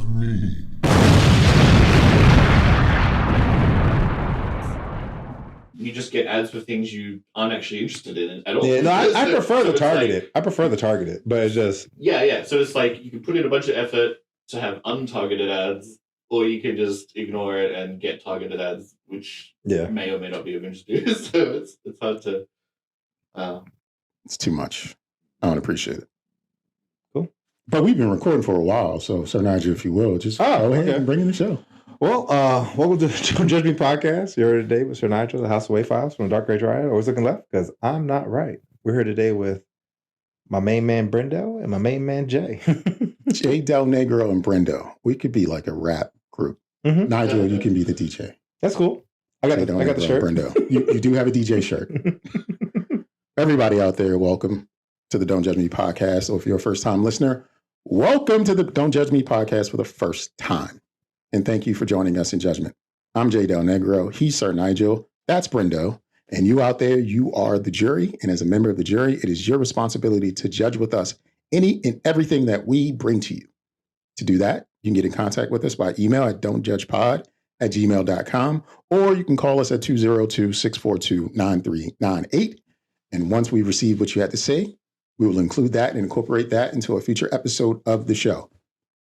me. You just get ads for things you aren't actually interested in at all. Yeah, no, I prefer the targeted. I prefer the targeted, but it's just yeah. So it's like you can put in a bunch of effort to have untargeted ads, or you can just ignore it and get targeted ads, which may or may not be of interest to you. So it's hard to. It's too much. I don't appreciate it. Cool. But we've been recording for a while, so Sir Nygel, if you will, just go ahead and bring in the show. Well, welcome to the Don't Judge Me podcast. You're here today with Sir Nygel, the House of Way Files from the Dark Gray Triad. Always looking left because I'm not right. We're here today with my main man Brendo and my main man Jay. Jay, Delnegro, and Brendo. We could be like a rap group. Mm-hmm. Nygel, you can be the DJ. That's cool. I got the shirt. Brendo. You do have a DJ shirt. Everybody out there, welcome to the Don't Judge Me podcast. Or if you're a first-time listener, welcome to the Don't Judge Me podcast for the first time. And thank you for joining us in judgment. I'm Jay Delnegro. He's Sir Nygel. That's Brendo. And you out there, you are the jury. And as a member of the jury, it is your responsibility to judge with us any and everything that we bring to you. To do that, you can get in contact with us by email at dontjudgepod@gmail.com, or you can call us at 202-642-9398. And once we receive what you had to say, we will include that and incorporate that into a future episode of the show.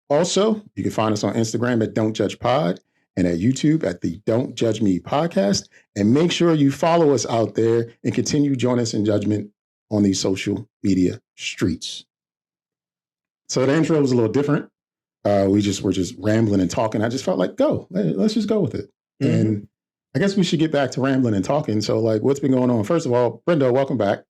Also, you can find us on Instagram at dontjudgepod and at YouTube at the Don't Judge Me podcast. And make sure you follow us out there and continue join us in judgment on these social media streets. So the intro was a little different. We're just rambling and talking. I just felt like, let's just go with it. Mm-hmm. And I guess we should get back to rambling and talking. So like, what's been going on? First of all, Brendo, welcome back.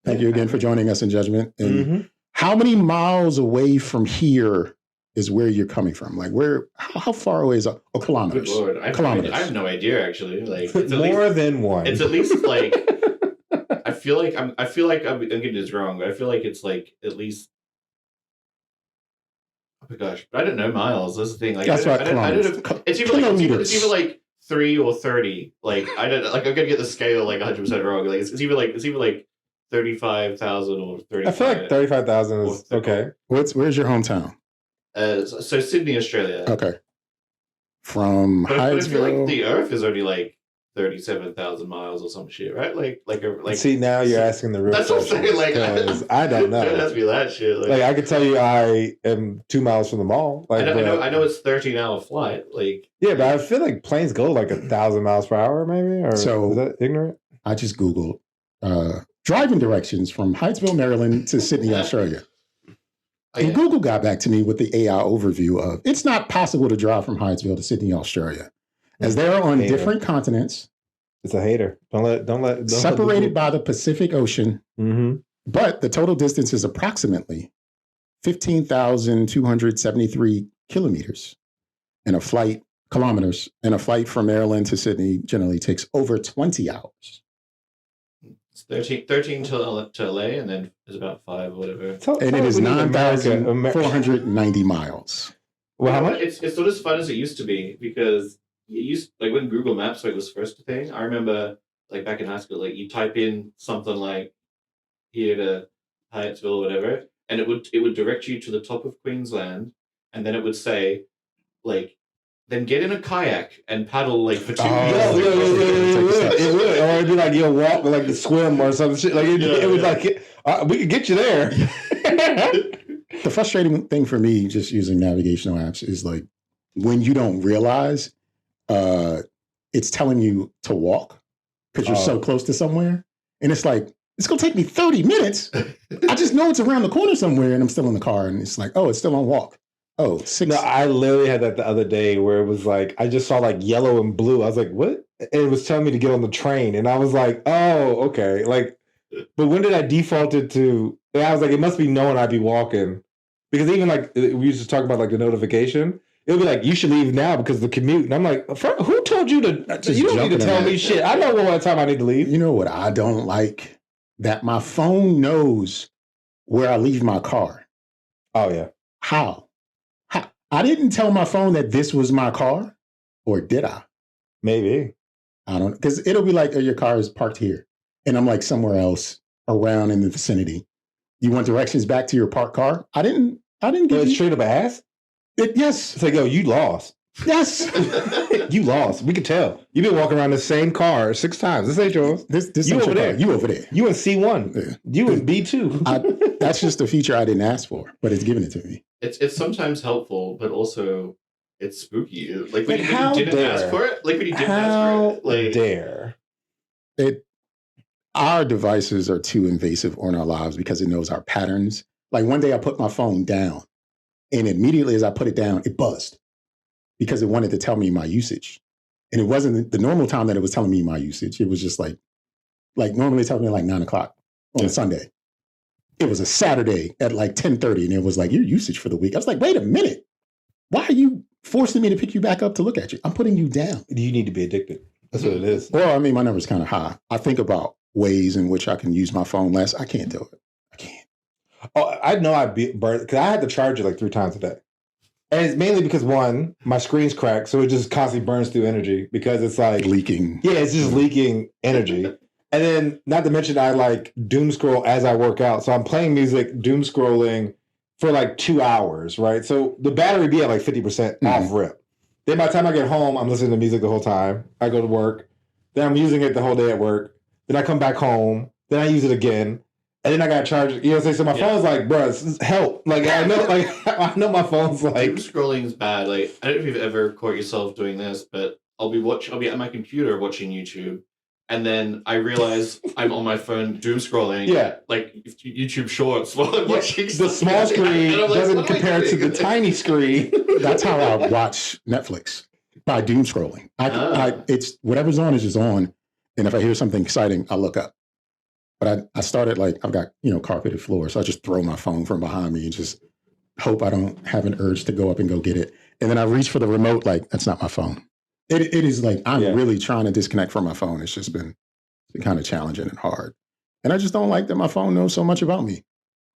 Thank you again for joining us in judgment. And how many miles away from here is where you're coming from? Like how far away is kilometers? Good Lord. I have no idea actually. Like it's more than one. It's at least like I feel like I'm getting this wrong, but I feel like it's like at least oh my gosh, but I don't know miles. That's the thing. Like that's right. It's either like 3 or 30. Like I don't like I'm gonna get the scale like 100% wrong. Like it's either like 35,000 or 35. I feel like 35,000 is okay. Where's your hometown? So Sydney, Australia. Okay. From but I feel Hydesville. like the Earth is only like 37,000 like or some shit, right? Like. See, now you're asking the real question. That's what I'm saying. Like I don't know. It has to be that shit. Like I could tell you, I am 2 miles from the mall. Like, I know it's 13-hour flight. Like yeah, but I feel like planes go like 1,000 miles per hour, maybe. Or so is that ignorant? I just Googled driving directions from Hydesville, Maryland to Sydney, Australia. And Google got back to me with the AI overview of it's not possible to drive from Hydesville to Sydney, Australia, as they are on different continents. It's a hater. Don't separated by the Pacific Ocean. Mm-hmm. But the total distance is approximately 15,273 kilometers. And kilometers. And a flight from Maryland to Sydney generally takes over 20 hours. It's 13 to LA, and then there's about 5 or whatever. And it is 9,490 miles. Well, how much? It's not as fun as it used to be because it used like when Google Maps was first a thing. I remember like back in high school, like you type in something like here to Hyattsville or whatever, and it would direct you to the top of Queensland, and then it would say like. Then get in a kayak and paddle like for 2 years. It would. Or it'd be like you'll walk with like the swim or some shit. Like it was like we could get you there. The frustrating thing for me, just using navigational apps, is like when you don't realize it's telling you to walk because you're so close to somewhere, and it's like it's gonna take me 30 minutes. I just know it's around the corner somewhere, and I'm still in the car, and it's like, oh, it's still on walk. Oh, 6. No, I literally had that the other day where it was like, I just saw like yellow and blue. I was like, what? And it was telling me to get on the train. And I was like, oh, okay. Like, but when did I default it to? And I was like, it must be knowing I'd be walking. Because even like, we used to talk about like the notification. It'll be like, you should leave now because of the commute. And I'm like, who told you to? You don't need to tell me shit. I know what time I need to leave. You know what I don't like? That my phone knows where I leave my car. Oh, yeah. How? I didn't tell my phone that this was my car, or did I? Maybe. I don't, because it'll be like, oh, your car is parked here. And I'm like somewhere else around in the vicinity. You want directions back to your parked car? I didn't give it's you. straight up ass? Yes. It's like, yo, you lost. Yes. You lost. We could tell. You've been walking around the same car 6 times. This ain't yours. This You ain't over your there. car. You over there. You in C1. Yeah. You in B2. That's just a feature I didn't ask for, but it's given it to me. It's sometimes helpful, but also it's spooky. Like when, Like, when how you didn't dare? ask for it. Like when you didn't How ask for it. Like dare? Our devices are too invasive on our lives because it knows our patterns. Like one day I put my phone down, and immediately as I put it down, it buzzed because it wanted to tell me my usage. And it wasn't the normal time that it was telling me my usage. It was just like normally it tells me like 9 o'clock on a Sunday. It was a Saturday at like 10:30, and it was like, your usage for the week. I was like, wait a minute. Why are you forcing me to pick you back up to look at you? I'm putting you down. You need to be addicted. That's what it is. Well, I mean, my number's kind of high. I think about ways in which I can use my phone less. I can't do it. I can't. Oh, I know I'd be burned because I had to charge it like 3 times a day. And it's mainly because one, my screen's cracked, so it just constantly burns through energy because it's like Leaking. Yeah, it's just leaking energy. And then, not to mention, I like doom scroll as I work out. So I'm playing music, doom scrolling for like 2 hours, right? So the battery be at like 50% off rip. Then by the time I get home, I'm listening to music the whole time. I go to work. Then I'm using it the whole day at work. Then I come back home. Then I use it again. And then I got to charge it. You know what I'm saying? So my phone's like, bro, help. Like, I know my phone's like. Doom scrolling is bad. Like, I don't know if you've ever caught yourself doing this, but I'll be at my computer watching YouTube, and then I realize I'm on my phone doom scrolling. Yeah. Like YouTube Shorts while I'm watching The small screen and I'm like, doesn't what am I compare to doing? the tiny screen. That's how I watch Netflix, by doom scrolling. It's whatever's on is just on. And if I hear something exciting, I look up. But I started like, I've got, carpeted floor. So I just throw my phone from behind me and just hope I don't have an urge to go up and go get it. And then I reach for the remote, like, that's not my phone. It is like, I'm really trying to disconnect from my phone. It's just been kind of challenging and hard. And I just don't like that my phone knows so much about me,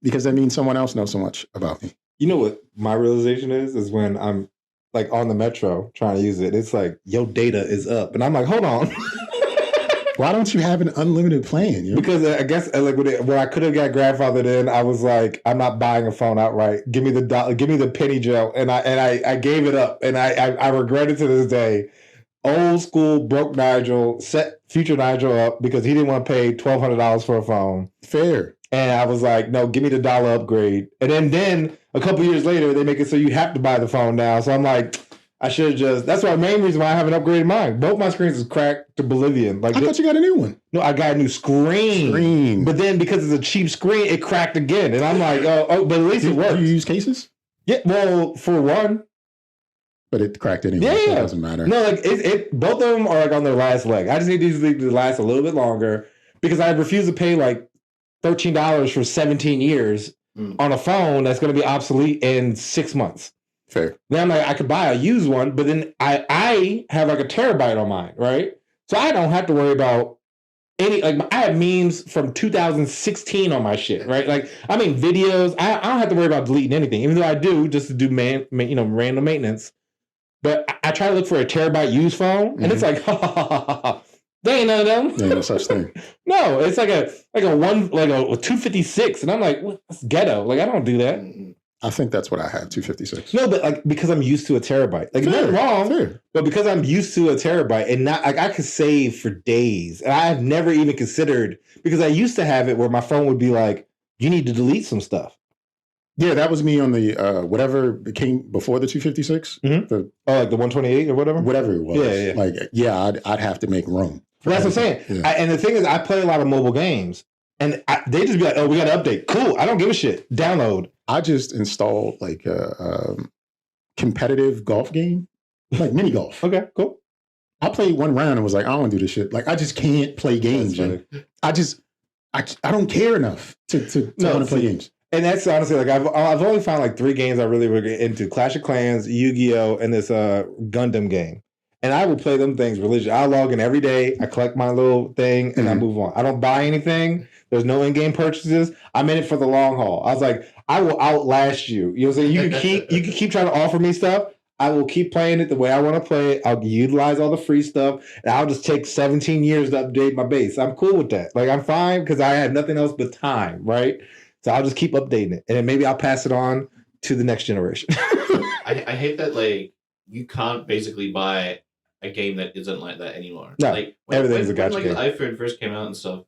because that means someone else knows so much about me. You know what my realization is when I'm like on the metro trying to use it. It's like, your data is up. And I'm like, hold on. Why don't you have an unlimited plan? Because I guess like when I could have got grandfathered in, I was like, I'm not buying a phone outright. Give me the penny gel, and I gave it up, and I regret it to this day. Old school broke Nygel set future Nygel up because he didn't want to pay $1,200 for a phone. Fair. And I was like, no, give me the dollar upgrade. And then a couple years later, they make it so you have to buy the phone now. So I'm like, I should have just. That's the main reason why I haven't upgraded mine. Both my screens is cracked to Bolivian. Like, I thought you got a new one. No, I got a new screen. But then because it's a cheap screen, it cracked again. And I'm like, oh, but at least it works. Do you use cases? Yeah, well, for one. But it cracked anyway, so it doesn't matter. No, like both of them are like on their last leg. I just need these to last a little bit longer because I refuse to pay like $13 for 17 years on a phone that's going to be obsolete in 6 months. Fair. Then I'm like, I could buy a used one, but then I have like a terabyte on mine, right? So I don't have to worry about any, like, I have memes from 2016 on my shit, right? Like, I mean, videos, I don't have to worry about deleting anything, even though I do just to do random maintenance. But I try to look for a terabyte used phone, and it's like, they ain't none of them. Yeah, no such thing. No, it's like a 256, and I'm like, that's ghetto. Like, I don't do that. I think that's what I have, 256. No, but like because I'm used to a terabyte. Like, nothing wrong, but because I'm used to a terabyte, and not like I could save for days, and I have never even considered, because I used to have it where my phone would be like, you need to delete some stuff. Yeah, that was me on the whatever came before the 256. Like the 128 or whatever. Whatever it was. Yeah. Like, I'd have to make room. Well, that's what I'm saying. Yeah. And the thing is, I play a lot of mobile games, and they just be like, "Oh, we got to update." Cool. I don't give a shit. Download. I just installed like a competitive golf game, like mini golf. Okay, cool. I played one round and was like, I don't want to do this shit. Like, I just can't play games. I don't care enough to want to play games. And that's honestly, like, I've only found like 3 games I really were into: Clash of Clans, Yu-Gi-Oh, and this Gundam game. And I will play them things religiously. I log in every day. I collect my little thing, and I move on. I don't buy anything. There's no in-game purchases. I'm in it for the long haul. I was like, I will outlast you. You know what I'm saying? You can keep trying to offer me stuff. I will keep playing it the way I want to play it. I'll utilize all the free stuff, and I'll just take 17 years to update my base. I'm cool with that. Like, I'm fine because I have nothing else but time, right? So I'll just keep updating it, and then maybe I'll pass it on to the next generation. I hate that like you can't basically buy a game that isn't like that anymore. No, like everything's a gotcha when game. the iPhone first came out and stuff,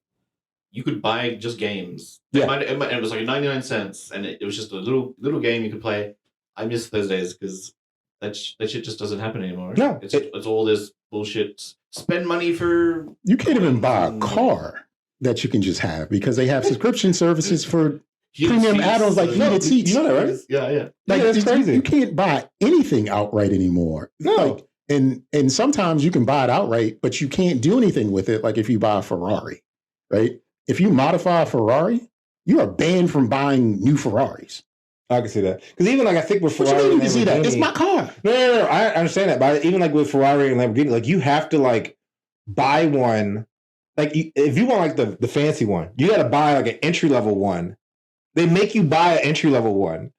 you could buy just games. Yeah. It was like 99 cents, and it was just a little game you could play. I miss those days because that shit just doesn't happen anymore. No, it's all this bullshit. Spend money for. You can't even buy a car that you can just have because they have subscription services for premium add-ons like heated seats. You know that, right? Yeah. Like, that's crazy. You can't buy anything outright anymore. No. Like, and sometimes you can buy it outright, but you can't do anything with it. Like if you buy a Ferrari, right? If you modify a Ferrari, you are banned from buying new Ferraris. I can see that. Because even like I think with Ferrari, What you mean you can see that? It's my car. No. I understand that, but even like with Ferrari and Lamborghini, like you have to like buy one. Like if you want like the fancy one, you got to buy like an entry level one. They make you buy an entry level one.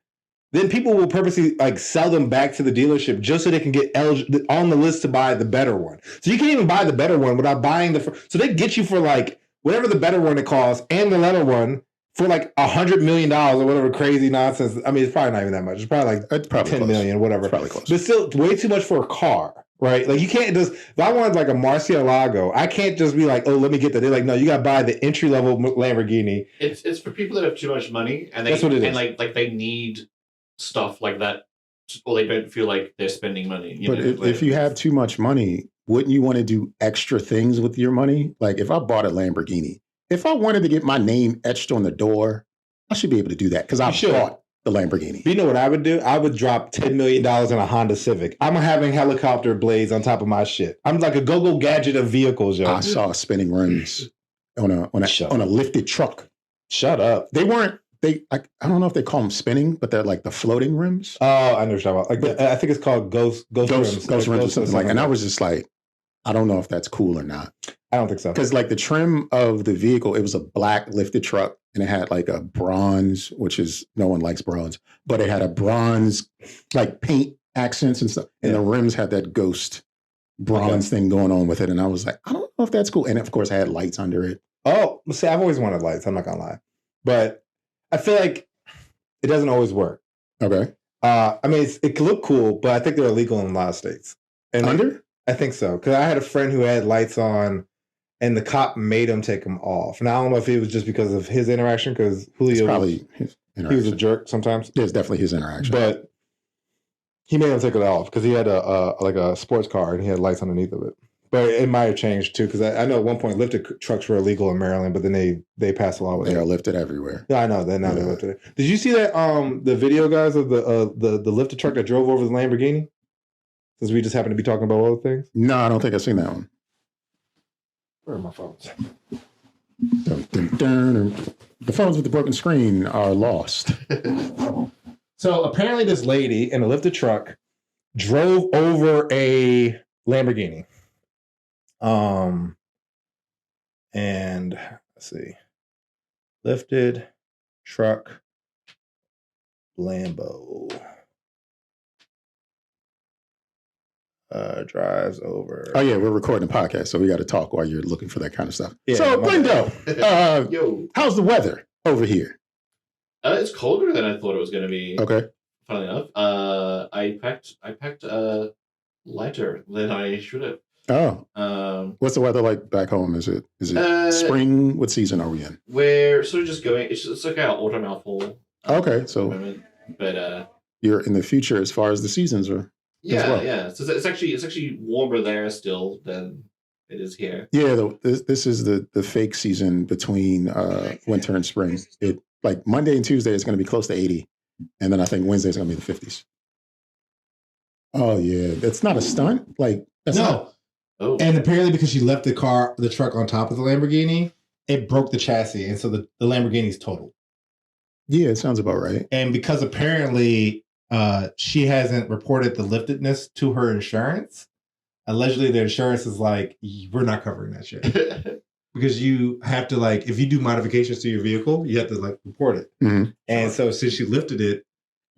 Then people will purposely like sell them back to the dealership just so they can get on the list to buy the better one. So you can't even buy the better one without buying so they get you for like whatever the better one it costs and the leather one for like $100 million or whatever crazy nonsense. I mean, it's probably not even that much. It's probably like It's probably 10 close. million, whatever. It's probably close. But still way too much for a car, right? Like you can't just, if I wanted like a Murcielago, I can't just be like, oh, let me get that. They're like, no, you got to buy the entry level Lamborghini. It's for people that have too much money and That's what it is. and like they need stuff like that, or they don't feel like they're spending money. But if you have too much money, wouldn't you want to do extra things with your money? Like if I bought a Lamborghini, if I wanted to get my name etched on the door, I should be able to do that because I bought the Lamborghini. You know what I would do? I would drop $10 million in a Honda Civic. I'm having helicopter blades on top of my shit. I'm like a go-go gadget of vehicles, yo. I saw spinning rims on a lifted truck. Shut up. They weren't. I don't know if they call them spinning, but they're like the floating rims. Oh, I know what you're talking about. Like I think it's called ghost rims. Ghost rims or something like that. And I was just like, I don't know if that's cool or not. I don't think so. Because like the trim of the vehicle, it was a black lifted truck and it had like a bronze, which is, no one likes bronze, but it had a bronze like paint accents and stuff. And the rims had that ghost bronze thing going on with it. And I was like, I don't know if that's cool. And of course I had lights under it. Oh, see, I've always wanted lights. I'm not going to lie. But I feel like it doesn't always work. Okay. I mean, it can look cool, but I think they're illegal in a lot of states. And Under? I think so. Because I had a friend who had lights on and the cop made him take them off. Now, I don't know if it was just because of his interaction, because Julio probably his interaction. He was a jerk sometimes. Yeah, it's definitely his interaction. But he made him take it off because he had a sports car and he had lights underneath of it. But it might have changed too, because I know at one point lifted trucks were illegal in Maryland, but then they passed a law with it. They are lifted everywhere. Yeah, I know. Now they're lifted. Did you see that the video, guys, of the lifted truck that drove over the Lamborghini? Since we just happen to be talking about other things. No, I don't think I've seen that one. Where are my phones? Dun, dun, dun. The phones with the broken screen are lost. So apparently, this lady in a lifted truck drove over a Lamborghini. And let's see, lifted truck Lambo drives over. Oh yeah, we're recording a podcast, so we got to talk while you're looking for that kind of stuff. Yeah, so Brendo, Yo, how's the weather over here? it's colder than I thought it was going to be. Okay. Funnily enough, I packed lighter than I should have. Oh. What's the weather like back home? Is it spring? What season are we in? We're sort of just going. It's like our autumn, our fall. Okay, at so- the moment. But You're in the future as far as the seasons are. yeah, well. yeah. So it's actually warmer there still than it is here. Yeah, this is the fake season between winter and spring. It like Monday and Tuesday is going to be close to 80, and then I think Wednesday is going to be the 50s. Oh yeah, that's not a stunt. Like that's not. Oh, And apparently, because she left the truck on top of the Lamborghini, it broke the chassis, and so the Lamborghini's totaled. Yeah, it sounds about right. And because apparently she hasn't reported the liftedness to her insurance, allegedly the insurance is like, we're not covering that shit. Because you have to, like, if you do modifications to your vehicle, you have to, like, report it. Mm-hmm. And so since she lifted it,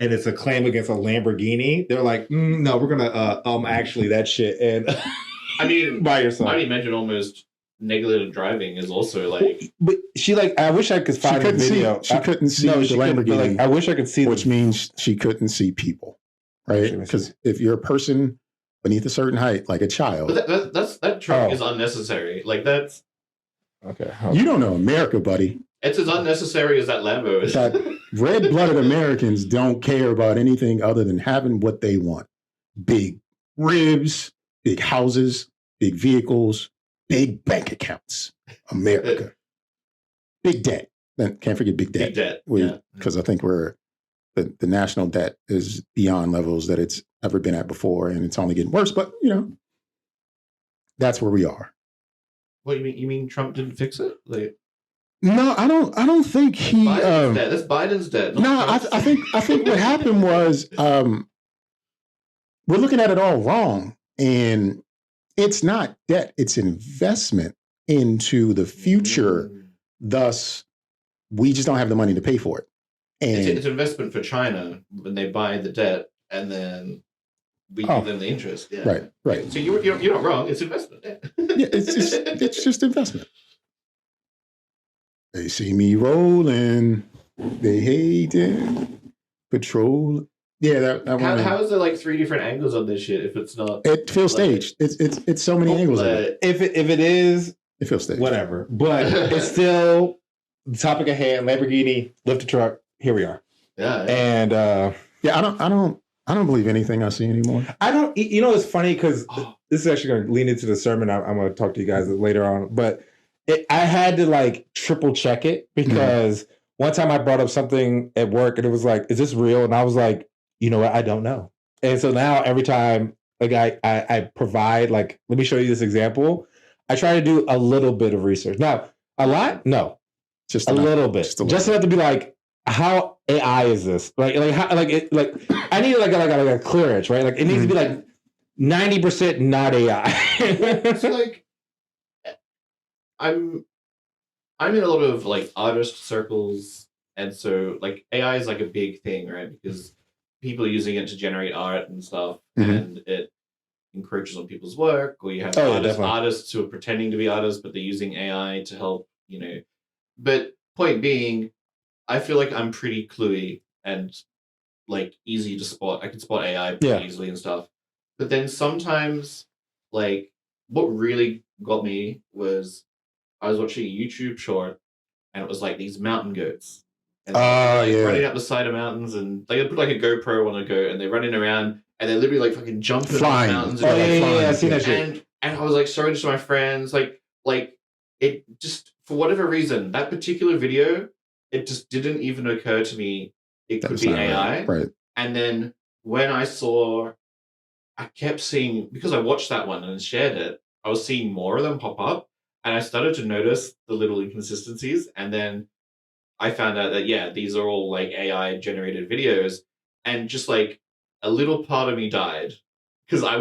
and it's a claim against a Lamborghini, they're like, no, we're going to, actually, that shit. And I mean, by yourself. I imagine almost negligent driving is also like. But she, like, I wish I could find a video. She couldn't see the Lamborghini. Like, I wish I could see which means she couldn't see people. right? Because if you're a person beneath a certain height, like a child, but that truck is unnecessary. Like that's okay. You don't know America, buddy. It's as unnecessary as that Lambo is. That red-blooded Americans don't care about anything other than having what they want: big ribs, big houses, big vehicles, big bank accounts. America, big debt. Can't forget big debt. Big debt. Because I think the national debt is beyond levels that it's ever been at before, and it's only getting worse. But that's where we are. What you mean? Trump didn't fix it? Like, no, I don't think he. Biden's debt. That's Biden's debt. No, I think what happened was we're looking at it all wrong, and it's not debt; it's investment into the future. Thus, we just don't have the money to pay for it. And it's investment for China when they buy the debt, and then we give them the interest. Yeah. Right. So you're not wrong. It's investment. Yeah, it's just investment. They see me rolling. They hate it. Patrol. Yeah, that one. How is there like 3 different angles on this shit if it's not? It feels staged. It's so many angles of it. If it is, it feels staged. Whatever. But it's still the topic at hand. Lamborghini, lift a truck. Here we are. Yeah. And I don't believe anything I see anymore. I don't. It's funny because this is actually going to lean into the sermon. I'm going to talk to you guys later on, but I had to like triple check it because one time I brought up something at work and it was like, "Is this real?" And I was like, "You know what? I don't know." And so now every time like I provide like, let me show you this example. I try to do a little bit of research. Now, a lot? No, just a little bit. Just enough to be like, how AI is this? Like how I need like a clearance, right? Like it needs to be like 90% not AI. It's like I'm in a lot of like artist circles, and so like AI is like a big thing, right? Because people are using it to generate art and stuff, and it encroaches on people's work, or you have artists who are pretending to be artists, but they're using AI to help, But point being, I feel like I'm pretty cluey and like easy to spot. I can spot AI pretty easily and stuff. But then sometimes, like, what really got me was I was watching a YouTube short, and it was like these mountain goats. And running up the side of mountains, and they put like a GoPro on a goat, and they're running around, and they're literally like fucking jumping flying. On mountains. I seen that shit. And I was like showing it to my friends, like it just, for whatever reason, that particular video, it just didn't even occur to me it could be AI. Right. And then when I kept seeing, because I watched that one and shared it, I was seeing more of them pop up, and I started to notice the little inconsistencies, and then I found out that, these are all like AI generated videos, and just like a little part of me died because I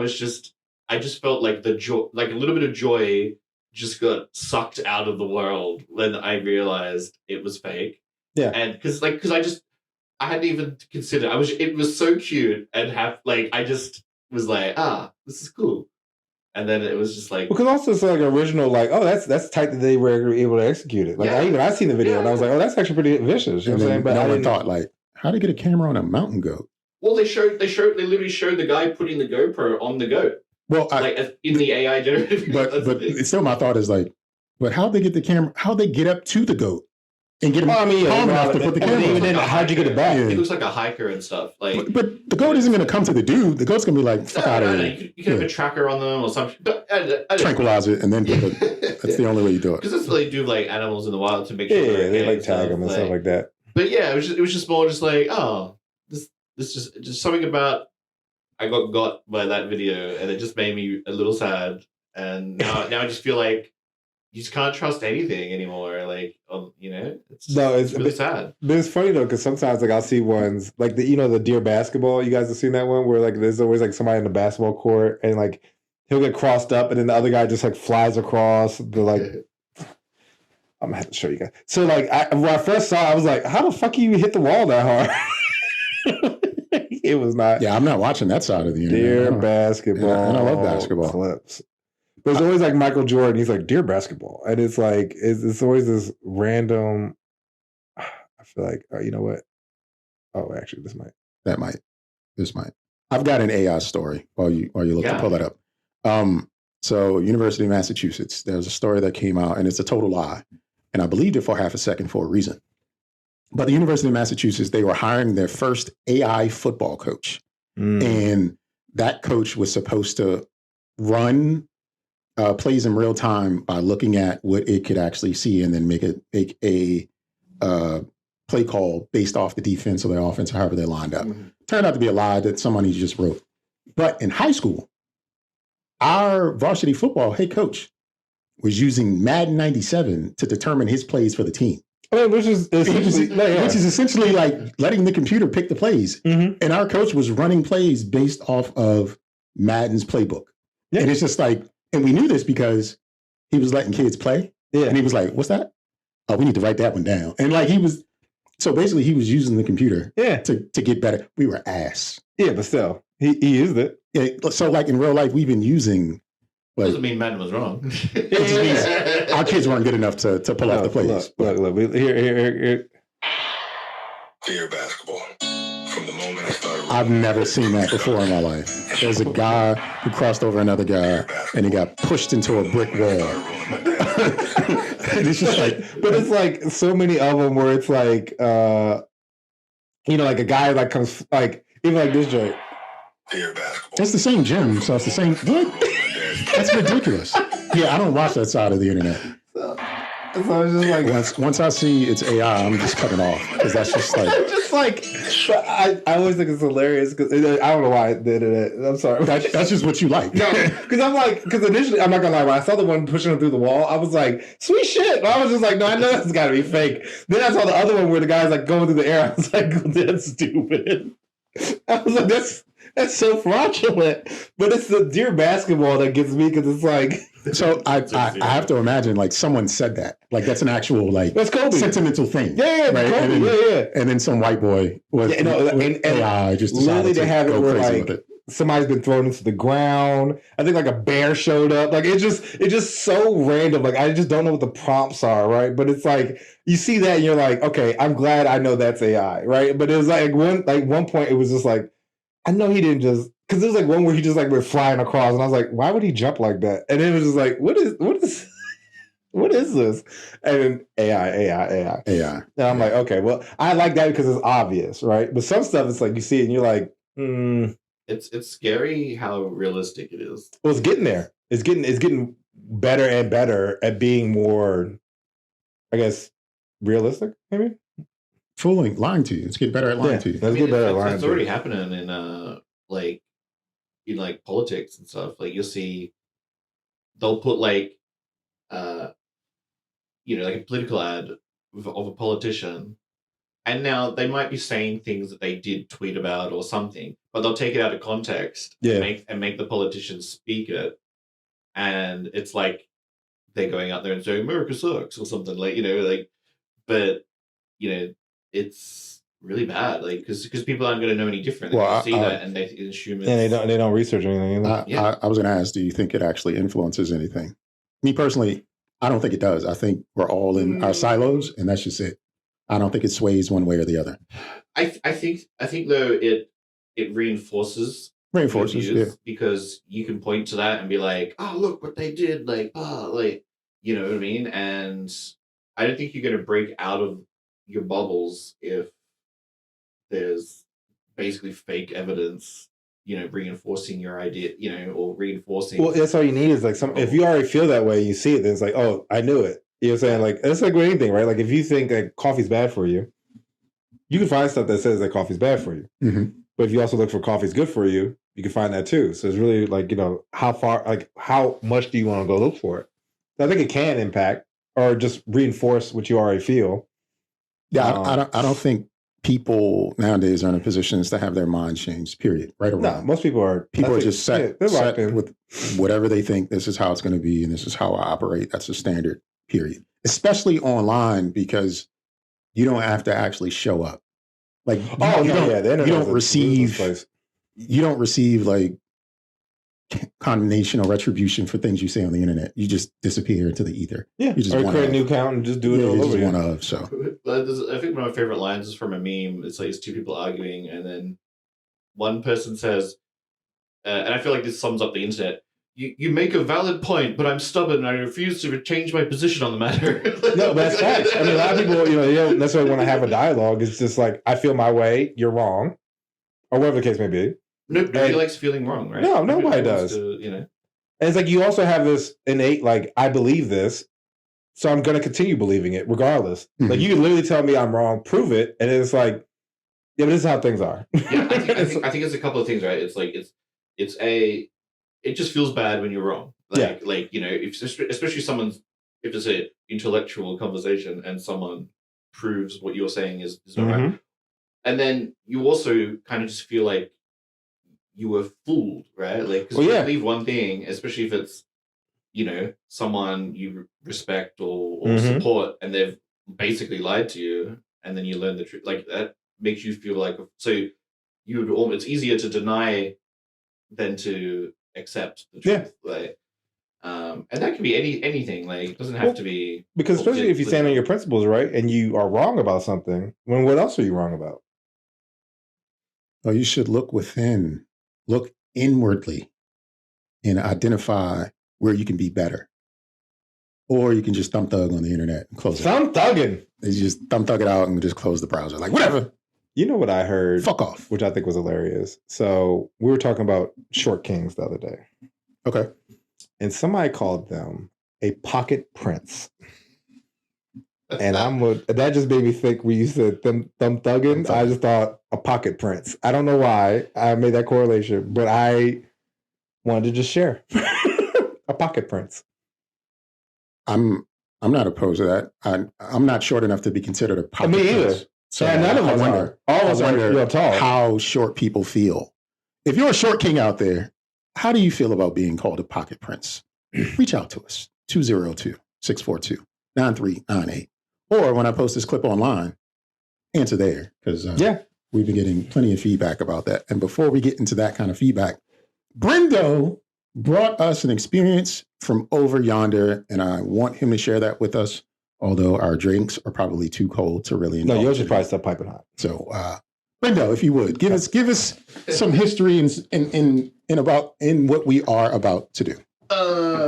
just felt like the joy, like a little bit of joy just got sucked out of the world when I realized it was fake. Yeah. And because I hadn't even considered, it was so cute and I just was like, this is cool. And then it was just like, because also it's like original, like, oh, that's tight that they were able to execute it. Like I seen the video and I was like, oh, that's actually pretty vicious. You know what I'm saying? But no one thought like, how to get a camera on a mountain goat? Well, they literally showed the guy putting the GoPro on the goat. Well, in the AI generated. But still, my thought is like, but how'd they get the camera? How'd they get up to the goat and get him calm enough to put the camera? Even then, how'd you get it back? It looks like a hiker and stuff. Like, but the goat isn't going to come to the dude. The goat's going to be like, fuck out of here. You can have a tracker on them or something. But tranquilize it, and then that's the only way you do it. Because that's what they do, like animals in the wild to make sure. Yeah, they like tag them and stuff like that. But yeah, it was just more just like, oh, this just something about. I got by that video, and it just made me a little sad. And now I just feel like you just can't trust anything anymore. Like, it's really sad. But it's funny though, because sometimes like I'll see ones like the Deer basketball. You guys have seen that one where like there's always like somebody in the basketball court, and like he'll get crossed up, and then the other guy just like flies across. The like, I'm gonna have to show you guys. So like when I first saw it, I was like, how the fuck you hit the wall that hard? It was not. Yeah, I'm not watching that side of the internet. Deer basketball. Yeah, and I love basketball clips. But it's always like Michael Jordan. He's like, Deer basketball. And it's like, it's always this random. I feel like, you know what? Oh, actually, this might. This might. I've got an AI story while you look to pull that up. So University of Massachusetts, there's a story that came out and it's a total lie. And I believed it for half a second for a reason. But the University of Massachusetts, they were hiring their first AI football coach. And that coach was supposed to run plays in real time by looking at what it could actually see and then make a play call based off the defense or the offense or however they lined up. Turned out to be a lie that somebody just wrote. But in high school, our varsity football head coach was using Madden 97 to determine his plays for the team. Which is essentially like letting the computer pick the plays. And our coach was running plays based off of Madden's playbook. And it's just like, and we knew this because he was letting kids play. And he was like, what's that? Oh, we need to write that one down. And like so basically he was using the computer to get better. We were ass. Yeah, but still, he used it. Yeah, so like in real life, we've been using. Like, doesn't mean Madden was wrong. It just means our kids weren't good enough to pull off the plays. Look. Here. Fear basketball. From the moment I started. I've never seen that before in my life. There's a guy who crossed over another guy and he got pushed into a brick wall. And it's just like, but it's like so many of them where it's like, like a guy like comes like even like this joint. Fear basketball. It's the same gym, so it's the same. What? That's ridiculous. Yeah, I don't watch that side of the internet. So it's just like once I see it's AI, I'm just cutting off because that's just like. I always think it's hilarious because I don't know why I did it. I'm sorry. That's just what you like. No, because initially I'm not gonna lie, when I saw the one pushing him through the wall, I was like, sweet shit. And I was just like, no, I know that's got to be fake. Then I saw the other one where the guy's like going through the air. I was like, that's stupid. I was like, that's so fraudulent. But it's the dear basketball that gets me because it's like. So I have to imagine like someone said that. Like that's an actual like that's Kobe. Sentimental thing. Yeah, right? Kobe, And then some white boy was and AI just decided literally to they have it go where crazy like with it. somebody's been thrown into the ground. I think like a bear showed up. Like it's just so random. Like I just don't know what the prompts are, right? But it's like you see that and you're like, okay, I'm glad I know that's AI, right? But it was like one point it was just like, I know he didn't just because there was like one where he just like went flying across, and I was like, why would he jump like that? And it was just like, what is this? And AI. And I'm like, okay, well, I like that because it's obvious, right? But some stuff it's like you see it and you're like, It's scary how realistic it is. Well, it's getting there. It's getting better and better at being more, I guess, realistic, maybe? Lying to you. It's getting better at lying to you. Let's get better at lying it's to you. already happening in politics and stuff. Like you'll see they'll put like a political ad of a politician, and now they might be saying things that they did tweet about or something, but they'll take it out of context and make the politician speak it, and it's like they're going out there and saying America sucks or something but it's really bad, like because people aren't going to know any different. They see that and they assume it's... And they don't research anything either. I was going to ask, do you think it actually influences anything? Me personally, I don't think it does. I think we're all in our silos, and that's just it. I don't think it sways one way or the other. I think though it reinforces views, because you can point to that and be like, oh look what they did, you know what I mean? And I don't think you're going to break out of your bubbles if there's basically fake evidence, reinforcing your idea, or reinforcing. Well, that's all you need is like if you already feel that way, you see it, then it's like, oh, I knew it. You know what I'm saying? Like it's like with anything, right? Like if you think that coffee's bad for you, you can find stuff that says that coffee's bad for you. Mm-hmm. But if you also look for coffee's good for you, you can find that too. So it's really like, how much do you want to go look for it? So I think it can impact or just reinforce what you already feel. Yeah, I don't think people nowadays are in positions to have their minds changed, period. Right or wrong. No, most people are. People are just set with whatever they think this is how it's going to be and this is how I operate. That's a standard, period. Especially online because you don't have to actually show up. Like, you don't receive like condemnation or retribution for things you say on the internet. You just disappear into the ether. Yeah, you just or create a new account and just do it all over again. So I think one of my favorite lines is from a meme. It's like it's two people arguing, and then one person says, and I feel like this sums up the internet. You make a valid point, but I'm stubborn and I refuse to change my position on the matter. No, but that's facts. I mean, a lot of people, they don't necessarily want to have a dialogue. It's just like, I feel my way, you're wrong, or whatever the case may be. Nobody likes feeling wrong, right? No, nobody does. And it's like you also have this innate, like, I believe this, so I'm going to continue believing it regardless. Mm-hmm. Like, you can literally tell me I'm wrong, prove it, and it's like, yeah, but this is how things are. Yeah, I think it's a couple of things, right? It's like it just feels bad when you're wrong. Especially if it's an intellectual conversation and someone proves what you're saying is not right, and then you also kind of just feel like you were fooled, right? Like, because you believe one thing, especially if it's someone you respect or support, and they've basically lied to you, and then you learn the truth. Like, that makes you feel like it's easier to deny than to accept the truth. Like, and that can be anything. Like, it doesn't have to be, because especially if you stand on your principles, right, and you are wrong about something, when what else are you wrong about? Well, you should look within, look inwardly, and identify where you can be better. Or you can just thumb thug on the internet and close it. Thumb thugging. You just thumb thug it out and just close the browser. Like, whatever. You know what I heard? Fuck off. Which I think was hilarious. So we were talking about short kings the other day. Okay. And somebody called them a pocket prince. And that just made me think when you said thumb thugging, I just thought a pocket prince. I don't know why I made that correlation, but I wanted to just share. A pocket prince. I'm not opposed to that. I'm not short enough to be considered a pocket prince. Me either. So none of us are. All of us are real tall. How short people feel. If you're a short king out there, how do you feel about being called a pocket prince? Reach out to us. 202-642-9398. Or when I post this clip online, answer there. Because we've been getting plenty of feedback about that. And before we get into that kind of feedback, Brendo brought us an experience from over yonder, and I want him to share that with us, although our drinks are probably too cold to really indulge. No, yours is probably still piping hot. So, Brendo, if you would, give us some history in what we are about to do.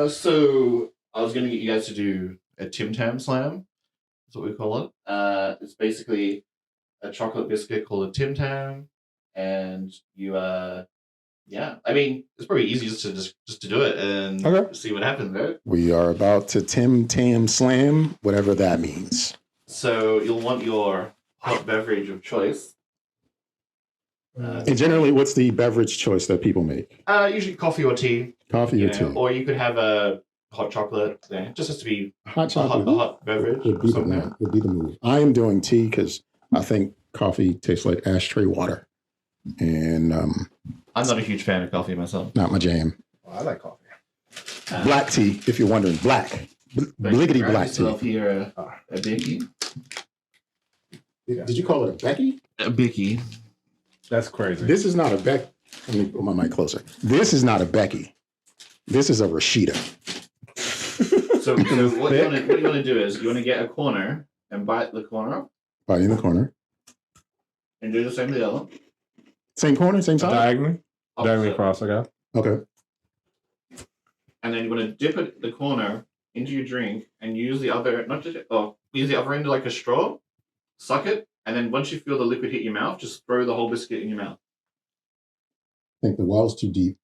So I was going to get you guys to do a Tam Slam. That's what we call it. It's basically a chocolate biscuit called a Tim Tam, and you I mean, it's probably easiest to just to do it and see what happens, right? We are about to Tam Slam, whatever that means. So you'll want your hot beverage of choice. And generally, what's the beverage choice that people make? Usually coffee or tea. Coffee or tea. Or you could have a hot chocolate. Yeah, it just has to be hot chocolate. A hot beverage. Would be the move. I am doing tea because I think coffee tastes like ashtray water. And I'm not a huge fan of coffee myself. Not my jam. Well, I like coffee. Black tea, if you're wondering. Black. Bliggity black tea. Here a Bicky. Did you call it a Becky? A Bicky. That's crazy. This is not a Becky. Let me put my mic closer. This is not a Becky. This is a Rashida. So what you want to do is you want to get a corner and bite the corner. Bite in the corner. And do the same to the other. Same corner, same side? Diagonally across, okay. And then you want to dip the corner into your drink and use the other, use the other end like a straw, suck it, and then once you feel the liquid hit your mouth, just throw the whole biscuit in your mouth. I think the well's too deep.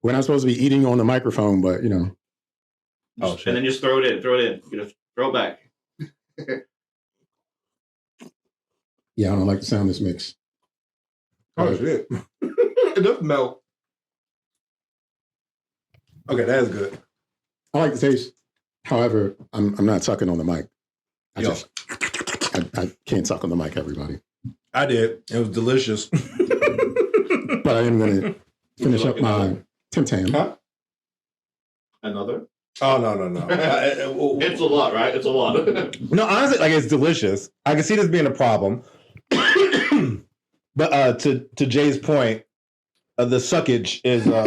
We're not supposed to be eating on the microphone, but and then just throw it in. You know, throw it back. Yeah, I don't like the sound of this mix. Oh, shit. It does melt. Okay, that is good. I like the taste. However, I'm not sucking on the mic. I can't suck on the mic, everybody. I did. It was delicious. But I am going to finish up my Tim Tam. Huh? Another? Oh, no. It's a lot, right? It's a lot. No, honestly, like, it's delicious. I can see this being a problem. But to Jay's point, the suckage is the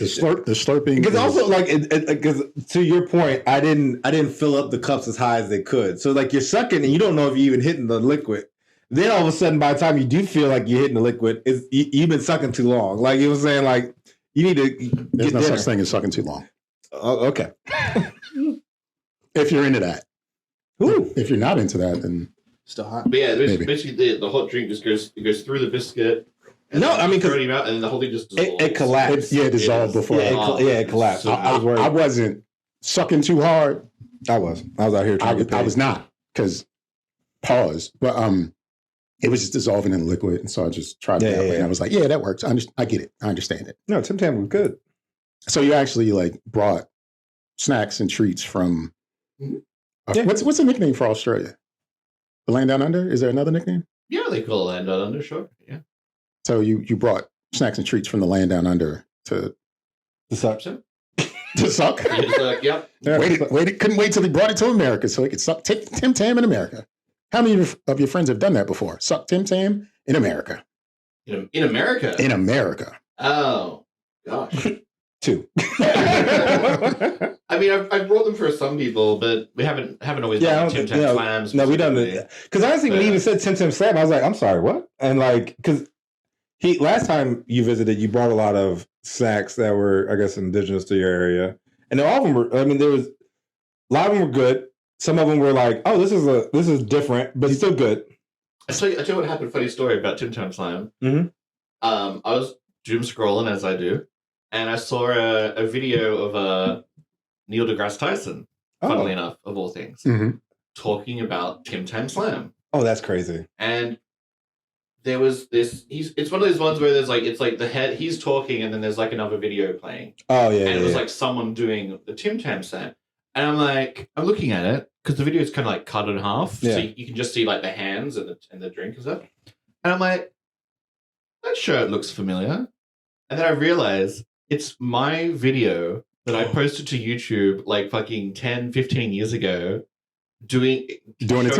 slurping. Because also, like, because to your point, I didn't fill up the cups as high as they could. So like you're sucking and you don't know if you're even hitting the liquid. then all of a sudden, by the time you do feel like you're hitting the liquid, you've been sucking too long. Like you were saying, like you need to. There's no such thing as sucking too long. Oh, okay. If you're into that. Ooh. If you're not into that, then Still hot. But yeah, basically the hot drink just goes through the biscuit. No, I mean, throwing out, and then the whole thing just dissolves. It collapsed. it dissolved before. It collapsed. So I was worried. I wasn't sucking too hard. I was out here trying to get paid. I was not, because pause. But it was just dissolving in liquid, and so I just tried it that way. And I was like, yeah, that works. I get it. I understand it. No, Tim Tam was good. So you actually like brought snacks and treats from what's the nickname for Australia? The Land Down Under? Is there another nickname? Yeah, they call it Land Down Under, sure. Yeah. So you brought snacks and treats from the Land Down Under to suck. To suck? Yep. Couldn't wait till he brought it to America so he could suck Tim Tam in America. How many of your friends have done that before? Suck Tim Tam in America. In America? In America. Oh, gosh. 2. I mean, I've brought them for some people, but we haven't always done Tim Tam Slams. No, we done it. Because honestly, when he even said Tim Tam Slam, I was like, I'm sorry, what? And like, because last time you visited, you brought a lot of snacks that were, I guess, indigenous to your area. And all of them were, I mean, there was, a lot of them were good. Some of them were like, oh, this is different, but still good. I tell you what happened, funny story about Tim Tam Slam. Mm-hmm. I was doom scrolling, as I do, and I saw a video of Neil deGrasse Tyson, funnily enough, of all things, talking about Tim Tam Slam. Oh, that's crazy. And there was this, it's one of those ones where there's like, it's like he's talking and then there's like another video playing. Oh, yeah. And it was like someone doing the Tim Tam Slam. And I'm like, I'm looking at it because the video is kind of like cut in half. Yeah. So you can just see like the hands and the drink and stuff. And I'm like, that shirt looks familiar. And then I realize it's my video that I posted to YouTube like fucking 10, 15 years ago showing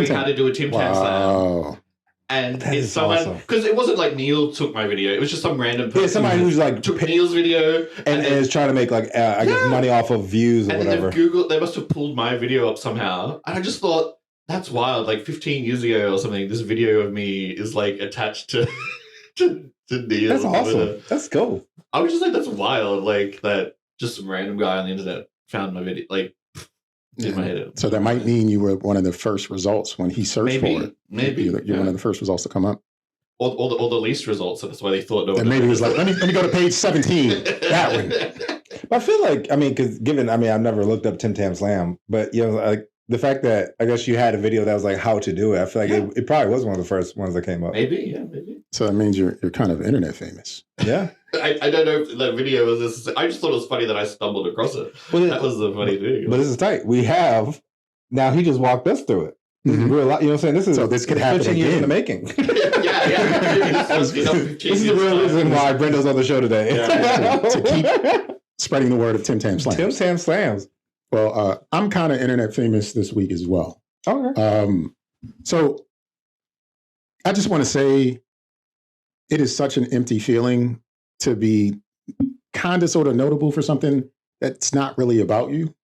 how to do a Tim Tam Slam. And that it's someone, because it wasn't like Neil took my video, it was just some random person. Yeah, somebody who's like took Neil's video and is trying to make like I guess money off of views or and whatever. Then they must have pulled my video up somehow. And I just thought, that's wild. Like 15 years ago or something, this video of me is like attached to Neil. That's awesome. That's cool. I was just like, that's wild. Like that just some random guy on the internet found my video. Like did my head in. So that might mean you were one of the first results when he searched for it. Maybe you're one of the first results to come up. Or the least results, so that's why they thought no one. And maybe it was like, let me go to page 17. That one. I feel like, I mean, because I've never looked up Tim Tam Slam, but you know, like the fact that I guess you had a video that was like how to do it, I feel like it probably was one of the first ones that came up. Maybe. So that means you're kind of internet famous. Yeah. I don't know if that video was this. I just thought it was funny that I stumbled across it. Well, that was the funny thing. But this is tight. We have now. He just walked us through it. This is real. You know what I'm saying? This could happen 15 years in the making. yeah. This is the real reason why Brendo's on the show today. To keep spreading the word of Tim Tam Slams. Tim Tam Slams. Well, I'm kind of internet famous this week as well. Okay. So I just want to say it is such an empty feeling to be kind of sort of notable for something that's not really about you.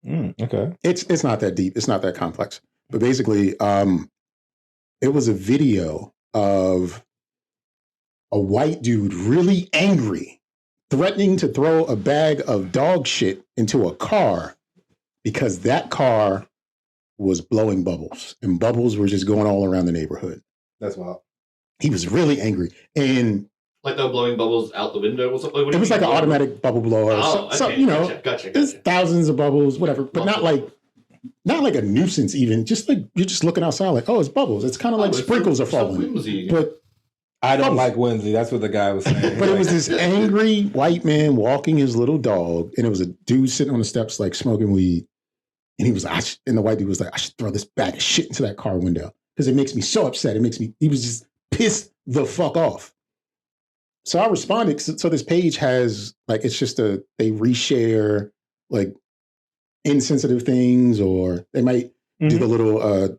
Okay. It's not that deep. It's not that complex. But basically, it was a video of a white dude really angry, threatening to throw a bag of dog shit into a car because that car was blowing bubbles and bubbles were just going all around the neighborhood. That's wild. He was really angry. And like they were blowing bubbles out the window or something? It was like an automatic bubble blower. Oh, okay. So, you know, gotcha. There's thousands of bubbles, whatever, but not like a nuisance even. Just like you're just looking outside like, oh, it's bubbles. It's kind of like sprinkles are falling. But I don't like whimsy. That's what the guy was saying. But it was this angry white man walking his little dog, and it was a dude sitting on the steps like smoking weed. And he was and the white dude was like, I should throw this bag of shit into that car window because it makes me so upset. He was just pissed the fuck off. So I responded. So this page has like, it's just they reshare like insensitive things, or they might do the little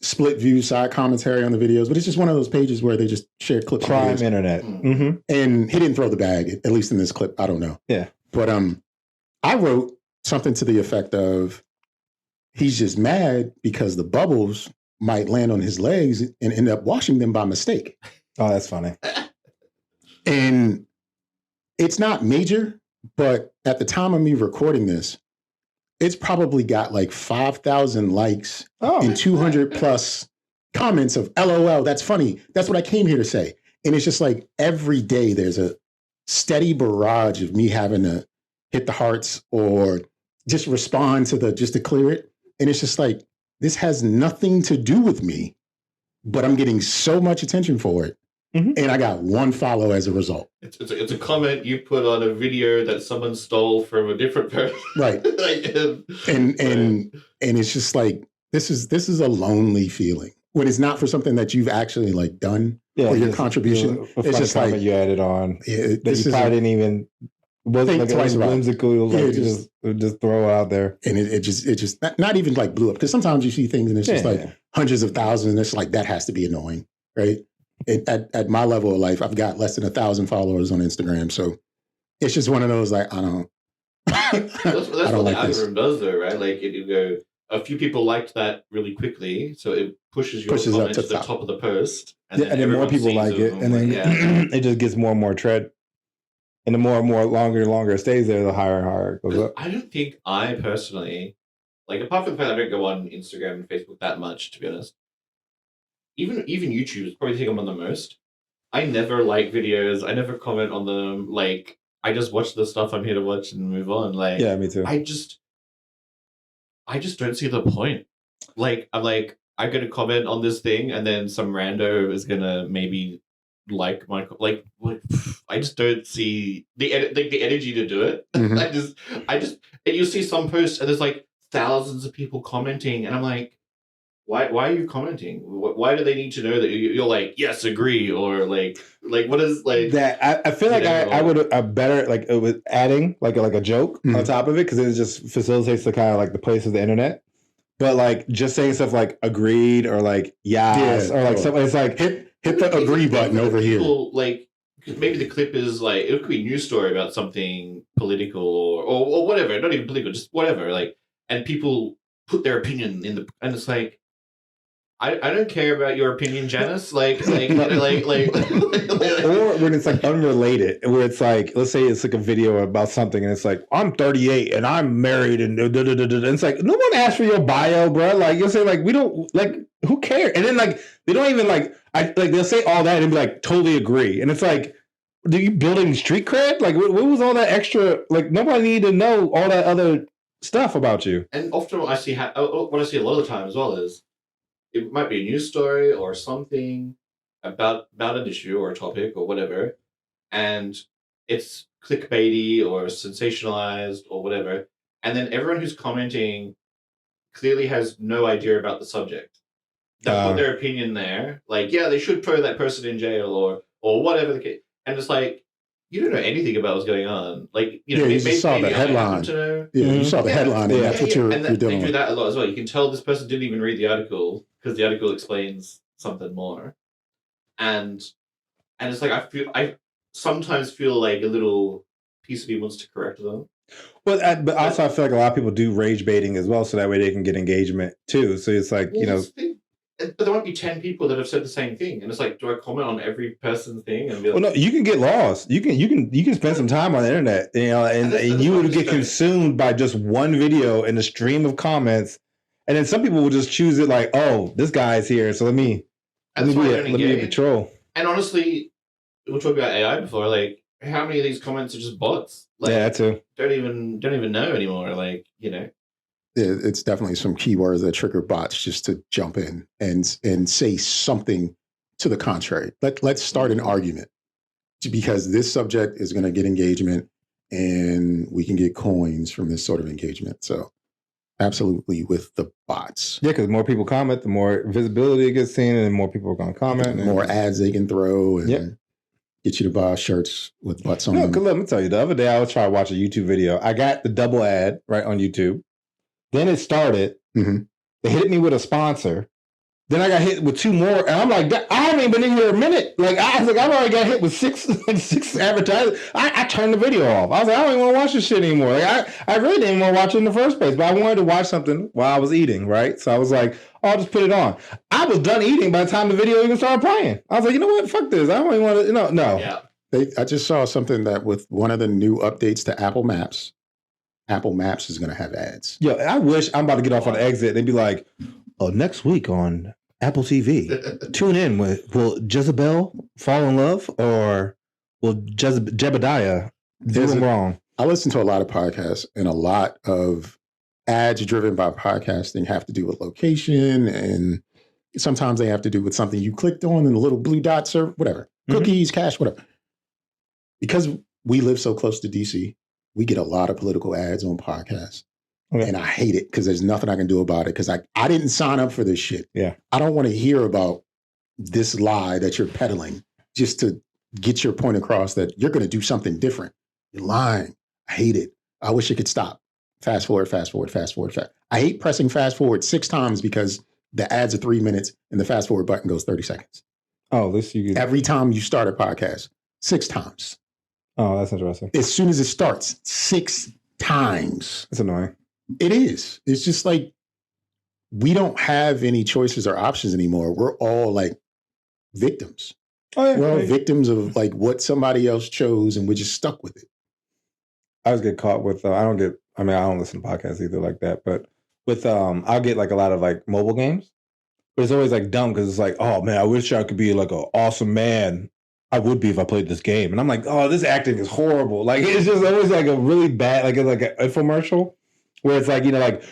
split view side commentary on the videos, but it's just one of those pages where they just share clips. Crime internet. And he didn't throw the bag, at least in this clip. I don't know. Yeah. But I wrote something to the effect of, he's just mad because the bubbles might land on his legs and end up washing them by mistake. Oh, that's funny. And it's not major, but at the time of me recording this, it's probably got like 5,000 likes and 200 plus comments of LOL, that's funny. That's what I came here to say. And it's just like every day there's a steady barrage of me having to hit the hearts or just respond to just to clear it. And it's just like, this has nothing to do with me, but I'm getting so much attention for it. And I got one follow as a result. It's a comment you put on a video that someone stole from a different person. Right. and it's just like, this is a lonely feeling when it's not for something that you've actually like done or your contribution. It's just like you added on. Yeah, that you probably didn't even wasn't like twice about. Whimsical, like just throw out there. And it just not even like blew up, because sometimes you see things and it's just like hundreds of thousands, and it's like that has to be annoying, right? At my level of life, I've got less than 1,000 followers on Instagram, so it's just one of those like I don't. That's I what don't the like this. algorithm does, though, right? Like it go. A few people liked that really quickly, so it pushes your comment up to the top of the post, and then more people like it, and then it just gets more and more tread. And the more and more longer it stays there, the higher and higher it goes up. I don't think I personally, like, apart from the fact that I don't go on Instagram and Facebook that much, to be honest, even YouTube is probably the thing I'm on the most. I never like videos. I never comment on them. Like, I just watch the stuff I'm here to watch and move on. Like, yeah, me too. I just don't see the point. Like, I'm going to comment on this thing, and then some rando is going to maybe like my I just don't see the energy to do it. I just and you see some posts and there's like thousands of people commenting, and I'm like, why are you commenting? Why do they need to know that you're like, yes, agree, or like what is like that? I feel like I would better like with adding like a joke on top of it, because it just facilitates the kind of like the place of the internet. But like just saying stuff like agreed or like yes or like something, it's like hit the agree button over here. Like maybe the clip is like, it could be a news story about something political or whatever, not even political, just whatever. Like, and people put their opinion and it's like, I don't care about your opinion, Janice. Or when it's like unrelated, where it's like, let's say it's like a video about something, and it's like, I'm 38 and I'm married, and it's like, no one asked for your bio, bro. Like you'll say, like, we don't, like, who cares? And then like they don't even like, they'll say all that and be like, totally agree, and it's like, do you building street cred? Like, what was all that extra? Like, nobody needed to know all that other stuff about you. And often what I see a lot of the time as well is, it might be a news story or something about an issue or a topic or whatever, and it's clickbaity or sensationalized or whatever, and then everyone who's commenting clearly has no idea about the subject. They put their opinion there, like, yeah, they should throw that person in jail or whatever the case, and it's like, you don't know anything about what's going on. Like, you know, you just saw the headline. You saw the headline, and that's what you're doing. They do that a lot as well. You can tell this person didn't even read the article, because the article explains something more. And it's like, I sometimes feel like a little piece of me wants to correct them. But also I feel like a lot of people do rage baiting as well, so that way they can get engagement too. So it's like, you know. But there might be 10 people that have said the same thing, and it's like, do I comment on every person's thing? And be like, well, no, you can get lost. You can spend some time on the internet, you know, and you would get consumed by just one video and a stream of comments, and then some people will just choose it like, oh, this guy's here, so let me be a patrol. And honestly, we were talking about AI before. Like, how many of these comments are just bots? Like, yeah, that too. Don't even know anymore. Like, you know. It's definitely some keywords that trigger bots just to jump in and say something to the contrary. Let's start an argument, because this subject is going to get engagement, and we can get coins from this sort of engagement. So absolutely with the bots. Yeah, because more people comment, the more visibility it gets seen, and more people are going to comment. The more ads they can throw and get you to buy shirts with butts on them. No, let me tell you, the other day I was trying to watch a YouTube video. I got the double ad right on YouTube. Then it started. They hit me with a sponsor. Then I got hit with 2 more, and I'm like, I haven't even been in here a minute. Like I was like, I've already got hit with 6 advertisements. I turned the video off. I was like, I don't even want to watch this shit anymore. Like I really didn't want to watch it in the first place, but I wanted to watch something while I was eating, right? So I was like, oh, I'll just put it on. I was done eating by the time the video even started playing. I was like, you know what? Fuck this. I don't even want to. No. Yeah. I just saw something that with one of the new updates to Apple Maps is going to have ads. Yo, I wish I'm about to get off on the exit. They'd be like, oh, next week on Apple TV, tune in with, will Jezebel fall in love or will Jebediah do him wrong? I listen to a lot of podcasts, and a lot of ads driven by podcasting have to do with location, and sometimes they have to do with something you clicked on and the little blue dots or whatever, cookies, cash, whatever. Because we live so close to DC, we get a lot of political ads on podcasts. Okay. And I hate it because there's nothing I can do about it because I didn't sign up for this shit. Yeah. I don't want to hear about this lie that you're peddling just to get your point across that you're going to do something different. You're lying. I hate it. I wish it could stop. Fast forward, fast forward, fast forward, fast. I hate pressing fast forward 6 times because the ads are 3 minutes and the fast forward button goes 30 seconds. Oh, this you every time you start a podcast, 6 times. Oh, that's interesting. As soon as it starts, 6 times. It's annoying. It is. It's just like we don't have any choices or options anymore. We're all like victims. Oh, yeah. We're all victims of like what somebody else chose, and we're just stuck with it. I always get caught with. I don't listen to podcasts either like that. But with I'll get like a lot of like mobile games. But it's always like dumb because it's like, oh man, I wish I could be like an awesome man. I would be if I played this game. And I'm like, oh, this acting is horrible. Like it's just always like a really bad, like an infomercial. Where it's like, like,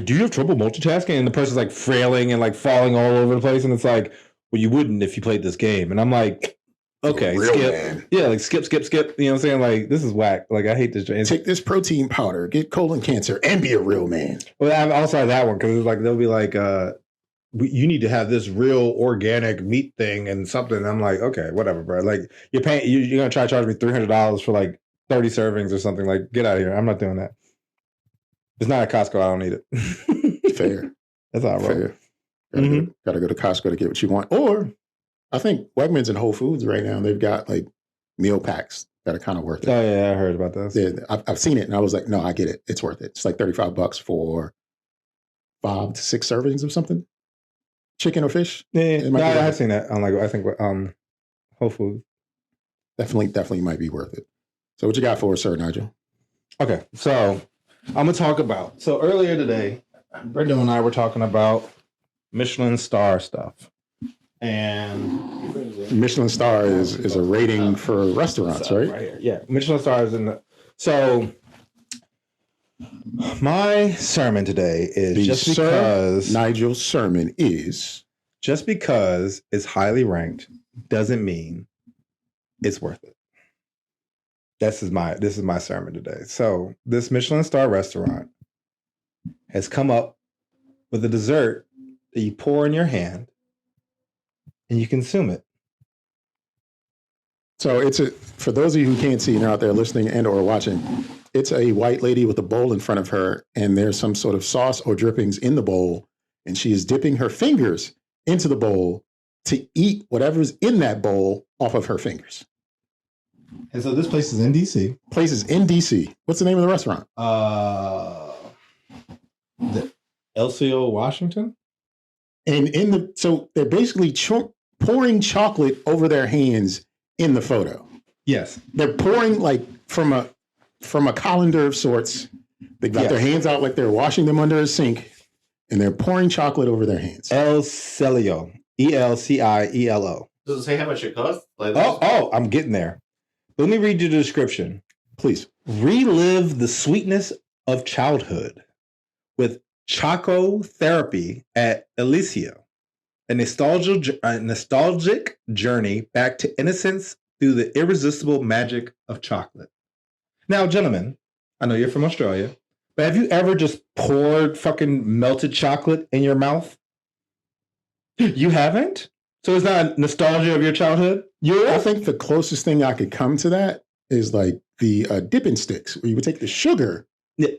do you have trouble multitasking? And the person's like frailing and like falling all over the place. And it's like, well, you wouldn't if you played this game. And I'm like, okay, skip. Man. Yeah, like skip. You know what I'm saying? Like, this is whack. Like, I hate this. Take this protein powder, get colon cancer, and be a real man. Well, I also have that one because it's like, they'll be like, you need to have this real organic meat thing and something. And I'm like, okay, whatever, bro. Like, you're going to try to charge me $300 for like 30 servings or something. Like, get out of here. I'm not doing that. It's not at Costco. I don't need it. Fair. That's all right. Fair. Gotta go to Costco to get what you want. Or I think Wegmans and Whole Foods right now, they've got like meal packs that are kind of worth it. Oh, yeah. I heard about those. Yeah, I've seen it and I was like, no, I get it. It's worth it. It's like $35 for 5 to 6 servings of something. Chicken or fish. Yeah. I've seen that on I think Whole Foods. Definitely might be worth it. So what you got for us, Sir Nygel? Okay. So I'm going to talk about, earlier today, Brendo and I were talking about Michelin star stuff. And Michelin star is a rating for restaurants, right? Right here. Yeah. Michelin star is in the, so my sermon today is Nygel's sermon is just because it's highly ranked doesn't mean it's worth it. This is my sermon today. So this Michelin star restaurant has come up with a dessert that you pour in your hand and you consume it. So for those of you who can't see and are out there listening and or watching, it's a white lady with a bowl in front of her and there's some sort of sauce or drippings in the bowl and she is dipping her fingers into the bowl to eat whatever's in that bowl off of her fingers. And so this place is in DC. What's the name of the restaurant? The LCO Washington. And so they're basically pouring chocolate over their hands in the photo. Yes. They're pouring like from a colander of sorts. They've got their hands out like they're washing them under a sink and they're pouring chocolate over their hands. El Cielo. ELCIELO. Does it say how much it costs? I'm getting there. Let me read you the description. Please. Relive the sweetness of childhood with Choco Therapy at Elysia. A nostalgic journey back to innocence through the irresistible magic of chocolate. Now, gentlemen, I know you're from Australia, but have you ever just poured fucking melted chocolate in your mouth? You haven't? So it's not nostalgia of your childhood? I think the closest thing I could come to that is like the dipping sticks, where you would take the sugar.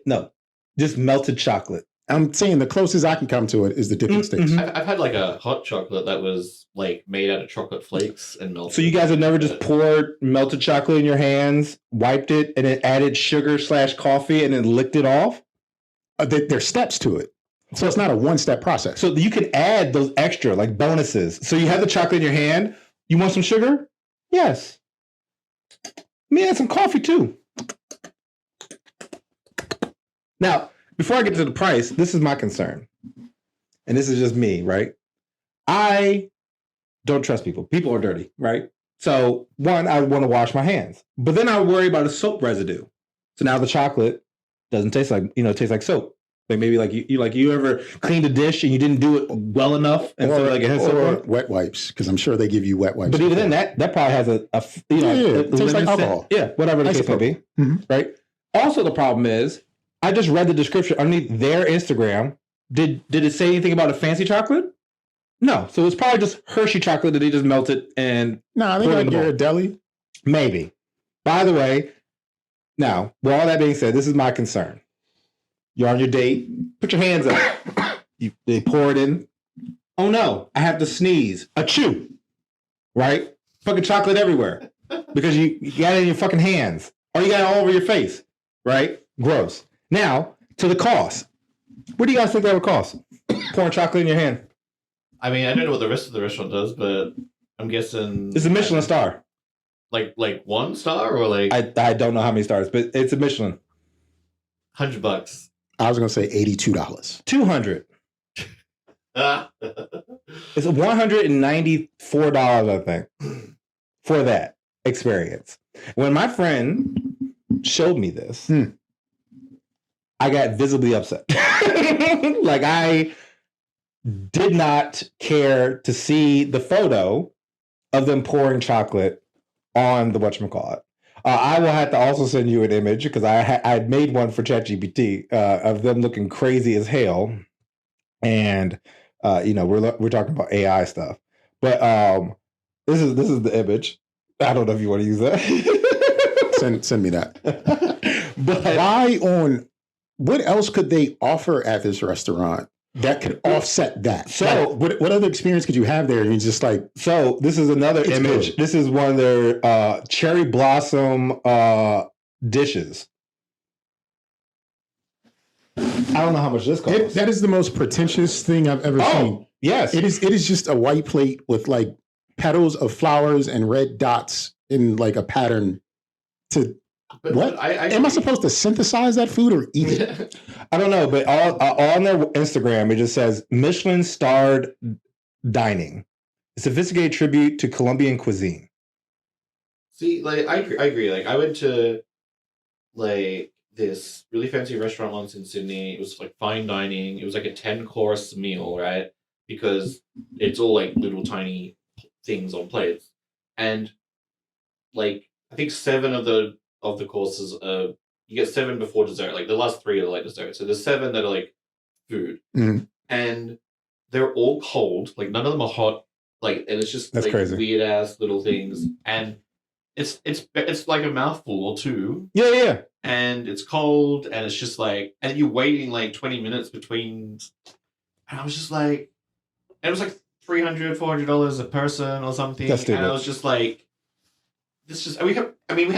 No, just melted chocolate. I'm saying the closest I can come to it is the dipping sticks. I've had like a hot chocolate that was like made out of chocolate flakes and melted. So you guys have never just poured melted chocolate in your hands, wiped it, and then added sugar/coffee and then licked it off? There's steps to it. So it's not a one-step process. So you can add those extra, like bonuses. So you have the chocolate in your hand. You want some sugar? Yes. Let me add some coffee too. Now, before I get to the price, this is my concern. And this is just me, right? I don't trust people. People are dirty, right? So one, I want to wash my hands. But then I worry about a soap residue. So now the chocolate doesn't taste like, it tastes like soap. Like maybe like you ever cleaned a dish and you didn't do it well enough, and so like it has soap. Wet wipes, because I'm sure they give you wet wipes. But even then, that probably has a it tastes like alcohol. Yeah, whatever the case may be. Mm-hmm. Right. Also, the problem is, I just read the description underneath their Instagram. Did it say anything about a fancy chocolate? No. So it's probably just Hershey chocolate that they just melted and. No, I think like Ghirardelli. Maybe. By the way, now with all that being said, this is my concern. You're on your date. Put your hands up. They pour it in. Oh no, I have to sneeze. Achoo. Right? Fucking chocolate everywhere. Because you got it in your fucking hands. Or you got it all over your face. Right? Gross. Now, to the cost. What do you guys think that would cost? Pouring chocolate in your hand. I mean, I don't know what the rest of the restaurant does, but I'm guessing It's a Michelin star. Like 1 star or like I don't know how many stars, but it's a Michelin. $100. I was going to say $82. 200. It's $194, I think, for that experience. When my friend showed me this, I got visibly upset. Like I did not care to see the photo of them pouring chocolate on the whatchamacallit. I will have to also send you an image because I had made one for ChatGPT of them looking crazy as hell, and we're talking about AI stuff. But this is the image. I don't know if you want to use that. Send me that. But what else could they offer at this restaurant that could offset that? So what other experience could you have there? And you're just like, so this is another image. Good. This is one of their cherry blossom dishes. I don't know how much this costs. That is the most pretentious thing I've ever seen. Yes. It is just a white plate with like petals of flowers and red dots in like a pattern to what? Am I supposed to synthesize that food or eat it? I don't know, but on their Instagram, it just says Michelin starred dining, a sophisticated tribute to Colombian cuisine. See, like I agree. Like I went to like this really fancy restaurant once in Sydney. It was like fine dining. It was like a 10-course meal, right? Because it's all like little tiny things on plates, and like I think 7 of the courses you get 7 before dessert. Like the last 3 are like dessert. So there's 7 that are like food, and they're all cold. Like none of them are hot. Like and it's just That's like crazy. weird ass little things, and it's like a mouthful or 2. Yeah. And it's cold, and it's just like, and you're waiting like 20 minutes between, and I was just like, and it was like $300, $400 a person or something. That's stupid. And I was just like, this just, we had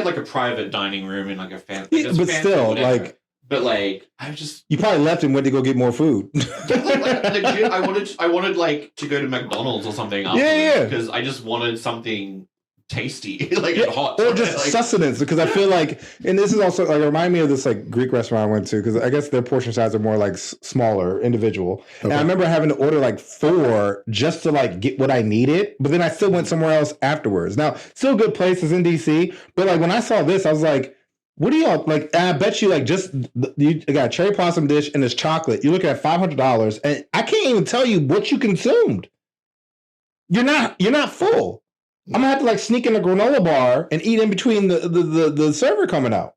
like a private dining room in like a fancy, Yeah, but still, like, but like, I just, you probably left and went to go get more food. legit, I wanted like to go to McDonald's or something afterwards. Yeah. Because I just wanted something tasty, like and hot, or just like, sustenance. Because I feel like, and this is also like remind me of this like Greek restaurant I went to because I guess their portion size are more like smaller, individual. Okay. And I remember having to order like 4 just to like get what I needed, but then I still went somewhere else afterwards. Now, still good places in DC, but like when I saw this, I was like, what do y'all like? I bet you like just you got a cherry blossom dish and this chocolate. You're looking at $500, and I can't even tell you what you consumed. You're not full. I'm gonna have to like sneak in a granola bar and eat in between the server coming out.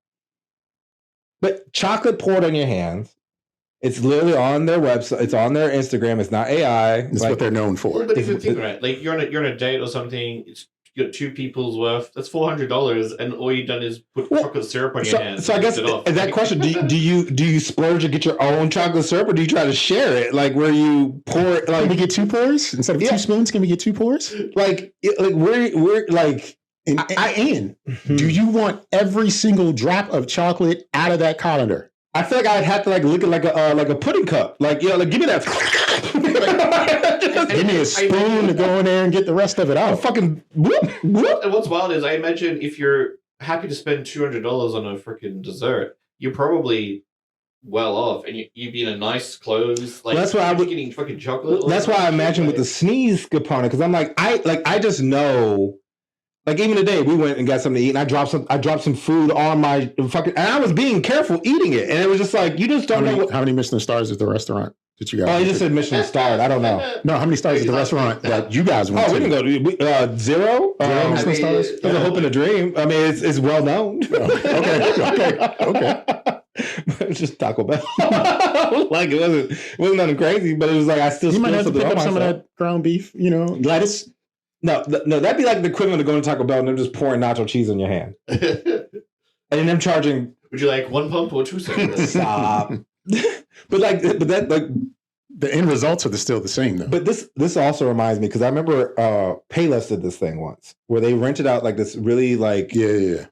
But chocolate poured on your hands. It's literally on their website. It's on their Instagram. It's not AI. It's like, what they're known for. But if you think about it, like you're on a date or something, it's you got 2 people's worth. That's $400, and all you've done is put chocolate syrup on your hands. So I guess that question: do you splurge and get your own chocolate syrup, or do you try to share it? Like where you pour it? Like Can we get 2 pours instead of 2 spoons? Can we get 2 pours? like we're like. And do you want every single drop of chocolate out of that colander? I feel like I'd have to like look at like a pudding cup. Like like give me that. Give me a spoon to go in there and get the rest of it out. Fucking whoop, whoop. And what's wild is I imagine if you're happy to spend $200 on a freaking dessert, you're probably well off, and you'd be in a nice clothes. Like that's why I would getting fucking chocolate. That's why I imagine with the sneeze component, because I'm like I just know. Like even today, we went and got something to eat, and I dropped some food on my fucking, and I was being careful eating it, and it was just like you just don't know. How many Michelin stars is the restaurant that you got? Oh, you just said Michelin starred. I don't know. No, how many stars is the restaurant that you guys went to? We didn't go to 0. 0 Michelin stars. There's a hope and a dream. I mean, it's well known. Okay. It's just Taco Bell. Like it wasn't nothing crazy, but it was like I still. You might have to pick up some of that ground beef. Lettuce. No, that'd be like the equivalent of going to Taco Bell and them just pouring nacho cheese on your hand. And them charging. Would you like 1 pump or 2 seconds? Stop. but that the end results are still the same though. But this also reminds me, because I remember Payless did this thing once where they rented out like this really like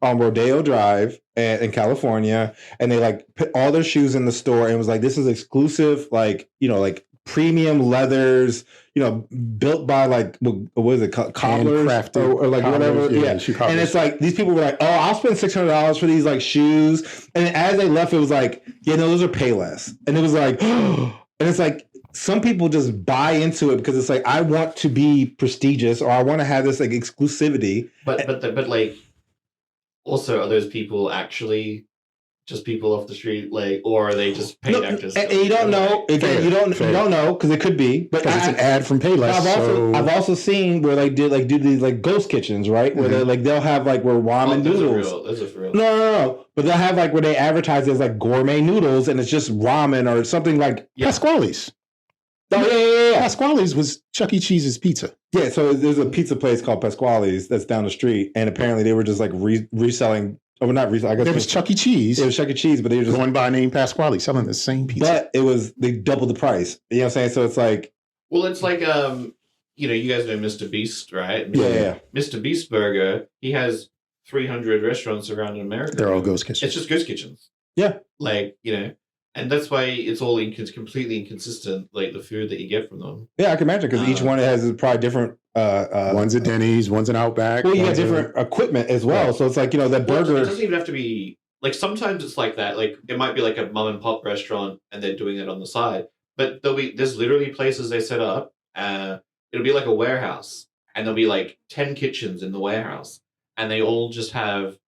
on Rodeo Drive in California, and they like put all their shoes in the store and was like, this is exclusive, like like premium leathers, built by like what is it, cobblers or like whatever. Yeah. And it's like these people were like, oh, I'll spend $600 for these like shoes, and as they left, it was like, yeah, no, those are Payless, and it was like, and it's like some people just buy into it because it's like I want to be prestigious or I want to have this like exclusivity. But like, also, are those people actually just people off the street, like, or are they just paid actors? And you don't know. Again, you don't know because it could be. But it's an ad from Payless. I've also seen where they do these like ghost kitchens, right? Where they'll have like where ramen noodles. Those are for real. No. But they'll have like where they advertise it as like gourmet noodles, and it's just ramen or something like Pasquale's. Oh yeah. Pasquale's was Chuck E. Cheese's pizza. Yeah, so there's a pizza place called Pasquale's that's down the street, and apparently they were just like reselling. Oh, not reselling. I guess there was Chuck E. Cheese. It was Chuck E. Cheese, but they were just going by name Pasquale, selling the same pizza. But they doubled the price. You know what I'm saying? So it's like, well, it's like you guys know Mr. Beast, right? Yeah. Mr. Beast Burger. He has 300 restaurants around in America. They're all ghost kitchens. It's just ghost kitchens. Yeah, like and that's why it's all completely inconsistent, like the food that you get from them. Yeah, I can imagine, because each one has probably different. One's at Denny's, one's an Outback. Well, you got different equipment as well, so it's like that burger. It doesn't even have to be like. Sometimes it's like that. Like it might be like a mom and pop restaurant, and they're doing it on the side. But there's literally places they set up. It'll be like a warehouse, and there'll be like 10 kitchens in the warehouse, and they all just have.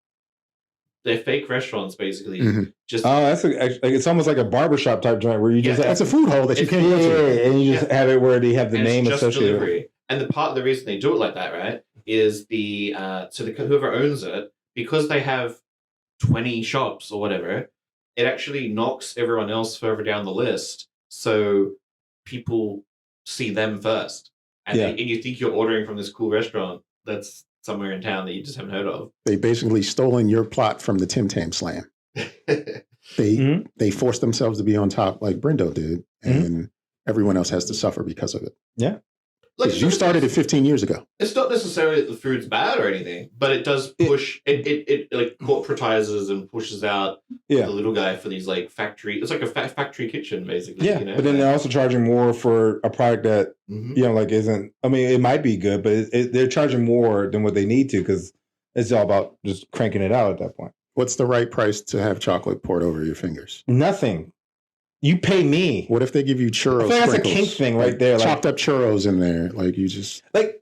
They're fake restaurants, basically. Mm-hmm. It's almost like a barbershop type joint where you just that's a food hall that you can't go to, and you just have it where they have the name associated. Delivery. And the reason they do it like that, right, is whoever owns it, because they have 20 shops or whatever, it actually knocks everyone else further down the list, so people see them first, and you think you're ordering from this cool restaurant that's somewhere in town that you just haven't heard of. They basically stolen your plot from the Tam Slam. They forced themselves to be on top like Brendo did, and everyone else has to suffer because of it. Yeah. Like, you started it 15 years ago. It's not necessarily that the food's bad or anything, but it does push it like corporatizes and pushes out the little guy for these like factory. It's like a factory kitchen basically. Yeah, but then they're also charging more for a product that like isn't. I mean, it might be good, but they're charging more than what they need to, because it's all about just cranking it out at that point. What's the right price to have chocolate poured over your fingers? Nothing. You pay me. What if they give you churros? I think that's a kink thing right there. Like, chopped up churros in there. Like, you just... Like,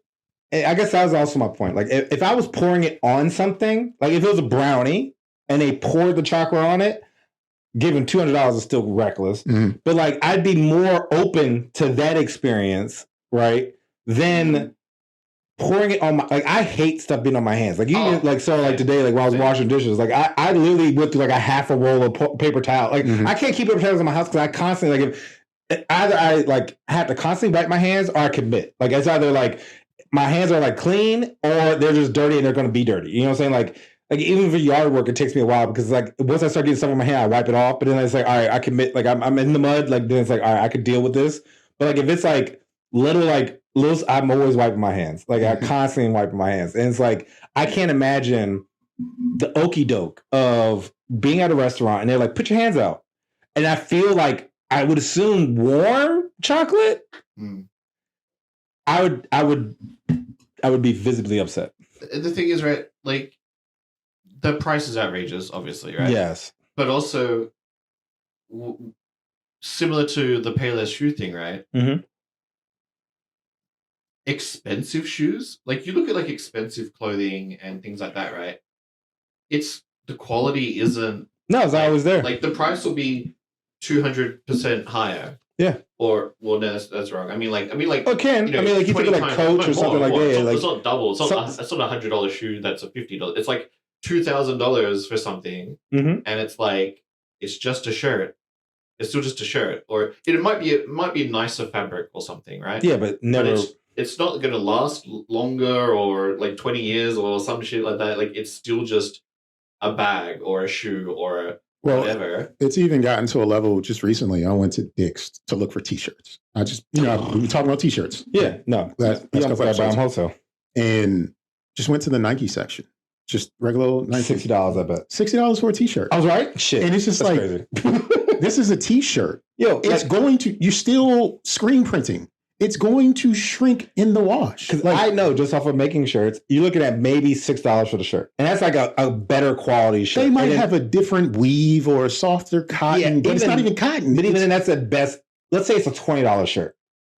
I guess that was also my point. Like, if I was pouring it on something, like if it was a brownie and they poured the chocolate on it, giving $200 is still reckless. Mm-hmm. But, like, I'd be more open to that experience, right, than pouring it on my... Like, I hate stuff being on my hands. Like, even today, like, while I was washing dishes, like, I literally went through, like, a half a roll of paper towel. Like, I can't keep paper towels in my house because I constantly, like, either I, like, have to constantly wipe my hands or I commit. Like, it's either, like, my hands are like clean or they're just dirty and they're going to be dirty. You know what I'm saying? Like even for yard work, it takes me a while because like once I start getting stuff in my hand, I wipe it off. But then it's like, all right, I commit. Like I'm in the mud. Like then it's like, all right, I could deal with this. But like if it's like little, I'm always wiping my hands. Like I constantly wiping my hands, and it's like I can't imagine the okey doke of being at a restaurant and they're like, put your hands out, and I feel like I would assume warm chocolate. I would be visibly upset. The thing is, right, like the price is outrageous, obviously, right? Yes. But also similar to the Payless shoe thing, right? Mm-hmm. Expensive shoes, like you look at like expensive clothing and things like that, right? It's the quality isn't. No, it's always there. Like the price will be 200% higher. Yeah. Or well, no, that's wrong. I mean, like. Oh, can I mean like you think of like Coach or something like that? It's not double. It's not $100 shoe. That's a $50. It's like $2,000 for something, and it's like it's just a shirt. It's still just a shirt, or it might be nicer fabric or something, right? Yeah, but never. But it's not going to last longer or like 20 years or some shit like that. Like it's still just a bag or a shoe or whatever. It's even gotten to a level just recently. I went to Dick's to look for T-shirts. I just, we were talking about T-shirts. Yeah, no. That's buy them wholesale. And just went to the Nike section. Just regular Nike. $60, I bet. $60 for a T-shirt. I was right? Shit. And it's just that's like, crazy. This is a T-shirt. Yo, it's going to, you're still screen printing. It's going to shrink in the wash. Because I know just off of making shirts, you're looking at maybe $6 for the shirt. And that's like a better quality shirt. They might have a different weave or a softer cotton, but it's not even cotton. But even then, that's at best, let's say it's a $20 shirt.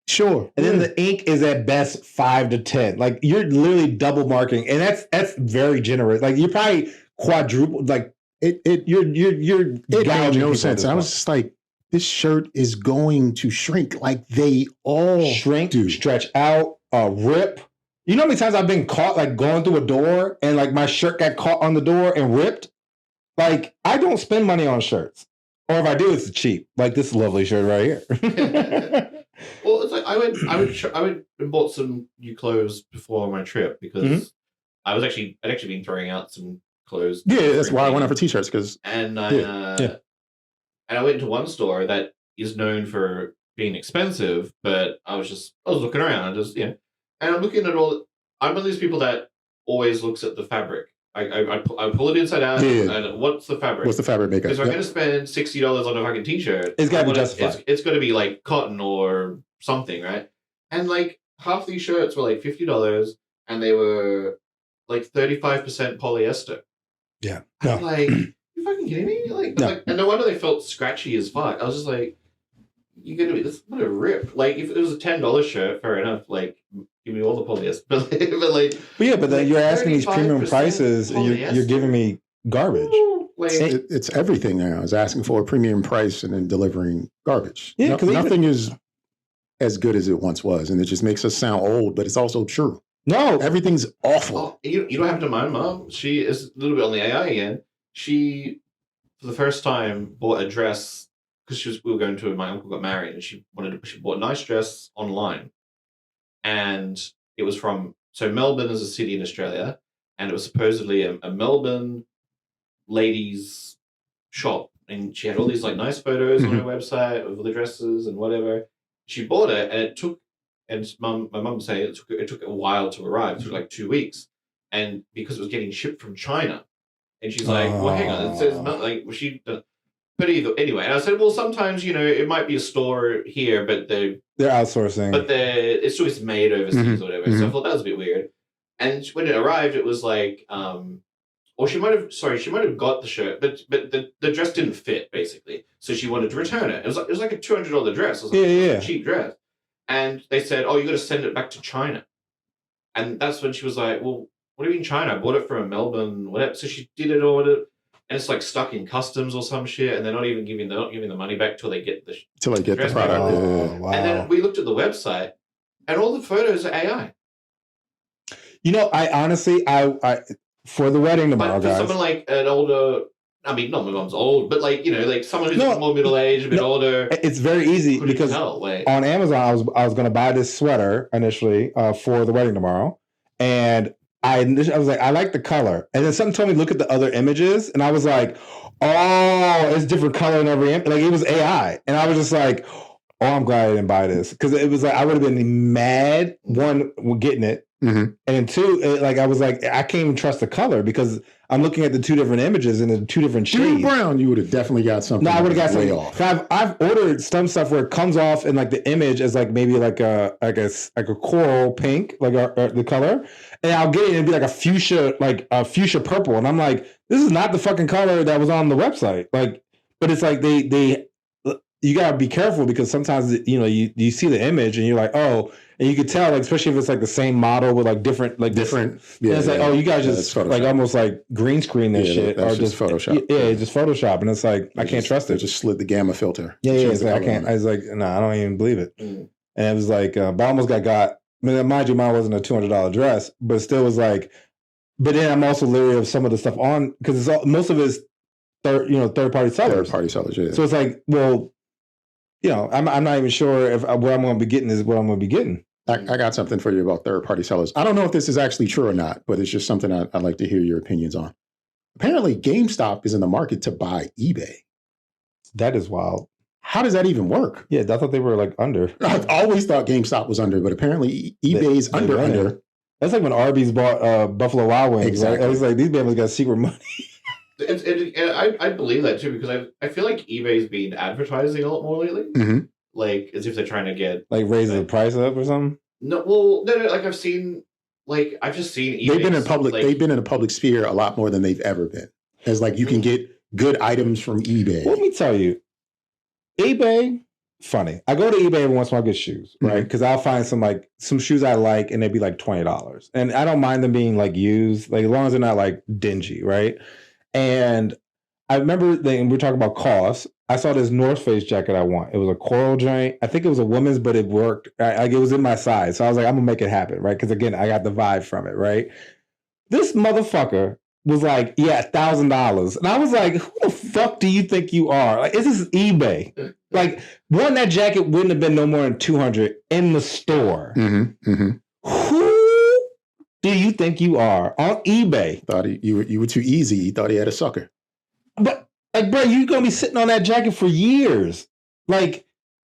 Sure. And then the ink is at best $5 to $10. Like you're literally double marking. And that's very generous. Like you're probably quadruple, like you're it made no sense. I was just like, this shirt is going to shrink like they all shrink, do. Stretch out, rip. You know how many times I've been caught like going through a door and like my shirt got caught on the door and ripped? Like I don't spend money on shirts. Or if I do, it's cheap. Like this lovely shirt right here. Well, it's like I went and bought some new clothes before my trip because I'd actually been throwing out some clothes. Yeah, that's why I went out for T-shirts because And I went to one store that is known for being expensive, but I was looking around, and I'm looking at all. I'm one of these people that always looks at the fabric. I pull it inside out, and what's the fabric? What's the fabric makeup? Because if I'm going to spend $60 on a fucking T-shirt, it's got to be justified. It's going to be like cotton or something, right? And like half these shirts were like $50, and they were like 35% polyester. Yeah, I'm like. You fucking kidding me? And no wonder they felt scratchy as fuck. I was just like, "You gonna be this? What a rip!" Like if it was a $10 shirt, fair enough. Like give me all the polyester, but then you're asking these premium prices, and you're giving me garbage. It's everything now. Is asking for a premium price and then delivering garbage. Yeah, because nothing is as good as it once was, and it just makes us sound old. But it's also true. No, everything's awful. Oh, you don't have to mind, Mom. She is a little bit on the AI again. She, for the first time, bought a dress because we were going to. My uncle got married, and she bought a nice dress online, and it was from Melbourne is a city in Australia, and it was supposedly a Melbourne ladies shop, and she had all these like nice photos on her website of the dresses and whatever. She bought it, and it took. And my mum said it took a while to arrive. It took like 2 weeks, and because it was getting shipped from China. And she's like, well, hang on. It says not like but anyway. And I said, well, sometimes it might be a store here, but they're outsourcing. But it's always made overseas or whatever. So I thought that was a bit weird. And when it arrived, it was like, or she might have got the shirt, but the dress didn't fit basically. So she wanted to return it. It was like a $200 dress. It was a cheap dress. And they said, oh, you got to send it back to China. And that's when she was like, well. What do you mean China? I bought it from Melbourne, whatever. So she did it all, and it's like stuck in customs or some shit, and they're not giving the money back till they get the product. Oh, wow. And then we looked at the website, and all the photos are AI. I honestly, I for the wedding tomorrow, but for guys. someone like an older, I mean, not my mom's old, but like, like someone who's No, more middle aged, a bit no, older. It's very easy Couldn't because tell, like, on Amazon, I was going to buy this sweater initially for the wedding tomorrow, and I was like, I like the color, and then something told me look at the other images, and I was like, oh, it's different color in every image. Like it was AI, and I was just like, oh, I'm glad I didn't buy this because it was like I would have been mad one getting it, and then two, I was like, I can't even trust the color because I'm looking at the two different images and the two different shades. Brown, you would have definitely got something. No, I would have got something off. I've ordered some stuff where it comes off in like the image as like maybe like a coral pink, like the color, and I'll get it and it'd be like a fuchsia purple, and I'm like, this is not the fucking color that was on the website. Like, but it's like they you gotta be careful because sometimes you see the image and you're like, oh. And you could tell, like, especially if it's like the same model with like different. Yeah, it's like, oh, you guys just like almost like green screen this shit, or just Photoshop. Yeah, just Photoshop, and it's like I can't trust it. Just slid the gamma filter. Yeah, it's like, I can't. I was like, no, I don't even believe it. And it was like, but I almost got. I mean, mind you, mine wasn't a $200 dress, but it still was like. But then I'm also leery of some of the stuff on because it's most of it's third party sellers. Third party sellers, yeah. So it's like, well, I'm not even sure if what I'm going to be getting is what I'm going to be getting. I got something for you about third-party sellers. I don't know if this is actually true or not, but it's just something I'd like to hear your opinions on. Apparently, GameStop is in the market to buy eBay. That is wild. How does that even work? Yeah, I thought they were like under. I've always thought GameStop was under, but apparently eBay's under. That's like when Arby's bought Buffalo Wild Wings. Exactly. Right? I was like, these families got secret money. I believe that too because I feel like eBay's been advertising a lot more lately. Mm-hmm. Like as if they're trying to get raise the price up or something. No, well, no. Like I've just seen. eBay. They've been in public. They've been in a public sphere a lot more than they've ever been. As like you can get good items from eBay. Let me tell you, eBay. Funny. I go to eBay every once in a while to get shoes, right? Because I'll find some shoes I like, and they'd be like $20, and I don't mind them being like used, like as long as they're not like dingy, right? And I remember we're talking about cost. I saw this North Face jacket I want. It was a coral joint. I think it was a woman's, but it worked. Like it was in my size. So I was like, I'm gonna make it happen, right? Because again, I got the vibe from it, right? This motherfucker was like, yeah, $1,000. And I was like, who the fuck do you think you are? Like, this is eBay. Like, that jacket wouldn't have been no more than $200 in the store. Mm-hmm. Mm-hmm. Who do you think you are on eBay? Thought you were too easy. He thought he had a sucker. But like, bro, you're gonna be sitting on that jacket for years. Like,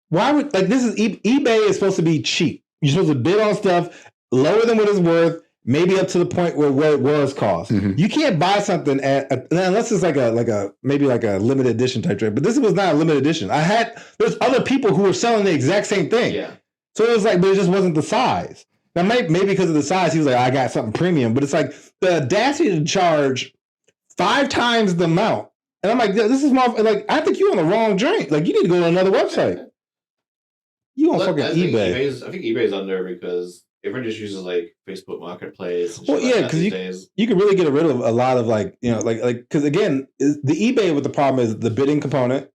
why would this is eBay is supposed to be cheap. You're supposed to bid on stuff lower than what it's worth, maybe up to the point where it was cost. Mm-hmm. You can't buy something unless it's like a maybe like a limited edition type trade. But this was not a limited edition. There's other people who were selling the exact same thing. Yeah. So it was like, but it just wasn't the size. Now maybe because of the size, he was like, I got something premium. But it's like the audacity to charge 5 times the amount. And I'm like, this is like, I think you're on the wrong drink. Like, you need to go to another website. You on fucking eBay. I think eBay's under because everyone just uses like Facebook Marketplace. And well, yeah, because you can really get rid of a lot of because again, the eBay with the problem is the bidding component.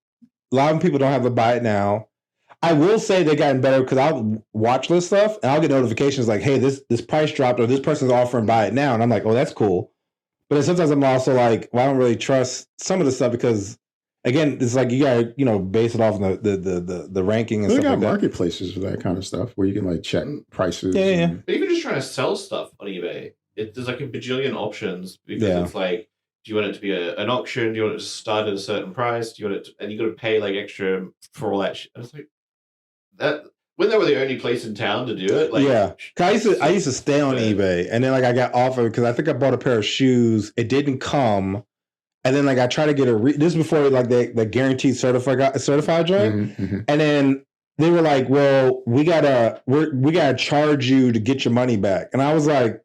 A lot of people don't have to buy it now. I will say they've gotten better because I'll watch list stuff and I'll get notifications like, hey, this price dropped or this person's offering buy it now. And I'm like, oh, that's cool. But then sometimes I'm also like, well, I don't really trust some of the stuff because, again, it's like you gotta, base it off on the ranking and stuff like that. They got marketplaces for that kind of stuff where you can like check prices. Yeah. But even just trying to sell stuff on eBay, there's like a bajillion options because it's like, do you want it to be an auction? Do you want it to start at a certain price? Do you want it and you got to pay like extra for all that shit? I was like, that. When they were the only place in town to do it, I used to stay on eBay, and then like I got offered because I think I bought a pair of shoes. It didn't come, and then like I tried to get this before like the guaranteed certified joint, and then they were like, "Well, we gotta charge you to get your money back," and I was like,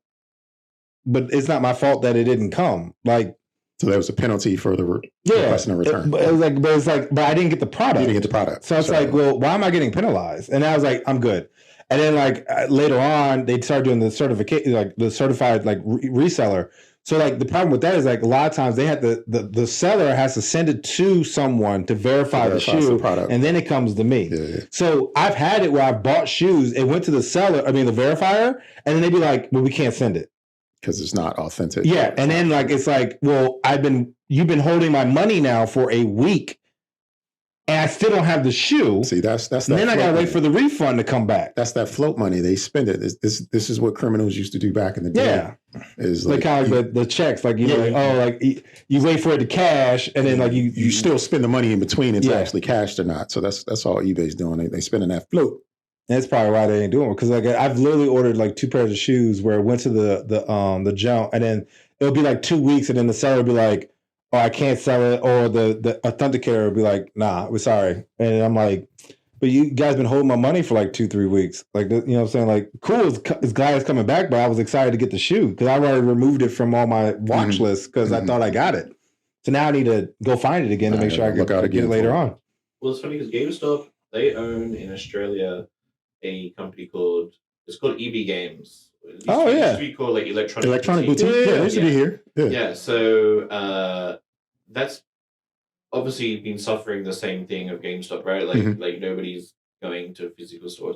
"But it's not my fault that it didn't come." Like, so there was a penalty for the requesting a return. But I didn't get the product. You didn't get the product. So it's like, well, why am I getting penalized? And I was like, I'm good. And then like later on, they started doing the certification, like the certified like reseller. So like the problem with that is like a lot of times they have the seller has to send it to someone to verify the shoe, and then it comes to me. Yeah. So I've had it where I've bought shoes, it went to the verifier, and then they'd be like, well, we can't send it. Because it's not authentic. Yeah. And then like, it's like, well, I've been, you've been holding my money now for a week, and I still don't have the shoe. See, that's that. And then I gotta money. wait for the refund to come back. That's that float money. They spend it. This is what criminals used to do back in the day. Yeah, is like kind of like the checks, like you wait for it to cash, and then like you still spend the money in between it's Yeah. actually cashed or not. So that's all eBay's doing. They spending that float. That's probably why they ain't doing it, because like I've literally ordered like 2 pairs of shoes where I went to the jump, and then it'll be like 2 weeks, and then the seller will be like, "Oh, I can't sell it," or the authenticator will be like, "Nah, we're sorry," and I'm like, "But you guys been holding my money for like 2-3 weeks, like you know what I'm saying? Like, cool, it's glad it's coming back, but I was excited to get the shoe because I already removed it from all my watch list because I thought I got it. So now I need to go find it again to make sure I can get it later on." Well, it's funny because GameStop, they own in Australia a company called EB Games. It used Oh, to, yeah. It used to be called like Electronic Boutique. Yeah, they used to be here. Yeah, so that's obviously been suffering the same thing of GameStop, right? Like nobody's going to physical stores.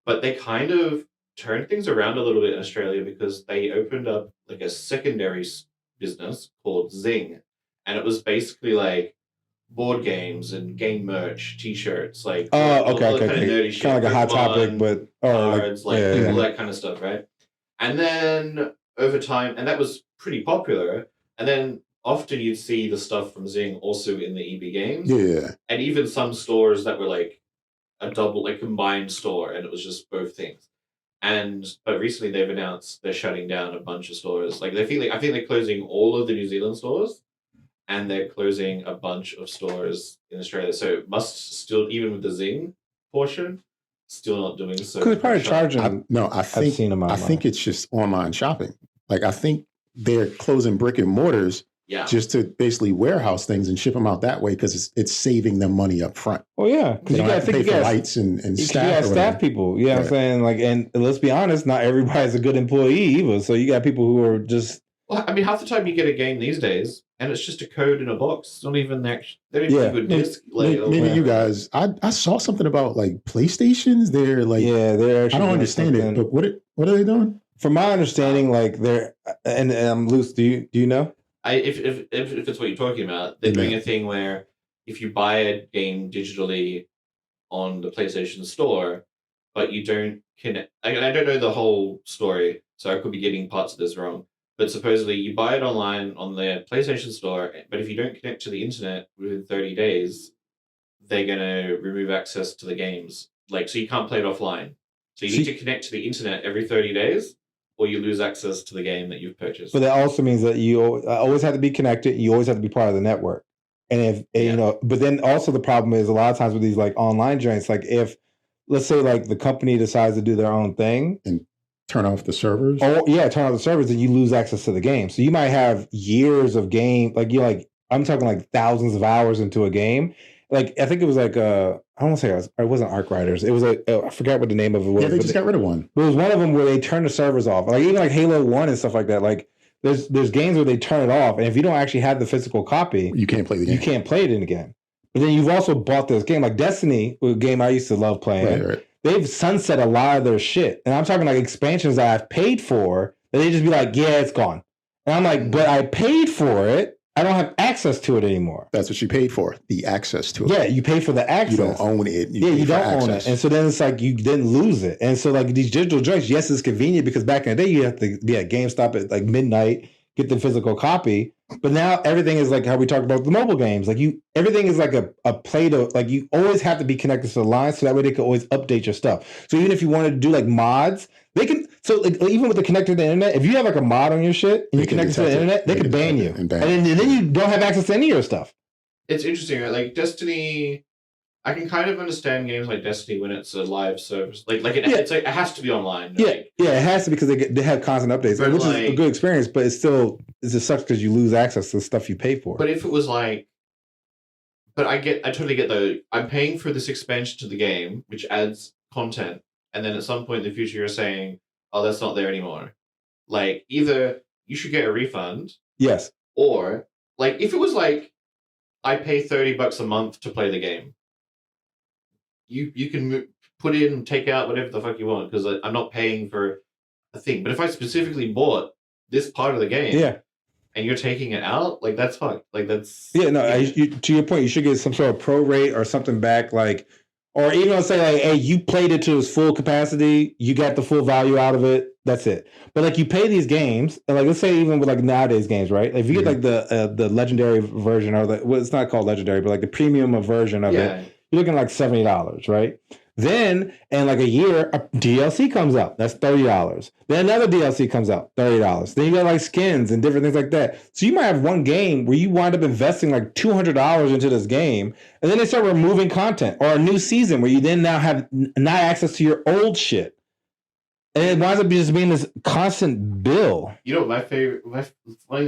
But they kind of turned things around a little bit in Australia because they opened up like a secondary business called Zing. And it was basically like board games and game merch, t-shirts, like all the kind of nerdy shit. Kind of like a Hot Topic, but cards, all that kind of stuff, right? And then over time, and that was pretty popular. And then often you'd see the stuff from Zing also in the EB Games. Yeah. And even some stores that were like a double, like combined store, and it was just both things. But recently they've announced they're shutting down a bunch of stores. Like I think they're closing all of the New Zealand stores, and they're closing a bunch of stores in Australia. So it must still, even with the Zing portion, still not doing so. Because they're probably charging. I think it's just online shopping. Like I think they're closing brick and mortars just to basically warehouse things and ship them out that way because it's saving them money up front. Well, yeah, because you got to pay for lights and staff. You got staff people. You know what I'm saying? Like, and let's be honest, not everybody's a good employee either. So you got people who are just. Well, I mean, half the time you get a game these days, and it's just a code in a box. It's not even actually. They don't even do a disc. Maybe you guys. I saw something about like PlayStations. They're like, they're. I don't understand it, but what are they doing? From my understanding, like they're and I'm loose. Do you know? If it's what you're talking about, they're doing a thing where if you buy a game digitally on the PlayStation Store, but you don't connect. I don't know the whole story, so I could be getting parts of this wrong. But supposedly you buy it online on the PlayStation Store, but if you don't connect to the internet within 30 days, they're going to remove access to the games. Like, so you can't play it offline. So you need to connect to the internet every 30 days, or you lose access to the game that you've purchased. But that also means that you always have to be connected. You always have to be part of the network. And you know, but then also the problem is a lot of times with these like online joints, like if, let's say like the company decides to do their own thing and turn off the servers. Oh yeah, turn off the servers, and you lose access to the game. So you might have years of game, I'm talking like thousands of hours into a game. Like I think it was like I don't want to say it wasn't Arc Riders. It was I forgot what the name of it was. Yeah, they just got rid of one. But it was one of them where they turned the servers off. Like even like Halo 1 and stuff like that. Like there's games where they turn it off, and if you don't actually have the physical copy, you can't play the game. You can't play it in again. But then you've also bought this game like Destiny, a game I used to love playing. Right. They've sunset a lot of their shit. And I'm talking like expansions that I've paid for, that they just be like, yeah, it's gone. And I'm like, but I paid for it. I don't have access to it anymore. That's what you paid for, the access to it. Yeah, you pay for the access. You don't own it. You don't own it. And so then it's like you didn't lose it. And so like these digital joints, yes, it's convenient because back in the day, you have to be at GameStop at like midnight, get the physical copy. But now everything is like how we talked about the mobile games. Like everything is like a play to, like you always have to be connected to the line so that way they can always update your stuff. So even if you wanted to do like mods, they can, so like, even with the connected to the internet, if you have like a mod on your shit and you connect it to the internet, they can ban you. And then you don't have access to any of your stuff. It's interesting, right? Like Destiny, I can kind of understand games like Destiny when it's a live service. It's like it has to be online. Yeah, like, yeah, it has to because they have constant updates, which is a good experience. But it just sucks because you lose access to the stuff you pay for. But if it was like, I totally get though. I'm paying for this expansion to the game, which adds content, and then at some point in the future, you're saying, "Oh, that's not there anymore." Like either you should get a refund, yes, or like if it was like, I pay $30 a month to play the game. You can put in, take out whatever the fuck you want because I'm not paying for a thing. But if I specifically bought this part of the game, and you're taking it out, like that's fucked. Like that's Yeah, no. To your point, you should get some sort of pro rate or something back, like, or even say like, hey, you played it to its full capacity, you got the full value out of it. That's it. But like, you pay these games, and like, let's say even with like nowadays games, right? If you get like the legendary version, or well, it's not called legendary, but like the premium version of it, you're looking like $70, right? Then in like a year, a DLC comes out. That's $30. Then another DLC comes out, $30. Then you got like skins and different things like that. So you might have one game where you wind up investing like $200 into this game, and then they start removing content, or a new season where you then now have not access to your old shit, and it winds up just being this constant bill. You know, my thing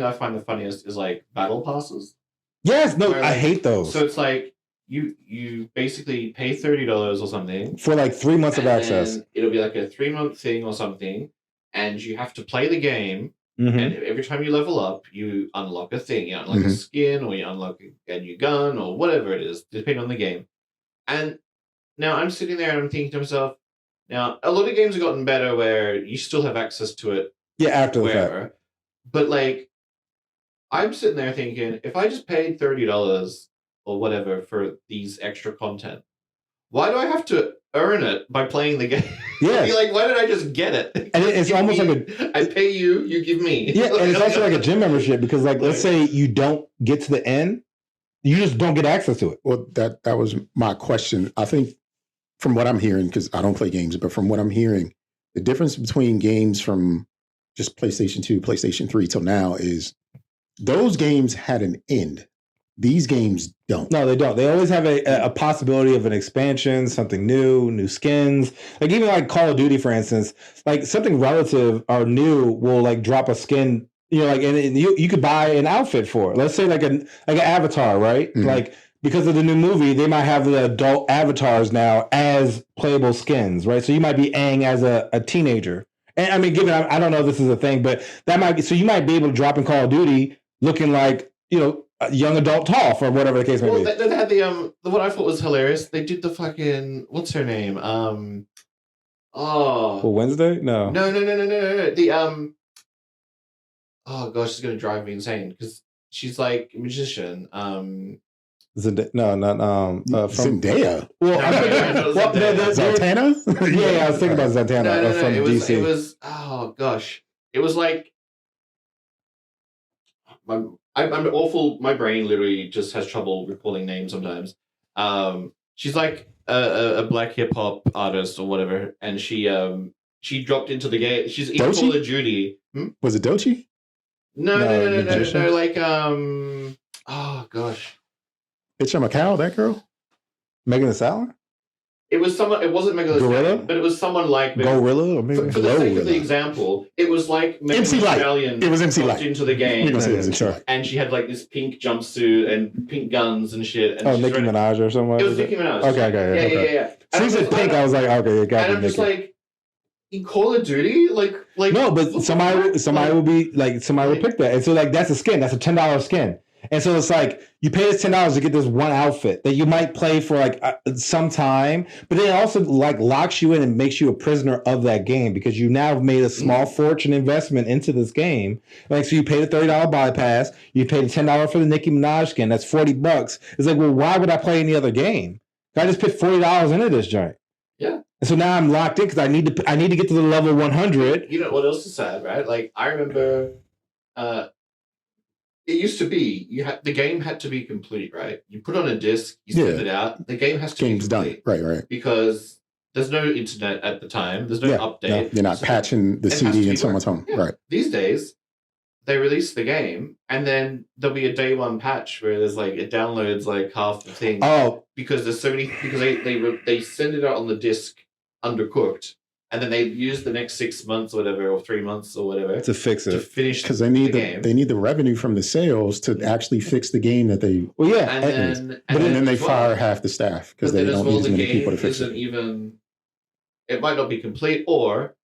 I find the funniest is like battle passes. Yes, no, Where, like, I hate those. So it's like you basically pay $30 or something for like 3 months of access. It'll be like a 3-month thing or something, and you have to play the game. Mm-hmm. And every time you level up, you unlock a thing. You unlock a skin, or you unlock a new gun, or whatever it is, depending on the game. And now I'm sitting there and I'm thinking to myself, now a lot of games have gotten better where you still have access to it. Yeah, after the wherever. fact. But like, I'm sitting there thinking, if I just paid $30 or whatever for these extra content, why do I have to earn it by playing the game? Yeah. Like, why did I just get it? And it's almost like I pay you, you give me. Yeah, and it's also like a gym membership, because like, let's say you don't get to the end, you just don't get access to it. Well, that was my question. I think from what I'm hearing, because I don't play games, but from what I'm hearing, the difference between games from just PlayStation 2, PlayStation 3 till now is those games had an end. These games don't. No, they don't. They always have a possibility of an expansion, something new skins. Like even like Call of Duty, for instance, like something relative or new will like drop a skin. You know, like and you could buy an outfit for it. Let's say like an avatar, right? Mm-hmm. Like because of the new movie, they might have the adult avatars now as playable skins, right? So you might be Aang as a teenager. And I mean, I don't know if this is a thing, but that might be. So you might be able to drop in Call of Duty looking like, you know, young adult Toph or whatever the case may be. They had the what I thought was hilarious. They did the fucking, what's her name? Wednesday? No. No. The oh gosh, it's gonna drive me insane because she's like a magician. No, not Zendaya. Well, Zatanna? Yeah, I was thinking about Zatanna from DC. It was oh gosh, it was like I'm awful. My brain literally just has trouble recalling names sometimes. She's like a black hip hop artist or whatever, and she dropped into the game. She's in Doechii? Call of Duty. Was it Doechii? No. Like oh gosh, Bitch, I'm a cow. That girl. Megan Thee Stallion? it was someone. It wasn't Meg and Klay, Gorilla? but it was someone like Gorilla? Or maybe for the sake of the Glorilla? example, it was like Meg MC and Light. Stallion It was MC dropped Light. into the We're game. gonna say it was MC Sure. Light. And she had like this pink jumpsuit and pink guns and shit. And Oh, she's Nicki running- Minaj or something? It was Nicki Minaj. Okay. Yeah. As soon as it pink, I was like, okay, it got And to I'm be just Nicki. like, in Call of Duty, like No, but what somebody the fuck? will be like, somebody will pick that. And so like, that's a skin. That's a $10 skin. And so it's like, you pay this $10 to get this one outfit that you might play for like some time, but then it also like locks you in and makes you a prisoner of that game because you now have made a small fortune investment into this game. Like, so you pay the $30 bypass, you pay the $10 for the Nicki Minaj skin, that's $40. It's like, well, why would I play any other game? I just put $40 into this joint. Yeah. And so now I'm locked in because I need to get to the level 100. You know what else is sad, right? Like I remember, it used to be the game had to be complete, right? You put on a disc, you send it out. The game has to Game's be done. complete, Right. because there's no internet at the time. There's no update. No, you're not So patching the it has to CD be in someone's home. Yeah. Right. These days, they release the game, and then there'll be a day one patch where there's like it downloads like half the thing. Oh, Because there's so many, because they send it out on the disc undercooked, and then they use the next 6 months or whatever, or 3 months or whatever to fix to it. finish Because they need game. they need the revenue from the sales to actually fix the game that they. Well, yeah. And then they as well- fire half the staff because but they then as don't well, need as the many game people to fix isn't it. even. It might not be complete, or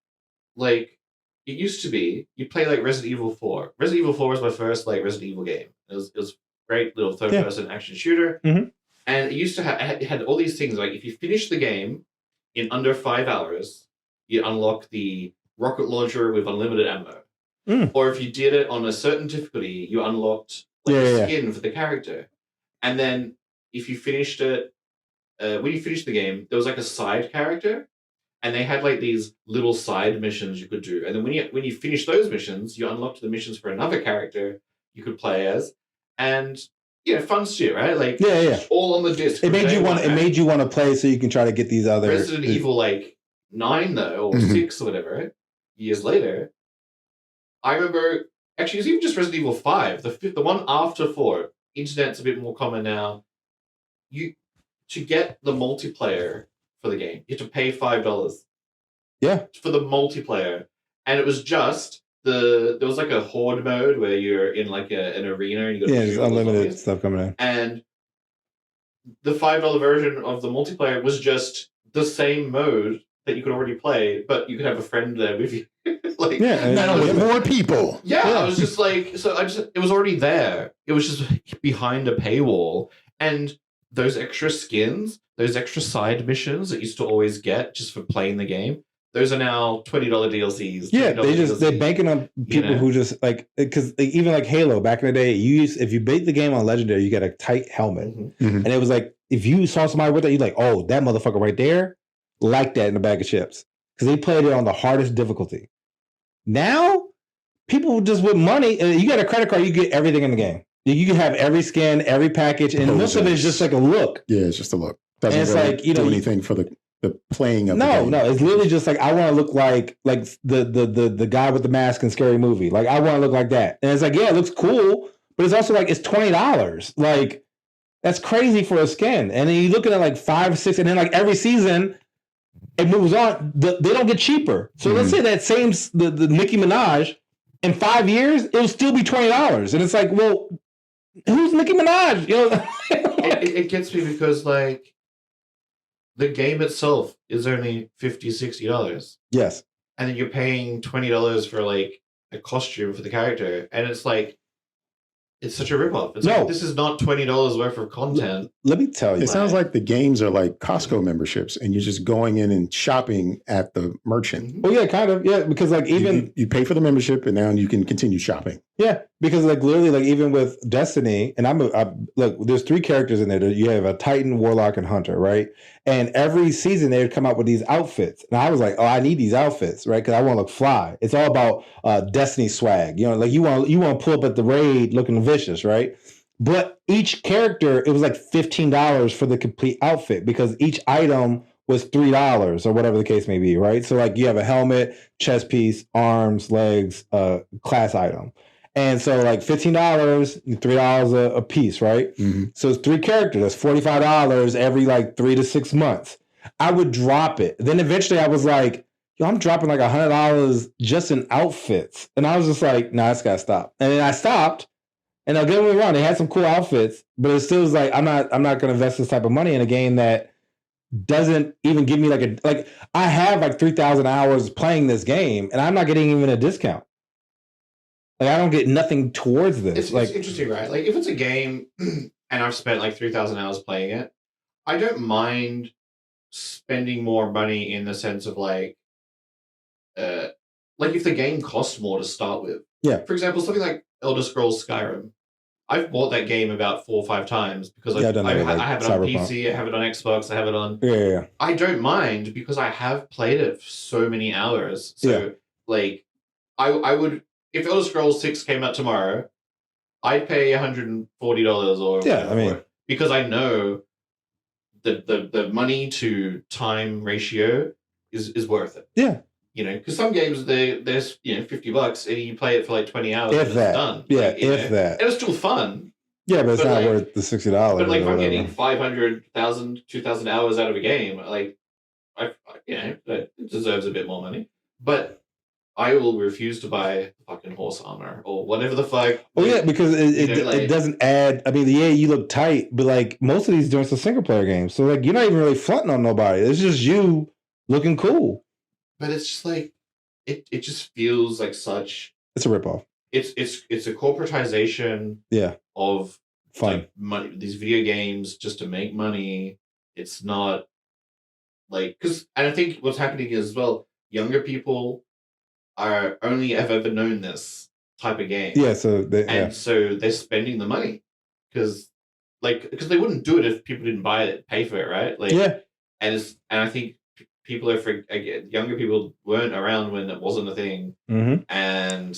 like it used to be. You play like Resident Evil 4. Resident Evil 4 was my first like Resident Evil game. It was great little third person action shooter, Mhm. and it used to have it had all these things like if you finish the game in under 5 hours, you unlock the rocket launcher with unlimited ammo. Or if you did it on a certain difficulty, you unlocked like a skin for the character. And then if you finished it, when you finished the game, there was like a side character, and they had like these little side missions you could do. And then when you finished those missions, you unlocked the missions for another character you could play as, and fun shit, right? Like all on the disc. It made you want to play, so you can try to get these other Resident Evil like 9 though, or 6 or whatever. Right? Years later, I remember actually it was even just Resident Evil 5, the one after 4. Internet's a bit more common now. To get the multiplayer for the game, you have to pay $5. Yeah. For the multiplayer. And it was just there was like a horde mode where you're in like an arena and you got there's unlimited stuff coming in. And the $5 version of the multiplayer was just the same mode that you could already play, but you could have a friend there with you. Like with more people. I was just like, it was already there. It was just behind a paywall, and those extra skins, those extra side missions that you used to always get just for playing the game, those are now $20 DLCs. $20 they're banking on people who just like, because even like Halo back in the day, if you beat the game on Legendary, you get a tight helmet, and it was like if you saw somebody with that, you're like, oh, that motherfucker right there, like that in a bag of chips, because they played it on the hardest difficulty. Now, people just with money, you got a credit card, you get everything in the game. You can have every skin, every package, and most of it is just like a look. Yeah, it's just a look. Doesn't really do anything for the playing of the game. No, it's literally just like I want to look like the guy with the mask in Scary Movie. Like I want to look like that. And it's like, yeah, it looks cool, but it's also like it's $20. Like that's crazy for a skin. And then you're looking at like 5, 6, and then like every season it moves on. They don't get cheaper. So let's say that same the Nicki Minaj in 5 years, it'll still be $20. And it's like, well, who's Nicki Minaj? It gets me because like the game itself is only $50, $60. Yes. And then you're paying $20 for like a costume for the character. And it's like, it's such a ripoff. It's like, this is not $20 worth of content. Let me tell you. It sounds like the games are like Costco memberships and you're just going in and shopping at the merchant. Oh yeah, kind of. Yeah, because like even you pay for the membership and now you can continue shopping. Yeah, because like literally like even with Destiny, and look, there's 3 characters in there. You have a Titan, Warlock, and Hunter, right? And every season they would come out with these outfits. And I was like, oh, I need these outfits, right? Because I want to look fly. It's all about Destiny swag. Like you want to pull up at the raid looking vicious, right? But each character, it was like $15 for the complete outfit because each item was $3 or whatever the case may be, right? So like you have a helmet, chest piece, arms, legs, class item. And so like $15, $3 a piece, right? Mm-hmm. So it's 3 characters. That's $45 every like 3 to 6 months. I would drop it. Then eventually I was like, yo, I'm dropping like $100 just in outfits. And I was just like, nah, it's got to stop. And then I stopped. And don't get me wrong, they had some cool outfits, but it still was like, I'm not going to invest this type of money in a game that doesn't even give me like I have like 3,000 hours playing this game and I'm not getting even a discount. Like I don't get nothing towards this. It's interesting, right? Like if it's a game and I've spent like 3,000 hours playing it, I don't mind spending more money in the sense of like if the game costs more to start with. Yeah. For example, something like Elder Scrolls Skyrim. I've bought that game about 4 or 5 times because I have it on PC, I have it on Xbox, I have it on. Yeah. I don't mind because I have played it for so many hours. So like, I would. If Elder Scrolls 6 came out tomorrow, I'd pay $140 or whatever because I know the money to time ratio is worth it. Yeah. Because some games there's $50 and you play it for like 20 hours and it's done. Yeah, like, that. And it's still fun. Yeah, but it's not worth the $60. But like if I'm getting 500,000, 2,000 hours out of a game, like it deserves a bit more money. But I will refuse to buy fucking horse armor or whatever the fuck. Oh yeah, because it doesn't add. I mean, you look tight, but like most of these joints are single player games, so like you're not even really fronting on nobody. It's just you looking cool. But it's just like it just feels like such. It's a ripoff. It's a corporatization. Yeah. Of fun like money. These video games just to make money. It's not like and I think what's happening is as well. Younger people are only have ever known this type of game. Yeah, so So they're spending the money because they wouldn't do it if people didn't buy it, pay for it, right? And I think people younger people weren't around when it wasn't a thing, and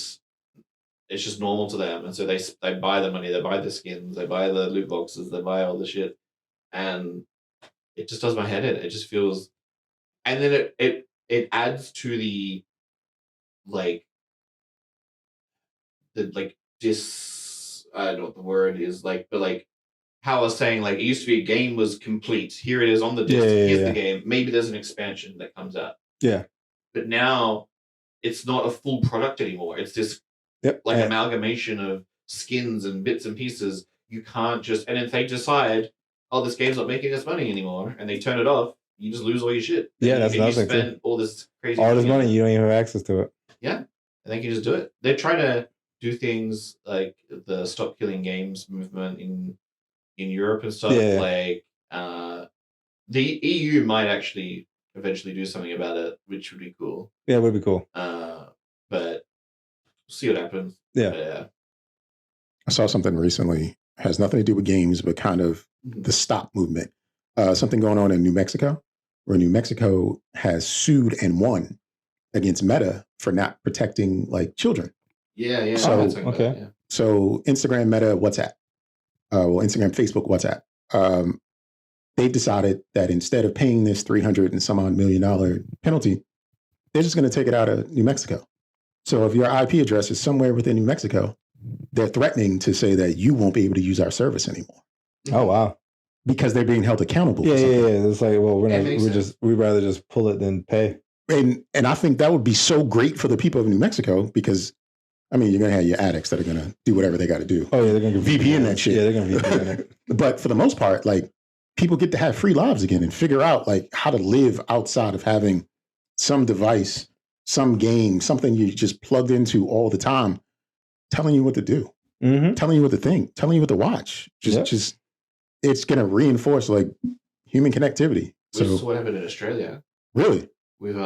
it's just normal to them, and so they buy the money, they buy the skins, they buy the loot boxes, they buy all the shit, and it just does my head in. It just feels, and then it adds to the I don't know what the word is, but how I was saying, it used to be a game was complete. Here it is on the disc. Here's the game. Maybe there's an expansion that comes out. Yeah. But now it's not a full product anymore. It's this amalgamation of skins and bits and pieces. You can't just, and if they decide, oh, this game's not making us money anymore, and they turn it off, you just lose all your shit. Yeah, that's another thing. You spend all this crazy money, you don't even have access to it. Yeah, and they can just do it. They're trying to do things like the Stop Killing Games movement in Europe and stuff. The EU might actually eventually do something about it, which would be cool. Yeah, it would be cool. But we'll see what happens. Yeah. I saw something recently, has nothing to do with games, but kind of the stop movement. Something going on in New Mexico, where New Mexico has sued and won against Meta for not protecting children. Yeah. So, okay. Yeah. So Instagram, Meta, WhatsApp. Instagram, Facebook, WhatsApp. They've decided that instead of paying this $300 and some odd $1 million penalty, they're just going to take it out of New Mexico. So if your IP address is somewhere within New Mexico, they're threatening to say that you won't be able to use our service anymore. Oh, wow. Because they're being held accountable. Yeah. It's we'd rather just pull it than pay. And I think that would be so great for the people of New Mexico because, you're going to have your addicts that are going to do whatever they got to do. Oh, yeah, they're going to VPN that shit. Yeah, they're going to VPN it. But for the most part, people get to have free lives again and figure out how to live outside of having some device, some game, something you just plugged into all the time, telling you what to do, telling you what to think, telling you what to watch. Just it's going to reinforce human connectivity. This is what happened in Australia. Really? With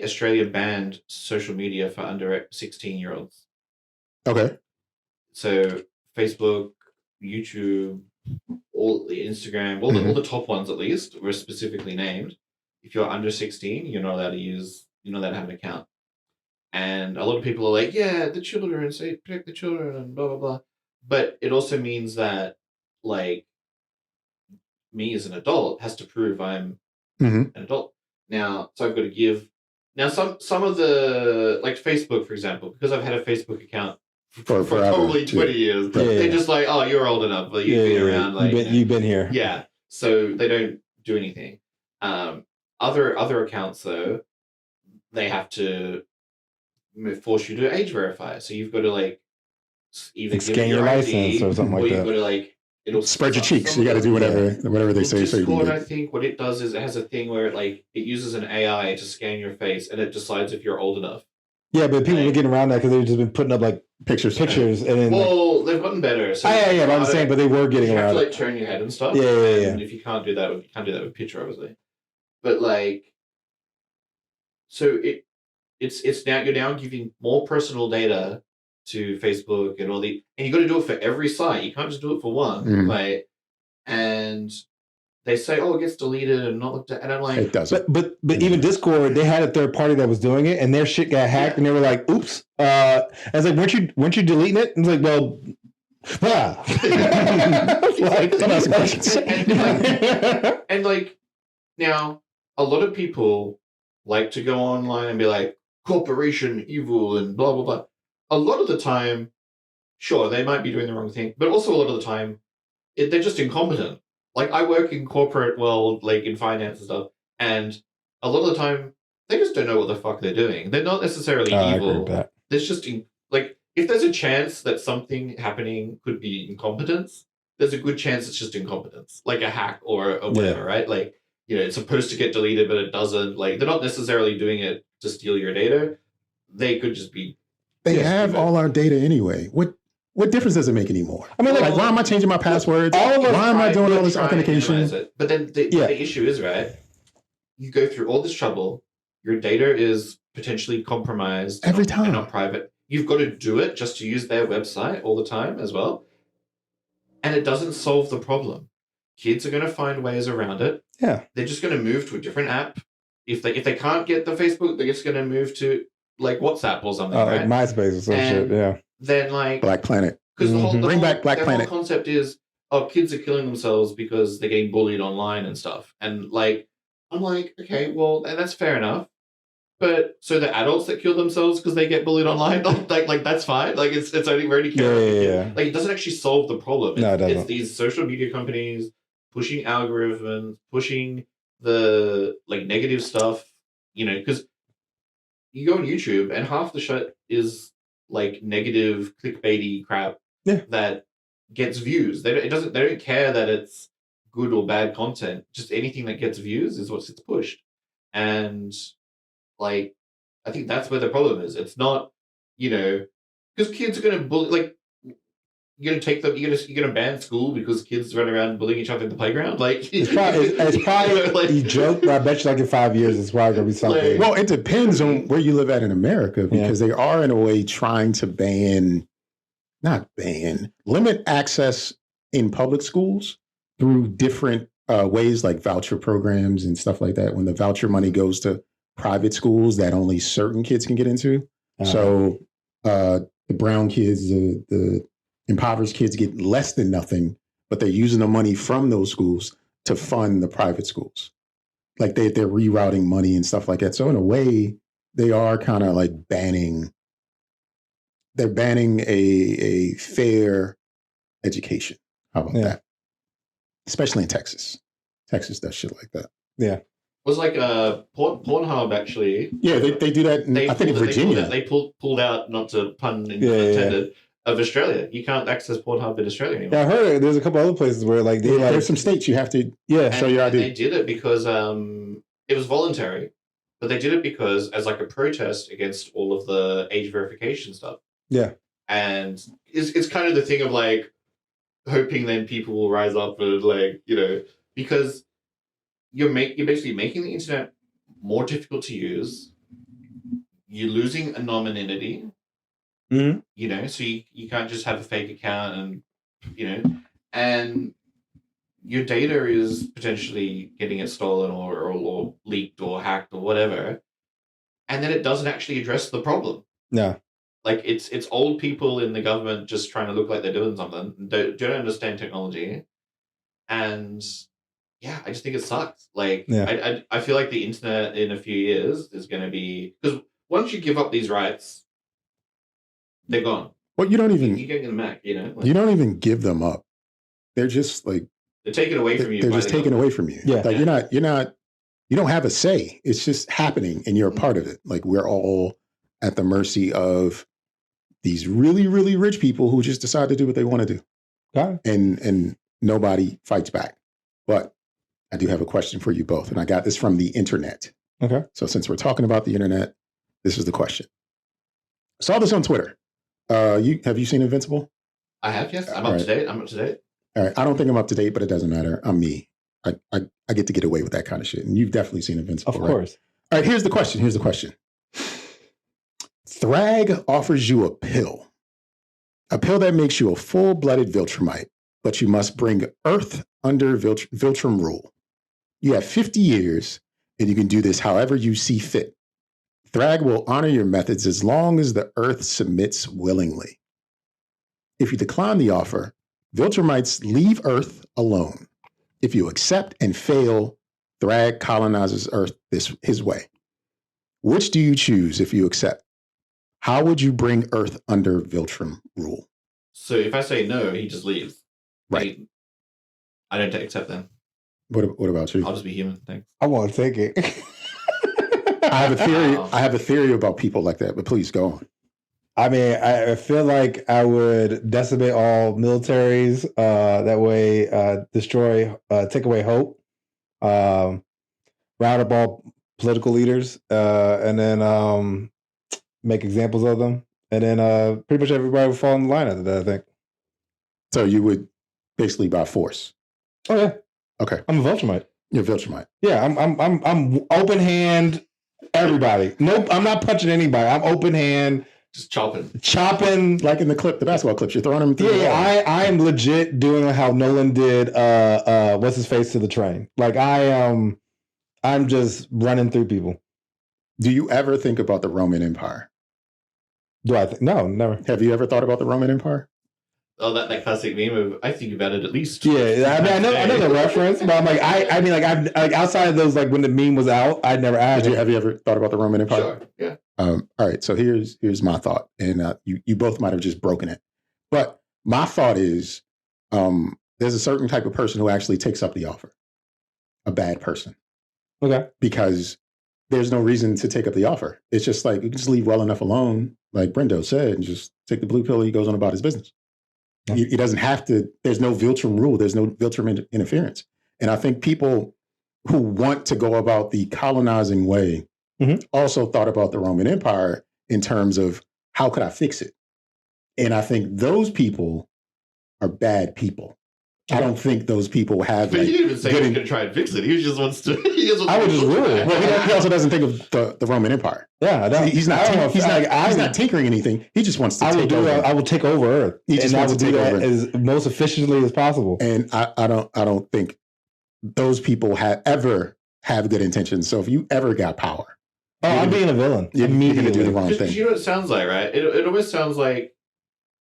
Australia banned social media for under 16-year-olds. Okay. So Facebook, YouTube, all the Instagram, all the top ones at least were specifically named. If you're under 16, you're not allowed to have an account. And a lot of people are like, yeah, the children, say protect the children and blah blah blah. But it also means that me as an adult has to prove I'm an adult. Now, so I've got to give. Now, some of the Facebook, for example, because I've had a Facebook account for probably 20 years, they're just like, oh, you're old enough, you've been around, you've been here. Yeah, so they don't do anything. Other accounts though, they have to force you to age verify. So you've got to either scan your license or something like that. You've got to it'll spread your cheeks. You got to do whatever they say. Discord, I think what it does is it has a thing where it uses an AI to scan your face and it decides if you're old enough. Yeah, but people were getting around that because they've just been putting up pictures, and then they've gotten better. So but I'm saying, but they were getting around. You have to turn your head and stuff. Yeah. And if you can't do that, you can't do that with a picture, obviously. But so it's now you're now giving more personal data to Facebook and and you got to do it for every site. You can't just do it for one, and they say, oh, it gets deleted and not looked at, and I'm like, it doesn't. But even Discord, they had a third party that was doing it, and their shit got hacked, and they were like, oops. I was like, weren't you deleting it? And I was like, well. Don't ask questions. And now a lot of people like to go online and be like, corporation evil and blah blah blah. A lot of the time, sure, they might be doing the wrong thing, but also a lot of the time, they're just incompetent. I work in corporate world, in finance and stuff, and a lot of the time, they just don't know what the fuck they're doing. They're not necessarily evil. I agree with that. There's just if there's a chance that something happening could be incompetence, there's a good chance it's just incompetence, like a hack or whatever, right? It's supposed to get deleted, but it doesn't. They're not necessarily doing it to steal your data. They could just be. They have all our data anyway. What difference does it make anymore? I mean, why am I changing my passwords? Why am I doing all this authentication? But then the issue is, right, you go through all this trouble, your data is potentially compromised Every and time. not private. You've got to do it just to use their website all the time as well. And it doesn't solve the problem. Kids are going to find ways around it. Yeah. They're just going to move to a different app. If they can't get the Facebook, they're just going to move to like WhatsApp or something, right? Like MySpace or some shit. Yeah. Then like Black Planet. because Bring back Black Planet. whole concept is kids are killing themselves because they're getting bullied online and stuff. And like I'm like, okay, well, and that's fair enough. But so the adults that kill themselves because they get bullied online, like that's fine. Like it's only very Yeah. Like it doesn't actually solve the problem. No, it doesn't. It's these social media companies pushing algorithms, pushing the like negative stuff. You know, because you go on YouTube and half the shit is like negative clickbaity crap that gets views. They don't care that it's good or bad content. Just anything that gets views is what gets pushed. And like, I think that's where the problem is. It's not, you know, because kids are going to bully. Like, you're going to take them. You're going to ban school because kids run around bullying each other in the playground. Like, It's probably like, you joke, but I bet you like in 5 years it's probably gonna be something. Well, it depends on where you live at in America because they are in a way trying to limit access in public schools through different ways like voucher programs and stuff like that. When the voucher money goes to private schools that only certain kids can get into. So the brown kids, the impoverished kids get less than nothing, but they're using the money from those schools to fund the private schools. Like they're rerouting money and stuff like that. So in a way, they are kind of like banning a fair education. How about that? Especially in Texas. Texas does shit like that. Yeah. Was like Pornhub actually. Yeah, they do that. I think in Virginia. They pulled out, not to pun intended, of Australia. You can't access Pornhub in Australia anymore. Yeah, I heard there's a couple other places where like there's some states you have to show your ID. They did it because it was voluntary, but they did it because as like a protest against all of the age verification stuff. Yeah, and it's kind of the thing of like hoping then people will rise up and like, you know, because you're basically making the internet more difficult to use. You're losing anonymity. Mm-hmm. You know, so you can't just have a fake account and, you know, and your data is potentially getting it stolen or leaked or hacked or whatever. And then it doesn't actually address the problem. No. Like it's old people in the government just trying to look like they're doing something, don't understand technology. And yeah, I just think it sucks. Like I feel like the internet in a few years is going to be, because once you give up these rights, they're gone. Well, you don't even you get them back, you know. Like, you don't even give them up. They're just like they're taken away from you. They're just taken away from you. Yeah, like you're not. You don't have a say. It's just happening, and you're a part of it. Like we're all at the mercy of these really, really rich people who just decide to do what they want to do, and nobody fights back. But I do have a question for you both, and I got this from the internet. Okay. So since we're talking about the internet, this is the question. Saw this on Twitter. Have you seen Invincible? I have, yes. I'm up to date. All right. I don't think I'm up to date, but it doesn't matter. I'm me. I get to get away with that kind of shit. And you've definitely seen Invincible, of course. Right? All right, here's the question. Thrag offers you a pill that makes you a full-blooded Viltrumite, but you must bring Earth under Viltrum rule. You have 50 years, and you can do this however you see fit. Thrag will honor your methods as long as the Earth submits willingly. If you decline the offer, Viltrumites leave Earth alone. If you accept and fail, Thrag colonizes Earth his way. Which do you choose if you accept? How would you bring Earth under Viltrum rule? So if I say no, he just leaves. Right. I don't accept them. What about you? I'll just be human. Thanks. I want to take it. I have a theory. I have a theory about people like that, but please go on. I mean, I feel like I would decimate all militaries. That way, take away hope. Round up all political leaders, and then make examples of them. And then pretty much everybody would fall in line after that, I think. So you would basically by force. Oh yeah. Okay. I'm a Viltrumite. You're a Viltrumite. Yeah, I'm open hand, Everybody. Nope, I'm not punching anybody. I'm open hand. Just chopping. Like in the basketball clips, you're throwing them through the wall. I am legit doing how Nolan did what's his face to the train. Like I'm just running through people. Do you ever think about the Roman Empire? Do I think? No, never. Have you ever thought about the Roman Empire? Oh, that classic meme of I think about it at least. Yeah, I know the reference, but I'm like, I mean, like, I've like outside of those, like when the meme was out, I'd never asked. Have you ever thought about the Roman Empire? Sure. Yeah. All right. So here's my thought, and you both might have just broken it, but my thought is, there's a certain type of person who actually takes up the offer, a bad person. Okay. Because there's no reason to take up the offer. It's just like you can just leave well enough alone, like Brendo said, and just take the blue pill. He goes on about his business. Yeah. He doesn't have to. There's no Viltrum rule. There's no Viltrum interference. And I think people who want to go about the colonizing way also thought about the Roman Empire in terms of how could I fix it? And I think those people are bad people. I don't think those people have. But like, he didn't even say he was going to try and fix it. He just wants to. I would just rule it. Well, he also doesn't think of the Roman Empire. Yeah, he's not tinkering anything. He just wants to take over. I will take over Earth. He just wants to take over as most efficiently as possible. And I don't think those people ever have good intentions. So if you ever got power, I'm being a villain. You're going to do the wrong thing. You know what it sounds like, right? It almost sounds like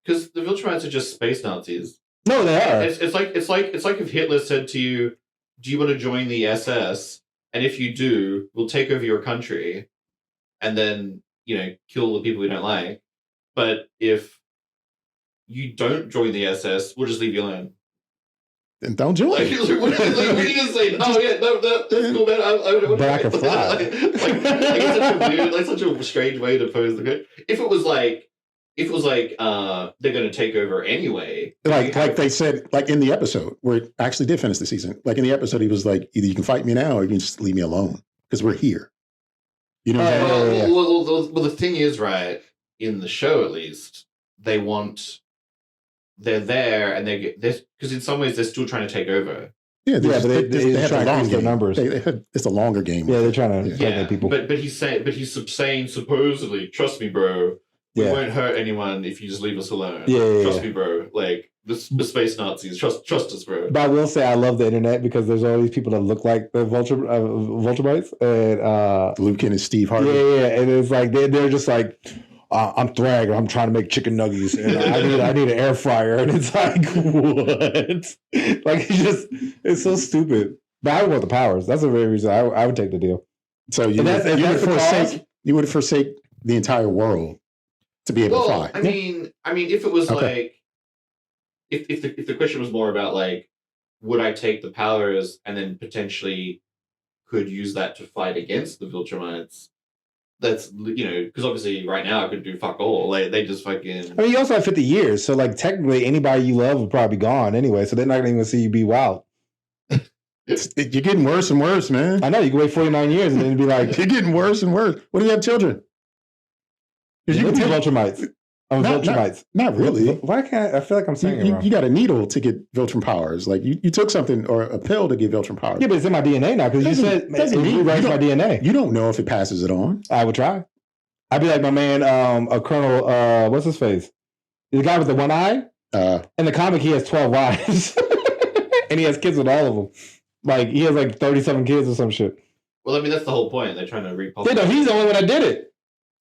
because the Viltrumites are just space Nazis. No, they are. It's like if Hitler said to you, "Do you want to join the SS? And if you do, we'll take over your country, and then kill the people we don't like. But if you don't join the SS, we'll just leave you alone." Then don't join. What are you gonna say? Oh yeah, no, that's cool, man. But I can fly. It's such a strange way to pose the question. If it was like they're going to take over anyway. Like they said, like in the episode where it actually did finish the season. Like in the episode, he was like, either you can fight me now or you can just leave me alone because we're here. You know what I'm saying? Well, the thing is, right, in the show at least, they're there and they get this because in some ways they're still trying to take over. Yeah, but they have a long game. Numbers. It's a longer game. Yeah, they're trying to get people. But he's saying supposedly, trust me, bro. We won't hurt anyone if you just leave us alone. Trust me, bro. Like the space Nazis. Trust us, bro. But I will say I love the internet because there's all these people that look like the Viltrumites and Lucan and Steve Harvey. Yeah, and it's like they're just like I'm Thrag. I'm trying to make chicken nuggets, and I need an air fryer, and it's like what? Like it's so stupid. But I would want the powers. That's the very reason I would take the deal. So you would forsake the entire world to be able to fly. I mean, if it was like, if the question was more about like, would I take the powers and then potentially could use that to fight against the Viltrumites? That's because obviously right now I could do fuck all. Like they just fucking. I mean, you also have 50 years, so like technically anybody you love will probably be gone anyway. So they're not going to see you be wild. You're getting worse and worse, man. I know you can wait 49 years and then it'd be like you're getting worse and worse. What do you have children? You can take Viltrumites. Viltrumites. Not really. Why can't I feel like I'm saying it wrong? You got a needle to get Viltrum powers. Like you took something or a pill to get Viltrum powers. Yeah, but it's in my DNA now because you said it rewrites my DNA. You don't know if it passes it on. I would try. I'd be like my man, a Colonel. What's his face? The guy with the one eye. In the comic, he has 12 wives, and he has kids with all of them. Like he has like 37 kids or some shit. Well, I mean that's the whole point. They're trying to repopulate. Yeah, no, he's the only one that did it.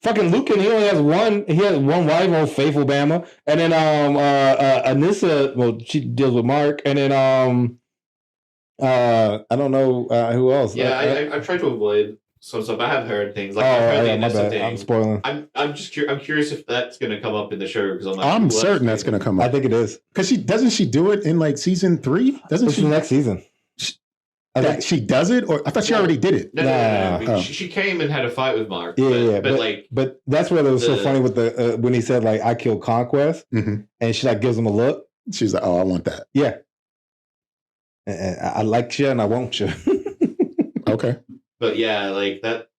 Fucking Lucan, he only has one. He has one wife, old faithful Bama, and then Anissa. Well, she deals with Mark, and then I don't know who else. Yeah, I've tried to avoid some stuff. I have heard things like I've heard my bad. Thing. I'm spoiling. I'm curious if that's going to come up in the show because I'm certain that's going to come up. I think it is because doesn't she do it in like season 3? Doesn't she? Next season. She does it, or I thought she already did it. No. She came and had a fight with Mark. But that's where it was so funny with the when he said like I killed Conquest, and she like gives him a look. She's like, "Oh, I want that." Yeah, and I like you and I want you. Okay, but yeah, like that.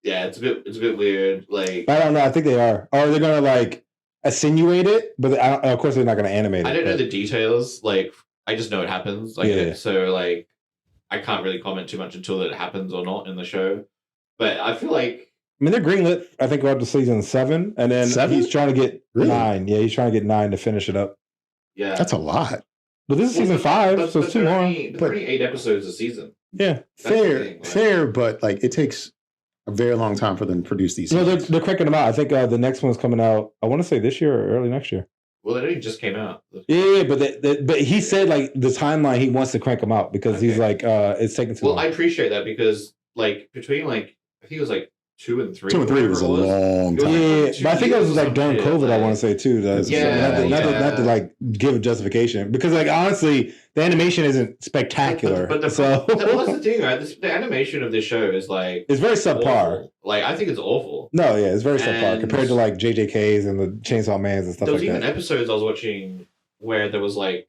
Yeah, it's a bit weird. Like I don't know. I think they are. Or they're gonna like insinuate it, but of course they're not gonna animate it. I don't know the details. Like I just know it happens. Like so like. I can't really comment too much until it happens or not in the show. But I feel like I mean, they're greenlit. I think we're up to season 7, and then 7? he's trying to get Really? 9. Yeah, he's trying to get 9 to finish it up. yeah, That's a lot. But this is season 5, so it's 2 they're more. only 8 episodes a season. Yeah. That's the thing, like- Fair, but like it takes a very long time for them to produce these. No, seasons. they're cranking them out. I think the next one's coming out. I want to say this year or early next year. Well, it only just came out. Yeah, but he said like the timeline he wants to crank them out because he's like it's taking too Well, long. I appreciate that because like between like I think it was like 2 and 3. 2 and 3 was a long It was time. Yeah, like 2 but I think it was years like or during something, COVID. I like- want to say too. Not to like give a justification because like honestly, the animation isn't spectacular. But so well, that's the thing, right? The animation of this show is like it's very subpar. awful. Like I think it's awful. No, yeah, it's very subpar And- compared to like JJK's and the Chainsaw Mans and stuff There was like even that. episodes I was watching where there was like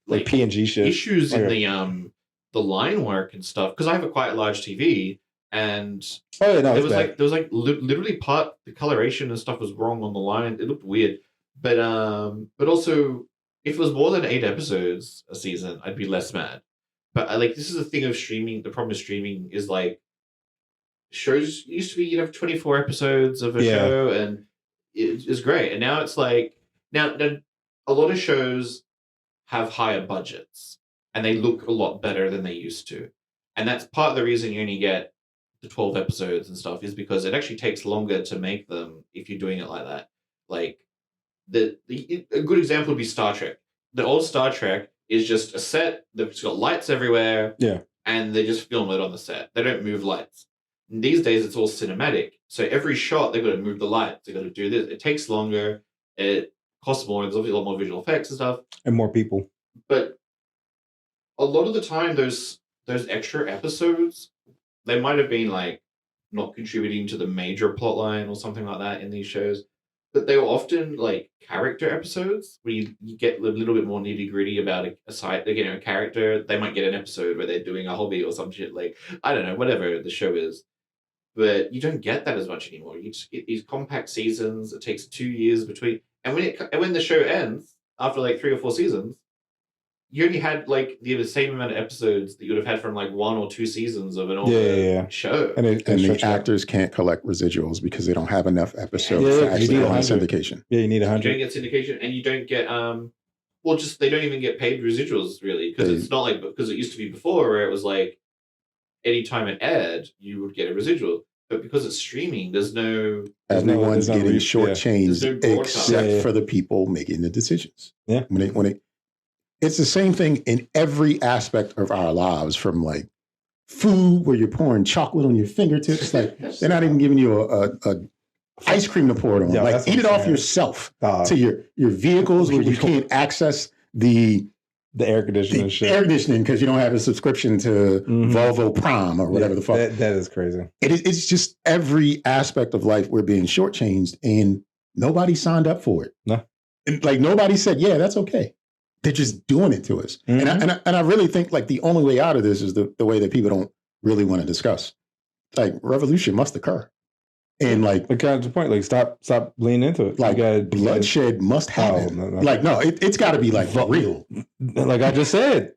Like PNG shit. issues in Okay. the line work and stuff because I have a quite large TV and Oh yeah, no, there it's was bad. like literally the coloration and stuff was wrong on the line. It looked weird, but also if it was more than 8 episodes a season, I'd be less mad. But like this is the thing of streaming. The problem with streaming is like shows used to be you'd have 24 episodes of a Yeah. show and it's great, and now it's like now a lot of shows have higher budgets and they look a lot better than they used to, and that's part of the reason you only get the 12 episodes and stuff is because it actually takes longer to make them if you're doing it like that. Like a good example would be Star Trek. The old Star Trek is just a set that's got lights everywhere. Yeah. And they just film it on the set. They don't move lights. And these days it's all cinematic. So every shot they've got to move the lights. They've got to do this. It takes longer. It costs more. There's obviously a lot more visual effects and stuff. And more people. But a lot of the time those extra episodes, they might have been like not contributing to the major plot line or something like that in these shows. But they were often like character episodes where you get a little bit more nitty gritty about a side. They're getting a character. They might get an episode where they're doing a hobby or some shit. Like, I don't know, whatever the show is. But you don't get that as much anymore. You just get these compact seasons. It takes 2 years between. And when the show ends, after like 3 or 4 seasons, you only had like the same amount of episodes that you would have had from like 1 or 2 seasons of an older show. And And the stretch it out. actors can't collect residuals because they don't have enough episodes Yeah, to 'cause actually you go need on 100. syndication. Yeah, you need You 100. don't get syndication, and you don't get they don't even get paid residuals really because They- it's not like because it used to be before where it was like anytime it aired you would get a residual, but because it's streaming, there's no Everyone's there's no getting reach, shortchanged There's no broadcast. except Yeah. for the people making the decisions. Yeah. It's the same thing in every aspect of our lives, from like food where you're pouring chocolate on your fingertips. Like they're not even giving you a ice cream to pour it on. Yeah, like that's what eat it I'm off saying. yourself Dog. to your vehicles where you can't access the The air conditioning and shit. air conditioning because you don't have a subscription to Mhm. Volvo Prime or whatever Yeah, the fuck. that is crazy. It's just every aspect of life we're being shortchanged, and nobody signed up for it. No. And, like nobody said, "Yeah, that's okay." They're just doing it to us, Mhm. and I really think like the only way out of this is the way that people don't really want to discuss. Like revolution must occur, and like But kind of the point, like stop leaning into it. like you gotta, bloodshed must happen. no. Like no, it's got to be like real. like I just said.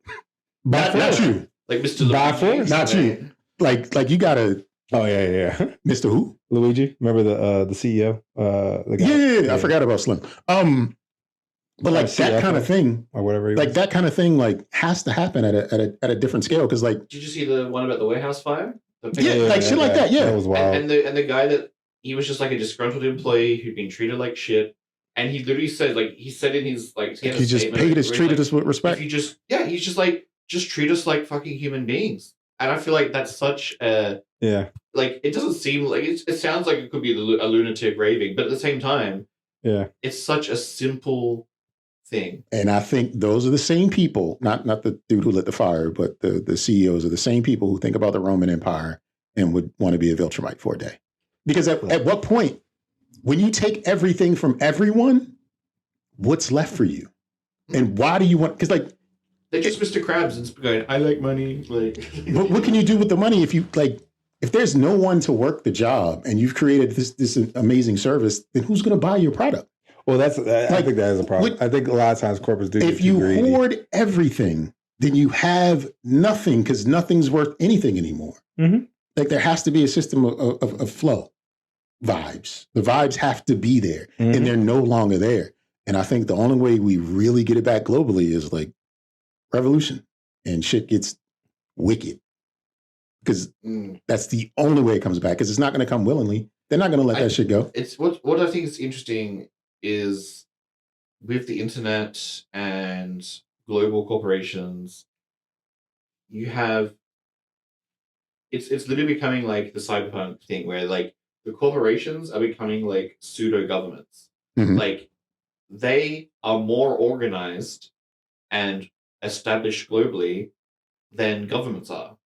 Not you, like Mr. By Luigi, force? not you. Like you gotta, Oh yeah. Mr. Who? Luigi, remember the CEO? The guy? Yeah, I forgot about Slim. But like that kind of thing, or whatever. He like was. that kind of thing, like has to happen at a different scale. Because like Did you see the one about the warehouse fire? Yeah, like shit like that. Yeah, That was wild. And the guy that he was just like a disgruntled employee who'd been treated like shit, and he literally said like he said in his like he had a he just statement where he's treated like, us with if respect. you he's just like just treat us like fucking human beings, and I feel like that's such a Yeah. like it doesn't seem like it sounds like it could be a lunatic raving, but at the same time, Yeah. it's such a simple thing. And I think those are the same people, not the dude who lit the fire, but the CEOs are the same people who think about the Roman Empire and would want to be a Viltrumite for a day. Because at what point, when you take everything from everyone, what's left for you? And why do you want? Because like, They're just Mr. Krabs and going, I like money. Like, what can you do with the money if you like? If there's no one to work the job and you've created this amazing service, then who's going to buy your product? Well, I think that is a problem. I think a lot of times corporates do. If you hoard everything, then you have nothing because nothing's worth anything anymore. Mhm. Like there has to be a system of flow vibes. The vibes have to be there, and they're no longer there. And I think the only way we really get it back globally is like revolution, and shit gets wicked. Because that's the only way it comes back. Because it's not going to come willingly. They're not going to let that shit go. It's what I think is interesting is with the internet and global corporations, you have it's literally becoming like the cyberpunk thing where like the corporations are becoming like pseudo governments. Like they are more organized and established globally than governments are.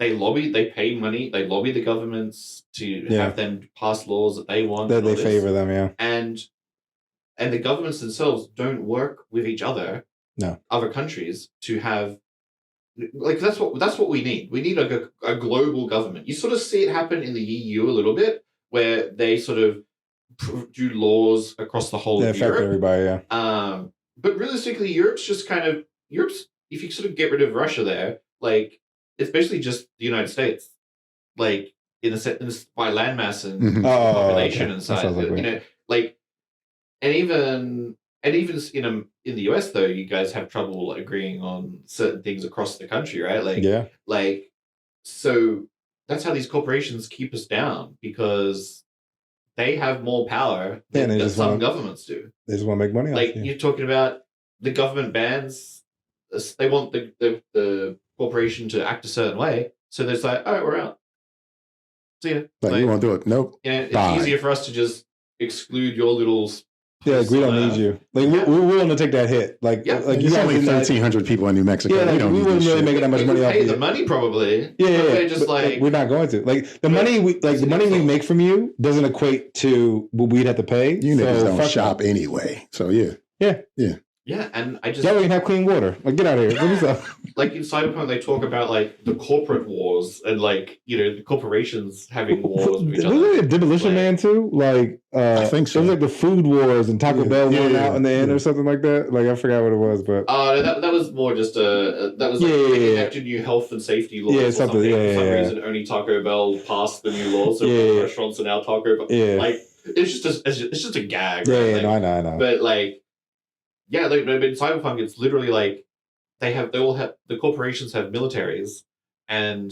They lobby, they pay money, they lobby the governments to have them pass laws that they want. That they favor them, yeah. And the governments themselves don't work with each other, other countries, to have like that's what we need. We need like a global government. You sort of see it happen in the EU a little bit, where they sort of do laws across the whole of Europe. Everybody, yeah. But realistically, Europe's if you sort of get rid of Russia there, like it's basically just the United States, like in by landmass and population and size. You know, like and even in the US though, you guys have trouble agreeing on certain things across the country, right? Like so that's how these corporations keep us down, because they have more power than some governments do. They just want to make money. Like you're talking about the government bans. They want the corporation to act a certain way, so there's like, all right, we're out. See ya. Like you won't do it. Nope. Yeah, it's easier for us to just exclude your little. Yeah, like we don't need you. Like we're willing to take that hit. Like you there's only 1,300 people in New Mexico. Yeah, like, we wouldn't really make that much money off pay the money probably. Yeah. Just like we're not going to. Like the money we make from you doesn't equate to what we'd have to pay. You niggas don't shop anyway. So yeah. Yeah, and I just... Yeah, we can have clean water. Like, get out of here. Like, in Cyberpunk, they talk about, like, the corporate wars and, like, you know, the corporations having wars with each other. Wasn't it Demolition Man, too? Like, I think so. It was like the food wars and Taco Bell went out in the end or something like that. Like, I forgot what it was, but... Oh, no, that was more just that was, like, they enacted new health and safety laws or something. For some reason, only Taco Bell passed the new laws, so restaurants are now Taco Bell. Yeah. Like, it's just a gag, right? Yeah, I know. But, like... Yeah, like in Cyberpunk, it's literally like the corporations have militaries, and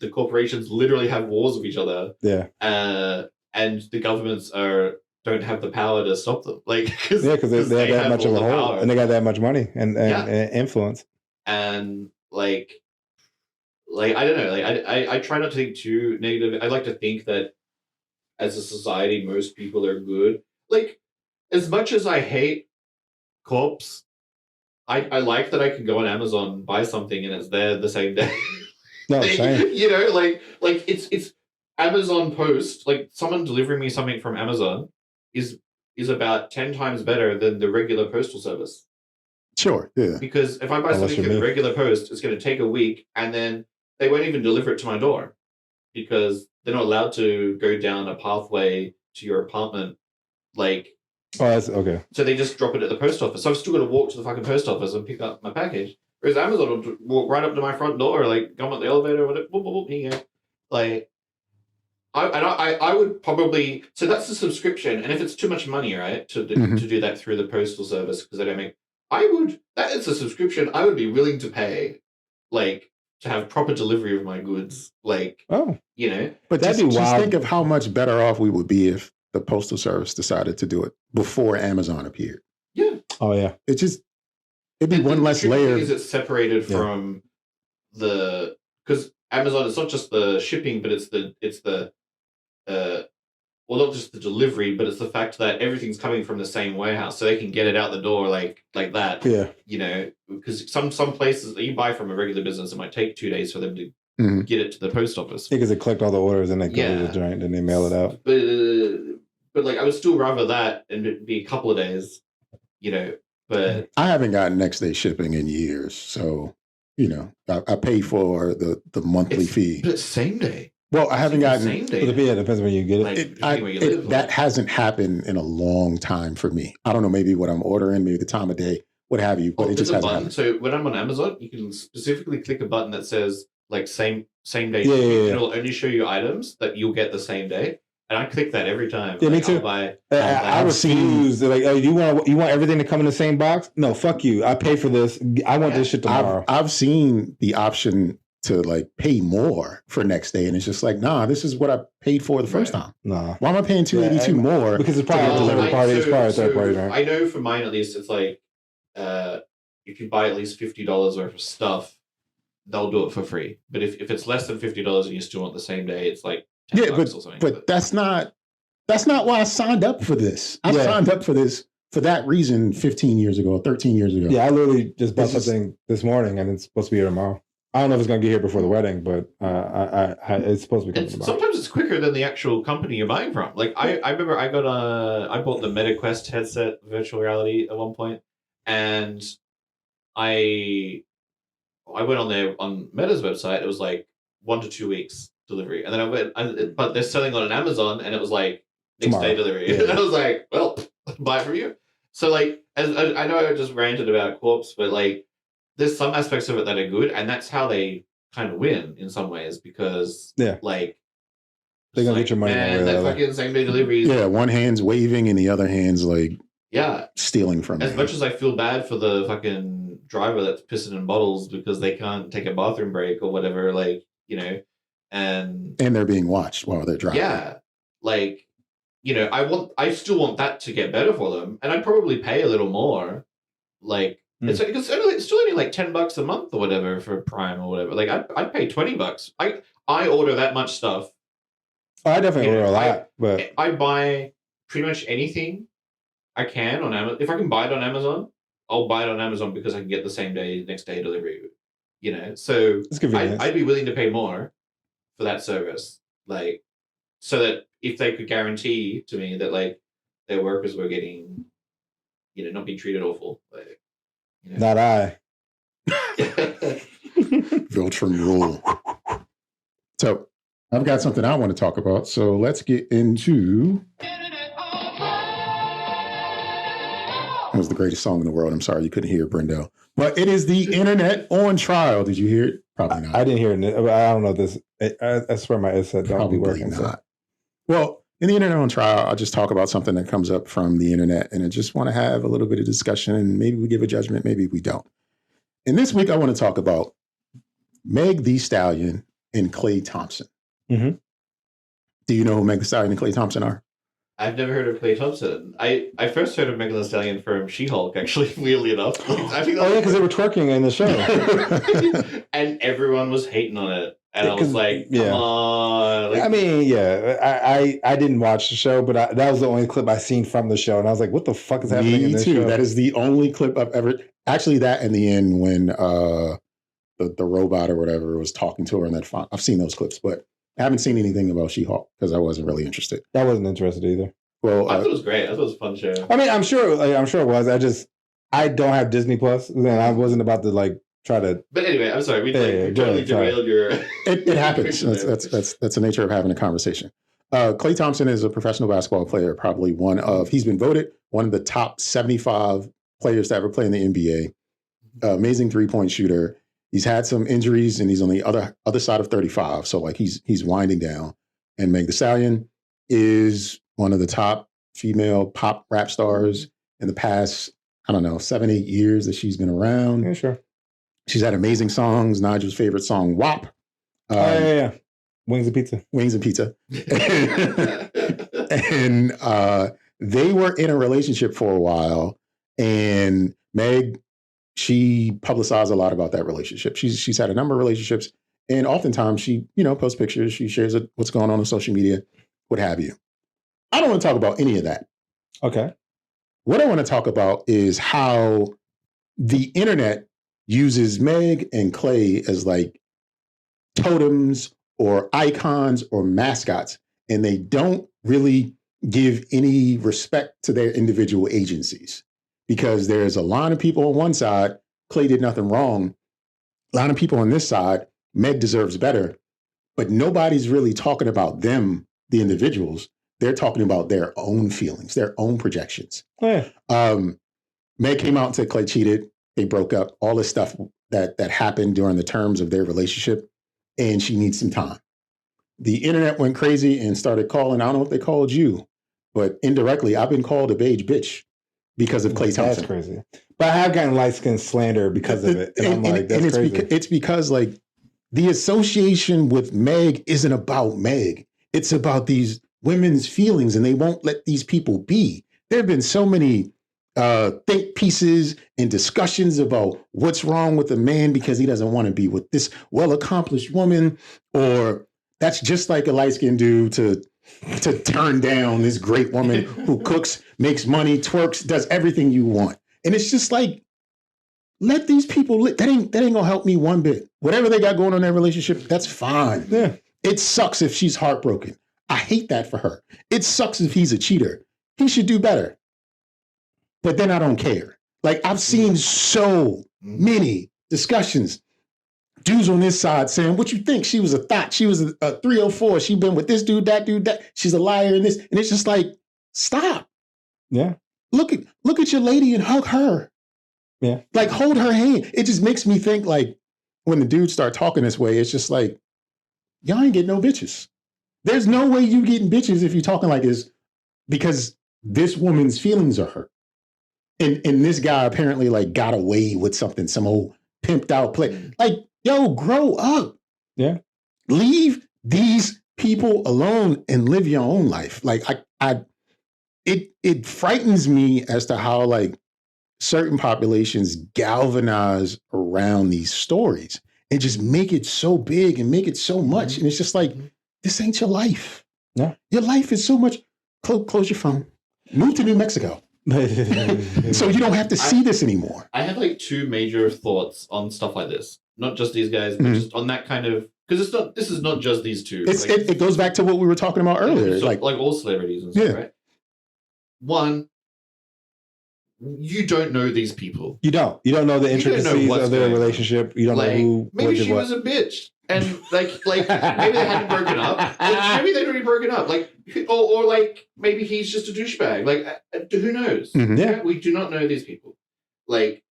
the corporations literally have wars with each other. Yeah. And the governments don't have the power to stop them. Like, because they have that much of a hold, and they got that much money and influence. And like I don't know, like I try not to think too negative. I like to think that as a society, most people are good. Like, as much as I hate corpse, I like that I can go on Amazon, buy something, and it's there the same day. No, same. You know, like it's Amazon Post, like someone delivering me something from Amazon is about 10 times better than the regular postal service. Sure, yeah. Because if I buy something through the regular post, it's going to take a week, and then they won't even deliver it to my door because they're not allowed to go down a pathway to your apartment, like. Oh, that's okay. So they just drop it at the post office. So I've still got to walk to the fucking post office and pick up my package. Whereas Amazon will walk right up to my front door, like come up the elevator, whatever. Boop, boop, boop, here you go. Like, I would probably. So that's the subscription, and if it's too much money, right, to do that through the postal service because they don't make. That is a subscription I would be willing to pay, like to have proper delivery of my goods, like you know. But that'd be wild. Just think of how much better off we would be if the postal service decided to do it before Amazon appeared. Yeah. Oh yeah. It'd be one less layer. Is it separated from because Amazon, it's not just the shipping, but it's the well, not just the delivery, but it's the fact that everything's coming from the same warehouse, so they can get it out the door like that. Yeah. You know, because some places that you buy from a regular business, it might take 2 days for them to get it to the post office. Because they collect all the orders and they go to the joint and they mail it out. But like, I would still rather that and it'd be a couple of days, you know. But I haven't gotten next day shipping in years, so you know, I pay for the monthly fee. But it's same day. Well, I haven't gotten same day. Yeah, it depends when you get it. Like, that hasn't happened in a long time for me. I don't know, maybe what I'm ordering, maybe the time of day, what have you, but it just hasn't happened. So when I'm on Amazon, you can specifically click a button that says like same day Yeah, shipping, yeah, yeah. it'll only show you items that you'll get the same day. And I click that every time. Yeah, me Like, too. I refuse. They're like, oh, you want everything to come in the same box? No, fuck you. I pay for this. I want this shit tomorrow. I've seen the option to like pay more for next day, and it's just like, nah, this is what I paid for the first time. Nah. Why am I paying $282 more? Because it's probably a delivery party. It's probably a third party, right? I know for mine at least, it's like if you buy at least $50 worth of stuff, they'll do it for free. But if it's less than $50 and you still want the same day, it's like $10 or something. But that's not why I signed up for this. I signed up for this for that reason 15 years ago, 13 years ago. Yeah, I literally just bought something this morning and it's supposed to be here tomorrow. I don't know if it's going to get here before the wedding, but it's supposed to be coming tomorrow. Sometimes it's quicker than the actual company you're buying from. Like I remember I bought the MetaQuest headset virtual reality at one point, and I went on Meta's website. It was like 1 to 2 weeks delivery, and then I went, but they're selling on Amazon, and it was like next day delivery. Yeah. And I was like, well, buy it from you. So like, as I know I just ranted about Corpse, but like, there's some aspects of it that are good, and that's how they kind of win in some ways, because like they're gonna get your money. Man, that fucking same day delivery. Yeah, one hand's waving and the other hand's like stealing from As much as I feel bad for the fucking driver that's pissing in bottles because they can't take a bathroom break or whatever, like, you know, and they're being watched while they're driving. Yeah, like, you know, I still want that to get better for them, and I'd probably pay a little more, like. It's still only like $10 a month or whatever for Prime or whatever. Like I'd pay $20. I order that much stuff. Oh, I definitely order a lot, but I buy pretty much anything I can on Amazon. If I can buy it on Amazon, I'll buy it on Amazon because I can get the same day, next day delivery. You know, so I'd be willing to pay more for that service, like, so that if they could guarantee to me that like their workers were getting, you know, not being treated awful, like. You know? Not I. Viltrum rule. So I've got something I want to talk about. So let's get into. That was the greatest song in the world. I'm sorry you couldn't hear it, Brendo. But it is the internet on trial. Did you hear it? Probably not. I didn't hear it. I don't know this. I swear my headset don't be working. Not. So. Well, in the internet on trial, I'll just talk about something that comes up from the internet, and I just want to have a little bit of discussion, and maybe we give a judgment, maybe we don't. And this week, I want to talk about Meg Thee Stallion and Klay Thompson. Mm-hmm. Do you know who Meg Thee Stallion and Klay Thompson are? I've never heard of Klay Thompson. I first heard of Meg Thee Stallion from She-Hulk, actually, weirdly enough. I think because they were twerking in the show. And everyone was hating on it. And I was like, come on. Like, I mean, I didn't watch the show, but that was the only clip I seen from the show. And I was like, what the fuck is happening in this show? That is the only clip I've ever... Actually, that in the end when the robot or whatever was talking to her in that font. I've seen those clips, but I haven't seen anything about She-Hulk because I wasn't really interested. I wasn't interested either. Well, I thought it was great. I thought it was a fun show. I mean, I'm sure it was. I don't have Disney Plus, and I wasn't about to like try to. But anyway, I'm sorry. We totally derailed your. It happens. That's the nature of having a conversation. Klay Thompson is a professional basketball player, probably he's been voted one of the top 75 players to ever play in the NBA. Amazing 3-point shooter. He's had some injuries, and he's on the other side of 35. So like he's winding down. And Meg Thee Stallion is one of the top female pop rap stars in the past, I don't know, 7-8 years that she's been around. Yeah, sure. She's had amazing songs. Nigel's favorite song, WAP. Yeah. Wings and Pizza. And they were in a relationship for a while. And Meg, she publicized a lot about that relationship. She's had a number of relationships. And oftentimes she, posts pictures. She shares what's going on social media, what have you. I don't want to talk about any of that. Okay. What I want to talk about is how the internet uses Meg and Klay as like totems or icons or mascots, and they don't really give any respect to their individual agencies, because there's a line of people on one side, Klay did nothing wrong. A line of people on this side, Meg deserves better, but nobody's really talking about them, the individuals. They're talking about their own feelings, their own projections. Yeah. Meg came out and said Klay cheated. They broke up. All this stuff that happened during the terms of their relationship. and she needs some time. The internet went crazy and started calling. I don't know if they called you, but indirectly, I've been called a beige bitch because of Klay Thompson. That's crazy. But I have gotten light skin slander because of it. And I'm like, that's crazy. It's because like the association with Meg isn't about Meg. It's about these women's feelings, and they won't let these people be. There have been so many think pieces and discussions about what's wrong with a man because he doesn't want to be with this well-accomplished woman, or that's just like a light-skinned dude to turn down this great woman who cooks, makes money, twerks, does everything you want. And it's just like, let these people live. That ain't gonna help me one bit. Whatever they got going on in their relationship, that's fine. Yeah. It sucks if she's heartbroken. I hate that for her. It sucks if he's a cheater. He should do better. But then I don't care. Like, I've seen so many discussions. Dudes on this side saying, what you think? She was a thought. She was a 304. She been with this dude, that. She's a liar in this. And it's just like, stop. Yeah. Look at your lady and hug her. Yeah. Like, hold her hand. It just makes me think, like, when the dudes start talking this way, it's just like, y'all ain't getting no bitches. There's no way you getting bitches if you're talking like this, because this woman's feelings are hurt. And this guy apparently like got away with something, some old pimped out play. Like, yo, grow up. Yeah. Leave these people alone and live your own life. Like, it frightens me as to how like certain populations galvanize around these stories and just make it so big and make it so much. And it's just like, this ain't your life. Yeah. Your life is so much. Close your phone. Move to New Mexico. So you don't have to see this anymore. I have like two major thoughts on stuff like this. Not just these guys, but just on that kind of, because this is not just these two. It goes back to what we were talking about earlier. So, like all celebrities and stuff, right? One, you don't know these people. You don't know the intricacies of their relationship. You don't know who. Maybe she was a bitch. And like maybe they hadn't broken up. Maybe they'd already broken up. Like, or like maybe he's just a douchebag. Like, who knows? Mm-hmm. Yeah, we do not know these people. Like,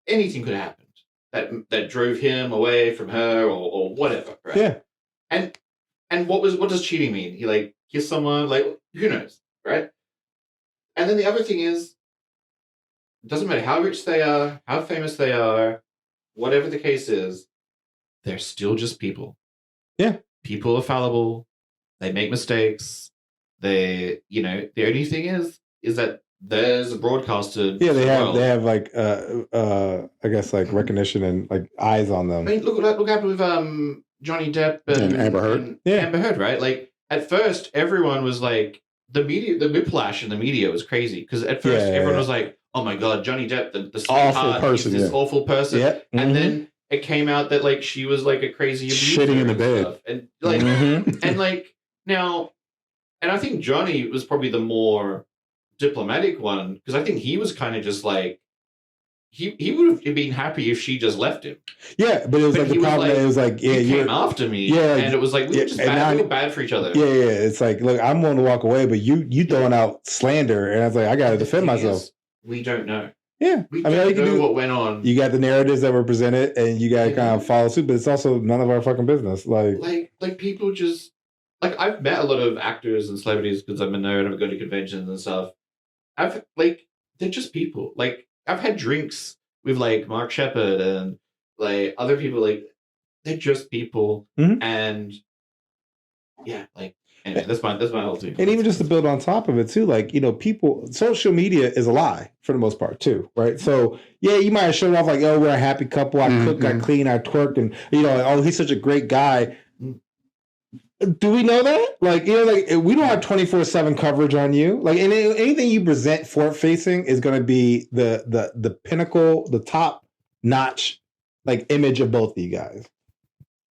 anything could have happened that drove him away from her or whatever. Right? Yeah. And what does cheating mean? He like kissed someone. Like, who knows? Right. And then the other thing is, it doesn't matter how rich they are, how famous they are, whatever the case is. They're still just people. Yeah. People are fallible. They make mistakes. The only thing is that there's a broadcaster. Yeah, they have like I guess like recognition and like eyes on them. I mean, look what happened with Johnny Depp and Amber Heard. Amber Heard, right? Like, at first everyone was like, the whiplash in the media was crazy, because at first everyone was like, oh my god, Johnny Depp, the awful person, this awful person. Yeah. Mm-hmm. And then it came out that like she was like a crazy abuser shitting in the bed, stuff. And like and like now, and I think Johnny was probably the more diplomatic one, because I think he was kind of just like, he would have been happy if she just left him. Yeah, but it was like the problem that it was like, you came after me, and it was like we were just bad, we were bad for each other. Yeah, it's like, look, I'm willing to walk away, but you throwing out slander, and I was like, I gotta defend myself. We don't know. Yeah, we don't know what went on. You got the narratives that were presented, and you got to kind of follow suit, but it's also none of our fucking business. Like people just, like, I've met a lot of actors and celebrities because I'm a nerd. I've gone to conventions and stuff. They're just people. Like, I've had drinks with like Mark Shepard and like other people. Like, they're just people, and yeah, like. Anyway, that's my whole thing. And even just to build on top of it too, like, people, social media is a lie for the most part too, right? So yeah, you might have shown off like, oh, we're a happy couple. I cook, I clean, I twerk, and oh, he's such a great guy. Do we know that? Like, like, we don't have 24/7 coverage on you. Like, anything you present forward facing is going to be the pinnacle, the top notch, like, image of both of you guys.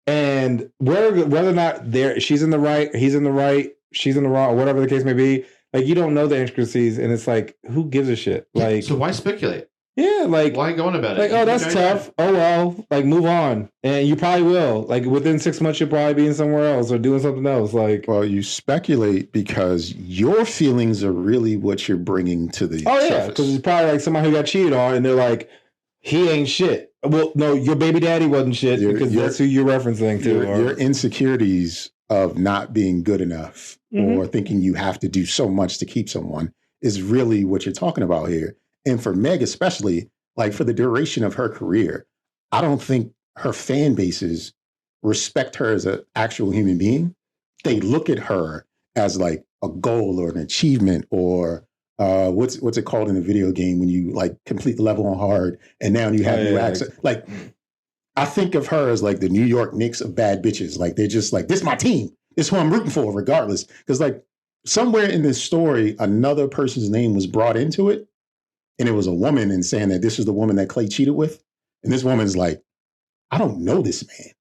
And whether or not she's in the right, he's in the right, she's in the wrong, or whatever the case may be, like, you don't know the intricacies, and it's like, who gives a shit? Like, so why speculate? Yeah, like, why go on about it? Like, oh, that's tough. Oh well, like, move on, and you probably will. Like, within 6 months, you'll probably be in somewhere else or doing something else. Like, well, you speculate because your feelings are really what you're bringing to the surface. Because it's probably like somebody who got cheated on, and they're like, he ain't shit. Well, no, your baby daddy wasn't shit because that's who you're referencing to. Your insecurities of not being good enough or thinking you have to do so much to keep someone is really what you're talking about here. And for Meg, especially, like for the duration of her career, I don't think her fan bases respect her as an actual human being. They look at her as like a goal or an achievement or what's it called in a video game when you like complete the level on hard and now you have new access. Like I think of her as like the New York Knicks of bad bitches. Like they're just like, this is my team. This is who I'm rooting for, regardless. Because like somewhere in this story, another person's name was brought into it, and it was a woman and saying that this is the woman that Klay cheated with. And this woman's like, I don't know this man.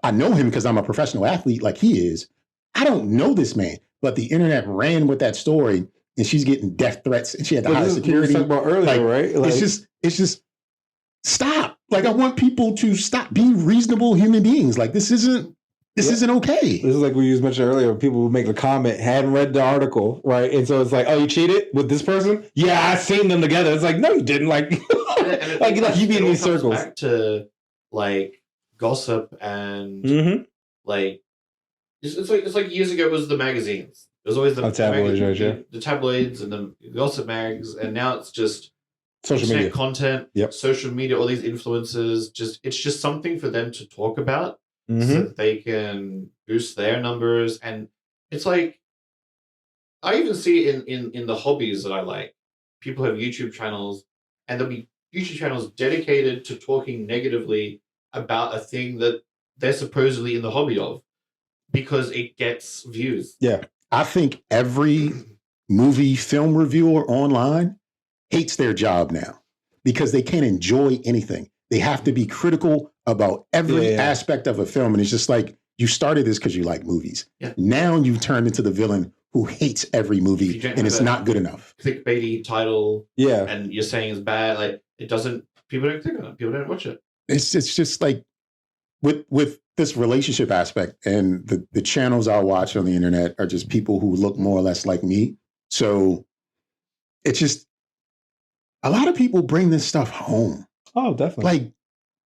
I know him because I'm a professional athlete like he is. I don't know this man. But the internet ran with that story, and she's getting death threats, and she had to hire security. Talking about earlier, like, right? Like, it's just stop. Like I want people to stop being reasonable human beings. Like this isn't okay. This is like we mentioned earlier. People would make the comment, hadn't read the article, right? And so it's like, oh, you cheated with this person? Yeah, I seen them together. It's like, no, you didn't. Like, like you be in these circles. Back to like gossip and like it's like years ago it was the magazines. It was always the tabloids, the tabloids and the gossip mags, and now it's just social media content, social media, all these influencers. It's just something for them to talk about so that they can boost their numbers. And it's like I even see it in the hobbies that I like. People have YouTube channels, and there'll be YouTube channels dedicated to talking negatively about a thing that they're supposedly in the hobby of because it gets views. Yeah. I think every movie film reviewer online hates their job now because they can't enjoy anything. They have to be critical about every aspect of a film. And it's just like, you started this because you like movies. Yeah. Now you've turned into the villain who hates every movie and it's not good enough. Clickbaity title. Yeah. And you're saying it's bad. Like it doesn't, people don't click on it. People don't watch it. It's just like with this relationship aspect, and the channels I watch on the internet are just people who look more or less like me. So it's just, a lot of people bring this stuff home. Oh, definitely. Like,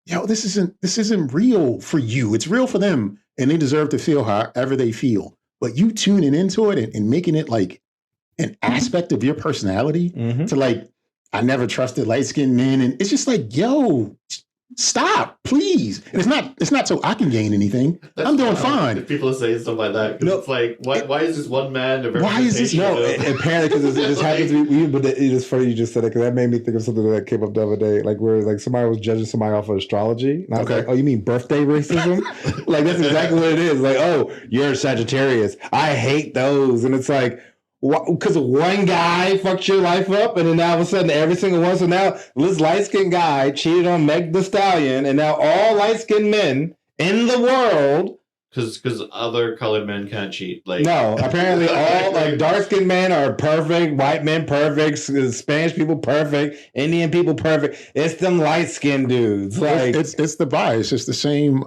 yo, this isn't real for you. It's real for them, and they deserve to feel however they feel. But you tuning into it and making it like an aspect of your personality to like, I never trusted light-skinned men, and it's just like, yo, stop, please. And it's not so I can gain anything. I'm doing fine. If people say stuff like that, because it's like, why is this one man a why is this apparently because it just happens to be, but it is funny you just said it, because that made me think of something that came up the other day, like where like somebody was judging somebody off of astrology, and I was like, oh, you mean birthday racism? Like that's exactly what it is. Like, oh, you're a Sagittarius, I hate those. And it's like, because one guy fucked your life up, and then now all of a sudden every single one. So now this light-skinned guy cheated on Meg the Stallion, and now all light-skinned men in the world, because other colored men can't cheat. Like no, apparently all like dark-skinned men are perfect, white men perfect, Spanish people perfect, Indian people perfect. It's them light-skinned dudes. Like it's the bias. It's the same.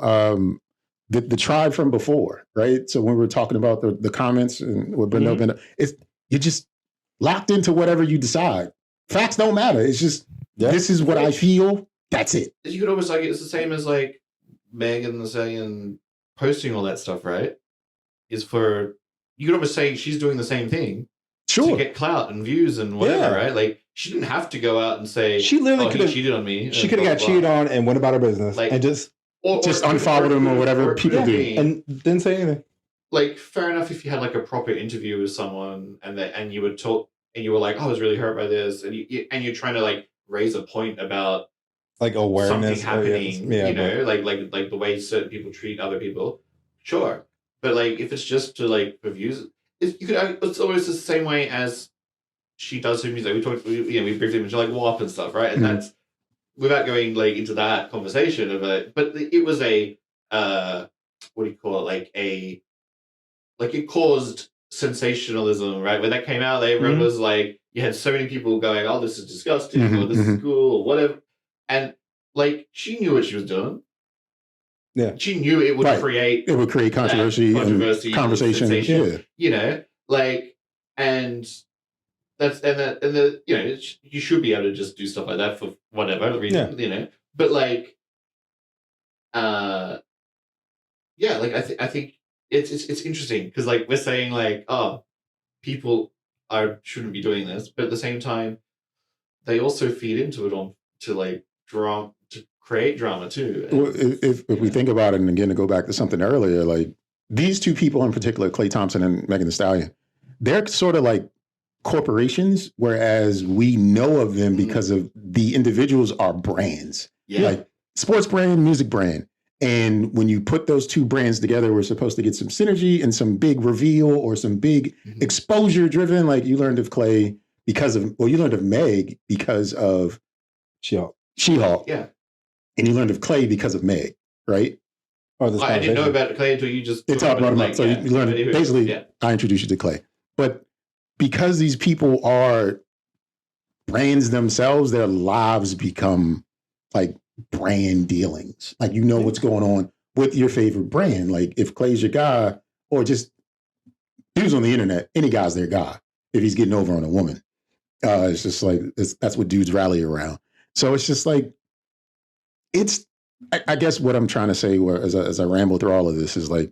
The tribe from before, right? So when we were talking about the comments and with Brendo, you're just locked into whatever you decide. Facts don't matter. It's just, this is what I feel. That's it. You could almost like it's the same as like Meg and the Stallion posting all that stuff, right? You could almost say she's doing the same thing. Sure. To get clout and views and whatever, right? Like she didn't have to go out and say she literally could have cheated on me. She could have got cheated on and went about her business, like, and just unfollowed him or whatever people do, and didn't say anything. Like, fair enough if you had like a proper interview with someone and you would talk and you were like, oh, I was really hurt by this, and you're trying to like raise a point about like awareness something happening, you know, like the way certain people treat other people. Sure, but like if it's just to like for views, it's always the same way as she does her music. We briefly mentioned like WAP and stuff, right? And that's without going like into that conversation of it, but it was a what do you call it? Like it caused sensationalism, right? When that came out, everyone was like, you had so many people going, "Oh, this is disgusting," or "This is cool," or whatever. And like she knew what she was doing. Yeah, she knew it would create controversy and conversation. Yeah, you know, like and. You know, you should be able to just do stuff like that for whatever reason, you know. But like yeah, like I think it's interesting because like we're saying like, oh, people shouldn't be doing this, but at the same time, they also feed into it to like drama to create drama too. And, Well, if we think about it, and again to go back to something earlier, like these two people in particular, Klay Thompson and Megan Thee Stallion, they're sort of like corporations, whereas we know of them because of the individuals are brands, like sports brand, music brand. And when you put those two brands together, we're supposed to get some synergy and some big reveal or some big exposure driven. Like you learned of Klay you learned of Meg because of She-Hulk. Yeah. And you learned of Klay because of Meg, right? I didn't know about Klay until you just talked about him. Like, so you learned basically. I introduced you to Klay, but because these people are brands themselves, their lives become like brand dealings. Like you know what's going on with your favorite brand. Like if Klay's your guy, or just dudes on the internet, any guy's their guy if he's getting over on a woman. It's just like that's what dudes rally around. So it's just like I guess what I'm trying to say as I ramble through all of this is like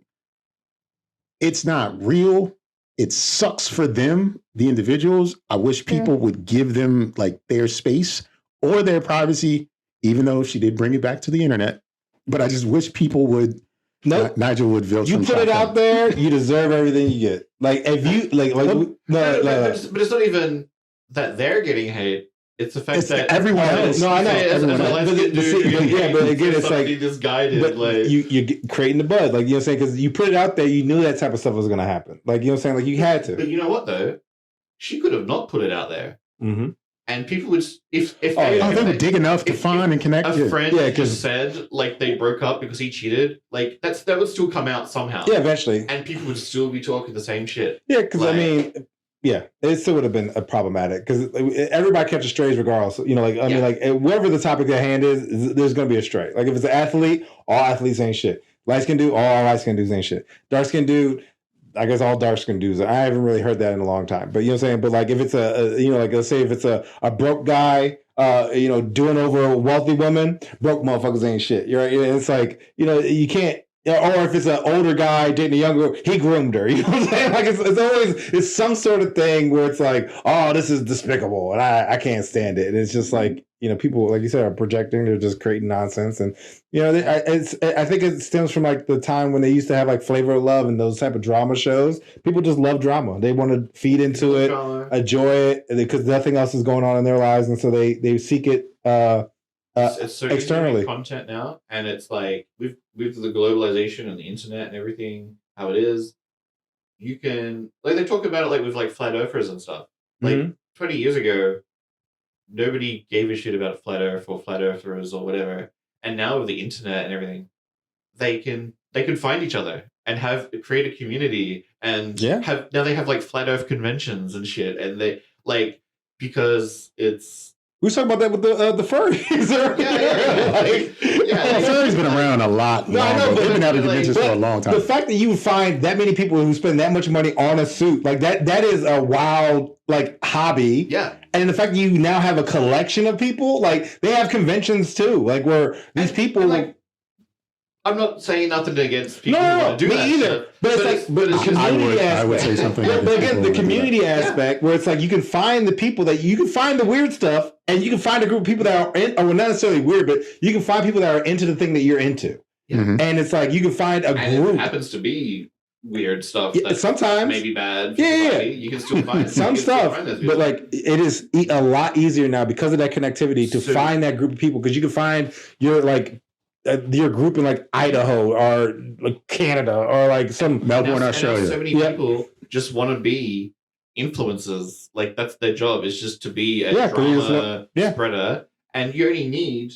it's not real. It sucks for them, the individuals. I wish people would give them like their space or their privacy, even though she did bring it back to the internet. But I just wish people would. Nope. Nygel would feel you put it out there, you deserve everything you get. Like if you but it's not even that they're getting hate. It's the fact that everyone else. No, I know. But again, it's like this guy did. But like you creating the buzz, like you know what I'm saying, because you put it out there, you knew that type of stuff was going to happen. Like you know what I'm saying, like you had to. But you know what though, she could have not put it out there, and people would if they were dig enough to find and connect. A friend just said like they broke up because he cheated, like that would still come out somehow. Yeah, eventually, and people would still be talking the same shit. Yeah, because I mean. Yeah, it still would have been problematic because everybody catches strays regardless. You know, like I mean, like wherever the topic at hand is, there's going to be a stray. Like if it's an athlete, all athletes ain't shit. Light skin dude, all light skin dudes ain't shit. Dark skin dude, I guess all dark skin dudes. I haven't really heard that in a long time. But you know what I'm saying. But like if it's like let's say if it's a broke guy, doing over a wealthy woman, broke motherfuckers ain't shit. You're right. It's like you can't. Or if it's an older guy dating a younger, he groomed her. You know what I'm saying? Like it's always some sort of thing where it's like, oh, this is despicable, and I can't stand it. And it's just like people, like you said, are projecting. They're just creating nonsense, and I think it stems from like the time when they used to have like Flavor of Love and those type of drama shows. People just love drama. They want to feed into it, enjoy it, because nothing else is going on in their lives, and so they seek it. It's so externally content now, and it's like with the globalization and the internet and everything how it is, you can like they talk about it like with like flat earthers and stuff. Like 20 years ago, nobody gave a shit about flat earth or flat earthers or whatever, and now with the internet and everything, they can find each other and create a community and now they have like flat earth conventions and shit, and they like because it's. We were talking about that with the furries. Furries been around a lot longer. They've been having conventions for a long time. The fact that you find that many people who spend that much money on a suit, like that is a wild like hobby. Yeah. And the fact that you now have a collection of people, like they have conventions too, like where these people like. I'm not saying nothing against people who want to do that. Me either. But it's the community aspect. I would say something. But again, the community aspect, where it's like you can find the people that you can find the weird stuff, and you can find a group of people that are not necessarily weird, but you can find people that are into the thing that you're into. Yeah. And it's like you can find a group. It happens to be weird stuff. Yeah, sometimes maybe bad. For you can still find some stuff, but like it is a lot easier now because of that connectivity to find that group of people, because you can find your group in like Idaho or like Canada or like some Melbourne, Australia. So many people just want to be influencers. Like that's their job, is just to be a drama spreader. And you only need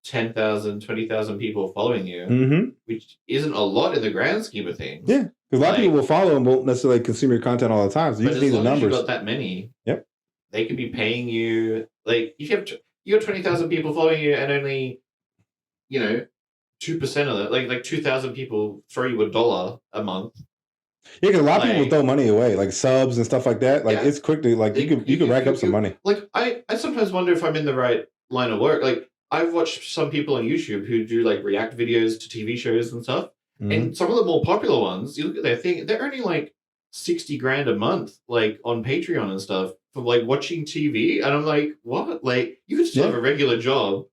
10,000, 20,000 people following you, which isn't a lot in the grand scheme of things. Yeah, because a lot of people will follow and won't necessarily consume your content all the time. So you just need the numbers. As you've got that many, they could be paying you. Like if you have 20,000 people following you and only 2% of that, like 2,000 people throw you $1 a month. Yeah, because a lot of people throw money away, like subs and stuff like that. Like it's quickly, like you could rack up some money. Like I sometimes wonder if I'm in the right line of work. Like I've watched some people on YouTube who do like react videos to TV shows and stuff. And some of the more popular ones, you look at their thing, they're earning like 60 grand a month, like on Patreon and stuff for like watching TV. And I'm like, what? Like, you could still have a regular job.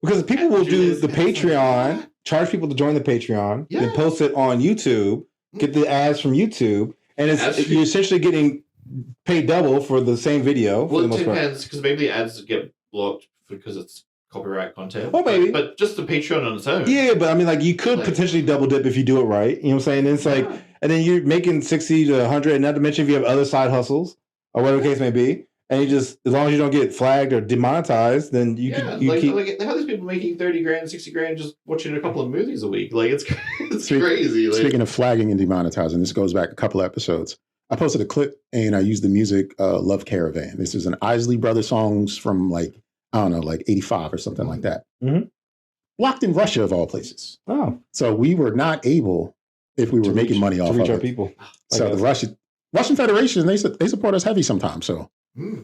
Because people will do the Patreon, charge people to join the Patreon, then post it on YouTube, get the ads from YouTube, and you're essentially getting paid double for the same video. Well, it depends, because maybe the ads get blocked because it's copyright content. Well, maybe. But just the Patreon on its own. Yeah, but I mean, like, you could potentially double dip if you do it right. You know what I'm saying? And it's like, and then you're making 60 to 100, and not to mention if you have other side hustles or whatever the case may be. And you just, as long as you don't get flagged or demonetized, then you can keep. Like, how are these people making 30 grand, 60 grand just watching a couple of movies a week? Like, it's crazy. Like, speaking of flagging and demonetizing, this goes back a couple of episodes. I posted a clip and I used the music Love Caravan. This is an Isley Brothers songs from like, I don't know, like 85 or something like that. Locked in Russia, of all places. Oh. So we were not able, if we were making money off of our it. people. So the Russian Federation, they support us heavy sometimes. So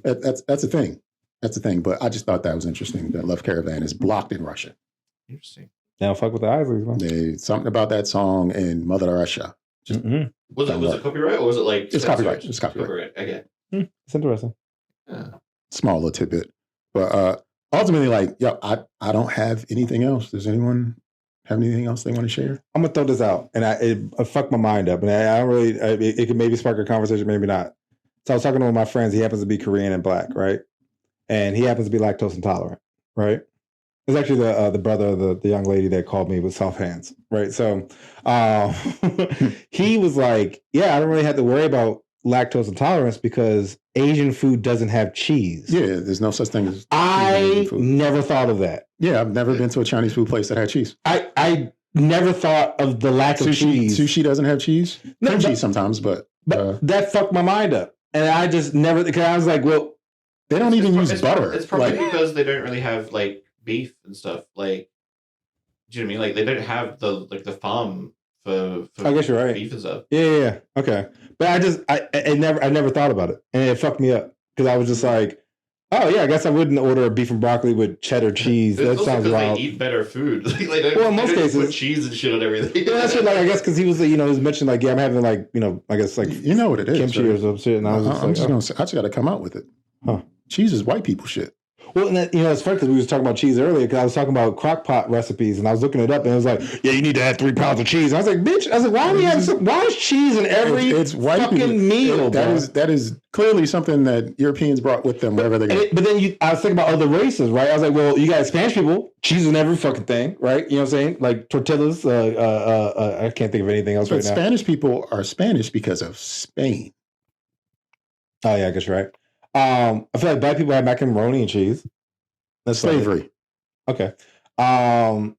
that's a thing. That's a thing. But I just thought that was interesting that Love Caravan is blocked in Russia. Interesting. Now fuck with the Isleys, man. Something about that song in Mother Russia. Just was it copyright or was it like it's copyright? It's copyright. Okay. It's interesting. Small little tidbit. But ultimately, like, I don't have anything else. Does anyone have anything else they want to share? I'm gonna throw this out, and it fucked my mind up, and I don't really. It could maybe spark a conversation, maybe not. So I was talking to one of my friends. He happens to be Korean and black, right? And he happens to be lactose intolerant, right? It's actually the brother of the young lady that called me with soft hands, right? So he was like, "Yeah, I don't really have to worry about lactose intolerance because Asian food doesn't have cheese." Yeah, there's no such thing as I never thought of that. Yeah, I've never been to a Chinese food place that had cheese. I never thought of the lack of cheese. Sushi doesn't have cheese? No, cheese sometimes, but that fucked my mind up. And I just never, because I was like, well, they don't even use butter. It's probably because they don't really have like beef and stuff. Like, do you know what I mean? Like, they don't have the farm for I guess you're right. Beef and stuff. Yeah. Okay. But I never thought about it. And it fucked me up. Because I was just like, oh yeah, I guess I wouldn't order a beef and broccoli with cheddar cheese. That sounds wild. They eat better food. Like, in most cases, put cheese and shit on everything. Yeah, that's what, like, I guess because he was, he was mentioning like, yeah, I'm having like, I guess like, you know what it is, kimchi or some shit. And I was I just got to come out with it. Huh? Cheese is white people shit. Well, and that, it's funny because we was talking about cheese earlier because I was talking about crock pot recipes and I was looking it up and it was like, yeah, you need to add 3 pounds of cheese. And I was like, bitch, why is cheese in every it's white fucking people, meal? That is clearly something that Europeans brought with them wherever they go. But then I was thinking about other races, right? I was like, well, you got Spanish people, cheese in every fucking thing, right? You know what I'm saying? Like tortillas. I can't think of anything else right now. Spanish people are Spanish because of Spain. Oh yeah, I guess you're right. I feel like black people have macaroni and cheese. That's slavery. Okay. But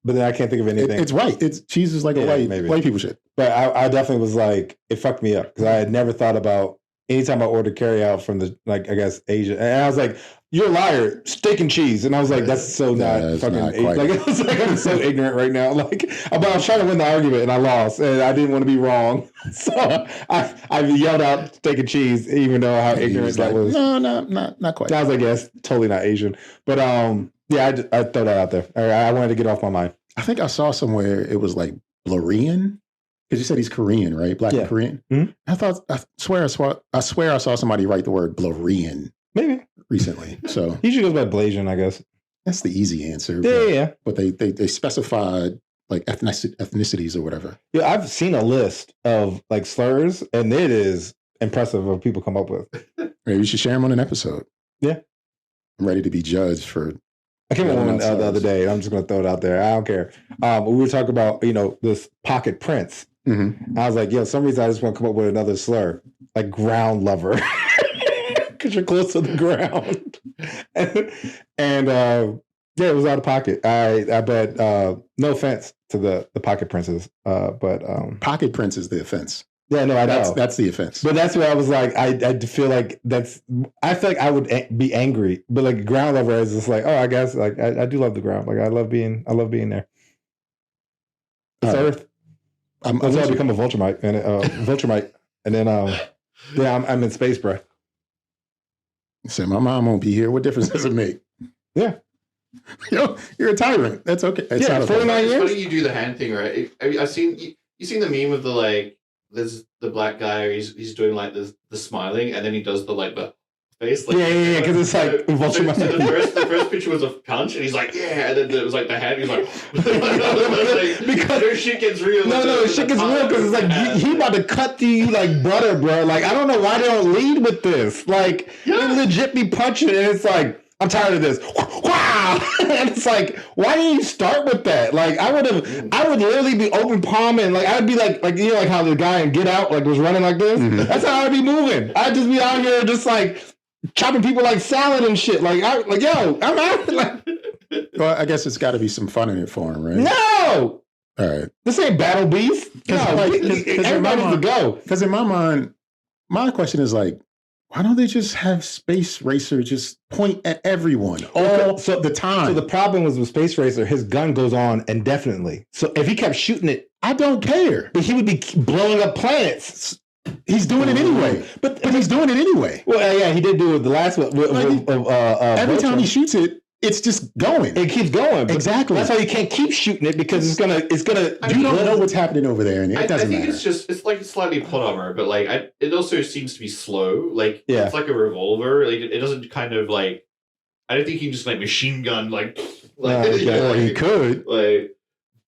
then I can't think of anything. It's white. Cheese is like a white people shit. But I definitely was like, it fucked me up because I had never thought about anytime I ordered carry out from the, like, I guess Asia. And I was like, you're a liar, steak and cheese. And I was like, that's so not fucking, like, I was like, I'm so ignorant right now. Like, but I was trying to win the argument and I lost and I didn't want to be wrong. So I yelled out steak and cheese, even though how ignorant that was. No, not quite. I was like, yes, totally not Asian. But yeah, I throw that out there. I wanted to get off my mind. I think I saw somewhere it was like Blarian. Because you said he's Korean, right? Black and Korean. Mm-hmm. I swear I saw somebody write the word Blarian. Maybe recently. So he usually goes by Blasian, I guess. That's the easy answer. Yeah. But they specified like ethnicities or whatever. Yeah, I've seen a list of like slurs, and it is impressive what people come up with. Maybe we should share them on an episode. Yeah, I'm ready to be judged for. I came up with one the other day. I'm just going to throw it out there. I don't care. We were talking about this pocket prince. Mm-hmm. I was like, some reason I just want to come up with another slur, like ground lover, because you're close to the ground. and it was out of pocket. I bet no offense to the pocket princes, but pocket prince is the offense. Yeah, no, I know that's the offense. But that's where I was like, I feel like I feel like I would be angry, but like ground lover is just like, I guess like I do love the ground. Like I love being there. It's Earth. That's why I become a Vulturemite and then I'm in space, bro. Say my mom won't be here. What difference does it make? Yeah. You're a tyrant. That's okay. It's Yeah, not okay. 49 It's years. funny you do the hand thing, right? I've seen you seen the meme of the like there's the black guy he's doing like the smiling and then he does the face like Yeah, because it's like so the first picture was a punch and he's like yeah and then it was like the hand he's like because their shit gets real. No, shit gets real because it's like he about to cut through you like butter, bro. Like I don't know why they don't lead with this. Like they legit be punching and it's like I'm tired of this. Wow, and it's like why didn't you start with that? Like I would literally be open palming. Like I'd be like you know like how the guy in Get Out like was running like this. Mm-hmm. That's how I'd be moving. I'd just be out here just like chopping people like salad and shit. Like yo, I'm out. Like, well, I guess it's got to be some fun in it for him, right? No. All right. This ain't Battle Beast. No, everybody's to go. Because in my mind, my question is like, why don't they just have Space Racer just point at everyone all the time? So the problem was with Space Racer, his gun goes on indefinitely. So if he kept shooting it, I don't care. But he would be blowing up planets. He's doing it anyway. But he's doing it anyway. Well, yeah, he did do it with the last one. Every time he shoots it, it's just going. It keeps going. Exactly. That's why you can't keep shooting it because it's gonna. You don't know what's happening over there, and it doesn't matter. It's like slightly plot armor, but like it also seems to be slow. Like it's like a revolver. Like it doesn't kind of like. I don't think he can just like machine gun like. Well, he could. Like,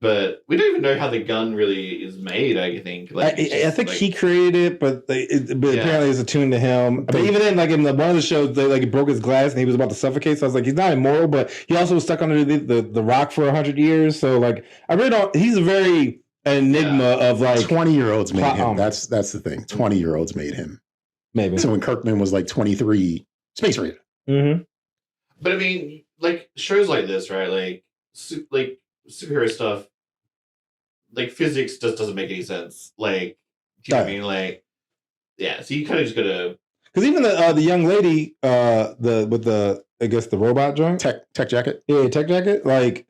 but we don't even know how the gun really is made. I think. Like, I think he created it, but apparently it's attuned to him. But even then, like in one of the shows, they like broke his glass and he was about to suffocate. So I was like, he's not immortal, but he also was stuck under the rock for 100 years. So like, I really don't. He's a very enigma of like 20-year-olds made him. That's the thing. 20-year-olds made him. Maybe. So when Kirkman was like 23, Space Racer. Mm-hmm. But I mean, like shows like this, right? Like superhero stuff. Like physics just doesn't make any sense. Like, do you know what I mean? Like, yeah. So you kind of just gotta. Because even the young lady, with the I guess the robot joint, tech jacket, yeah, tech jacket, like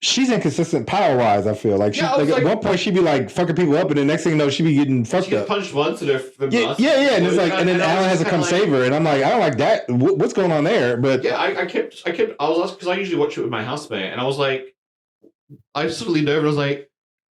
she's inconsistent power wise. I feel like at one point she'd be like fucking people up, and the next thing you know she'd be getting fucked up. She gets punched once and yeah, and it's like, and then Alan has to come save her, and I'm like, I don't like that. What's going on there? But yeah, I kept. I was because I usually watch it with my housemate, and I was like, I suddenly know, but I was like.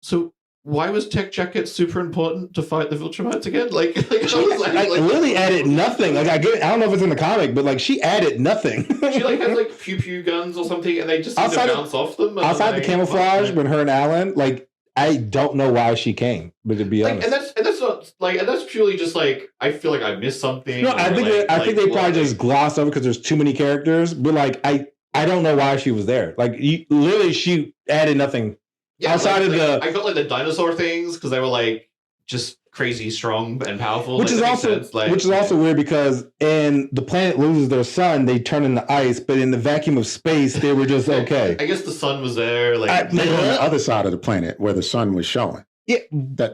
So why was Tech Jacket super important to fight the Viltrumites again? Like Lily added nothing. Like I don't know if it's in the comic, but like she added nothing. She like has like pew pew guns or something, and they just seem to bounce off them. Outside the camouflage, when her and Alan, like I don't know why she came, but to be honest, and that's not like, and that's purely just like I feel like I missed something. No, I think they probably just glossed over because there's too many characters. But like I don't know why she was there. Like literally, she added nothing. Yeah, outside of the, I got like the dinosaur things because they were like just crazy strong and powerful. Which is also weird because in the planet loses their sun, they turn into ice, but in the vacuum of space, they were just okay. I guess the sun was there. Like they were on the other side of the planet where the sun was showing. Yeah,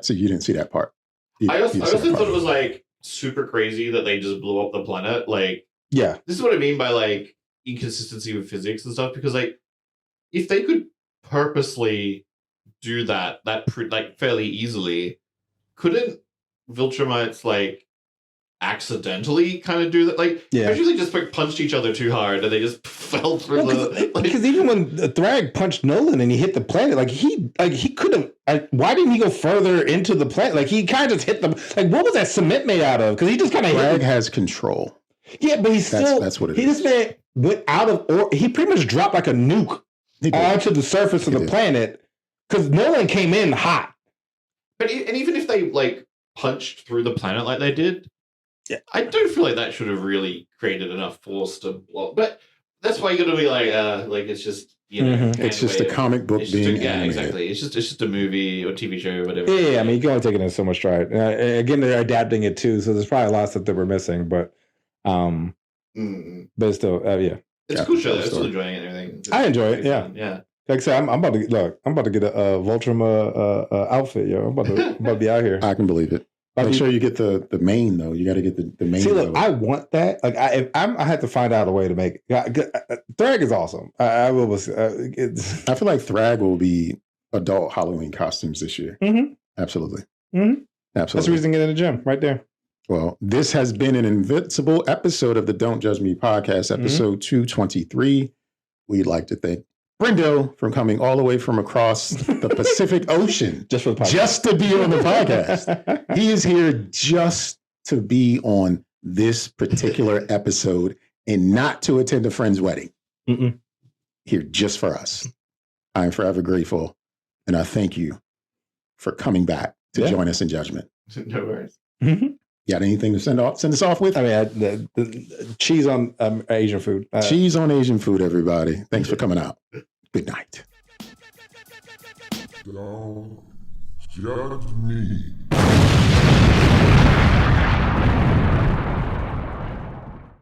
so you didn't see that part. I also thought it was like super crazy that they just blew up the planet. Like, yeah, this is what I mean by like inconsistency with physics and stuff. Because like, if they could purposely do that like fairly easily, couldn't Viltrumites like accidentally kind of do that? Like, usually they just like punched each other too hard and they just fell through because even when Thrag punched Nolan and he hit the planet, like he could have. Why didn't he go further into the planet? Like he kind of just hit them. Like what was that cement made out of? Because he just kind of Thrag has control. Yeah, but that's what it is. He just went out of. He pretty much dropped like a nuke onto the surface of the planet. Because Nolan came in hot. But even if they like punched through the planet like they did, I don't feel like that should have really created enough force to blow. But that's why you're gonna be like it's just it's just a comic book being animated. Exactly. It's just a movie or TV show or whatever. Yeah, I mean you can only take it in so much stride. Again, they're adapting it too, so there's probably a lot of stuff that we're missing. But but still, yeah. It's a cool show. I'm still enjoying it and everything. I enjoy it. Yeah. Fun. Yeah. Like I said, I'm about to get a Voltrum outfit, yo. I'm about to be out here. I can believe it. Make sure you get the mane though. You got to get the mane. See, look, I want that. Like I had to find out a way to make it. Thrag is awesome. I will. I feel like Thrag will be adult Halloween costumes this year. Mm-hmm. Absolutely. Mm-hmm. Absolutely. That's the reason to get in the gym right there. Well, this has been an invincible episode of the Don't Judge Me podcast, episode 223. we'd like to thank Brendo for coming all the way from across the Pacific Ocean Just for the podcast. just to be on the podcast. He is here just to be on this particular episode and not to attend a friend's wedding. Mm-mm. Here just for us. I am forever grateful, and I thank you for coming back to join us in judgment. No worries. Mm-hmm. You got anything to send us off with? I mean, the cheese on Asian food. Cheese on Asian food, everybody. Thanks for coming out. Good night. Don't judge me.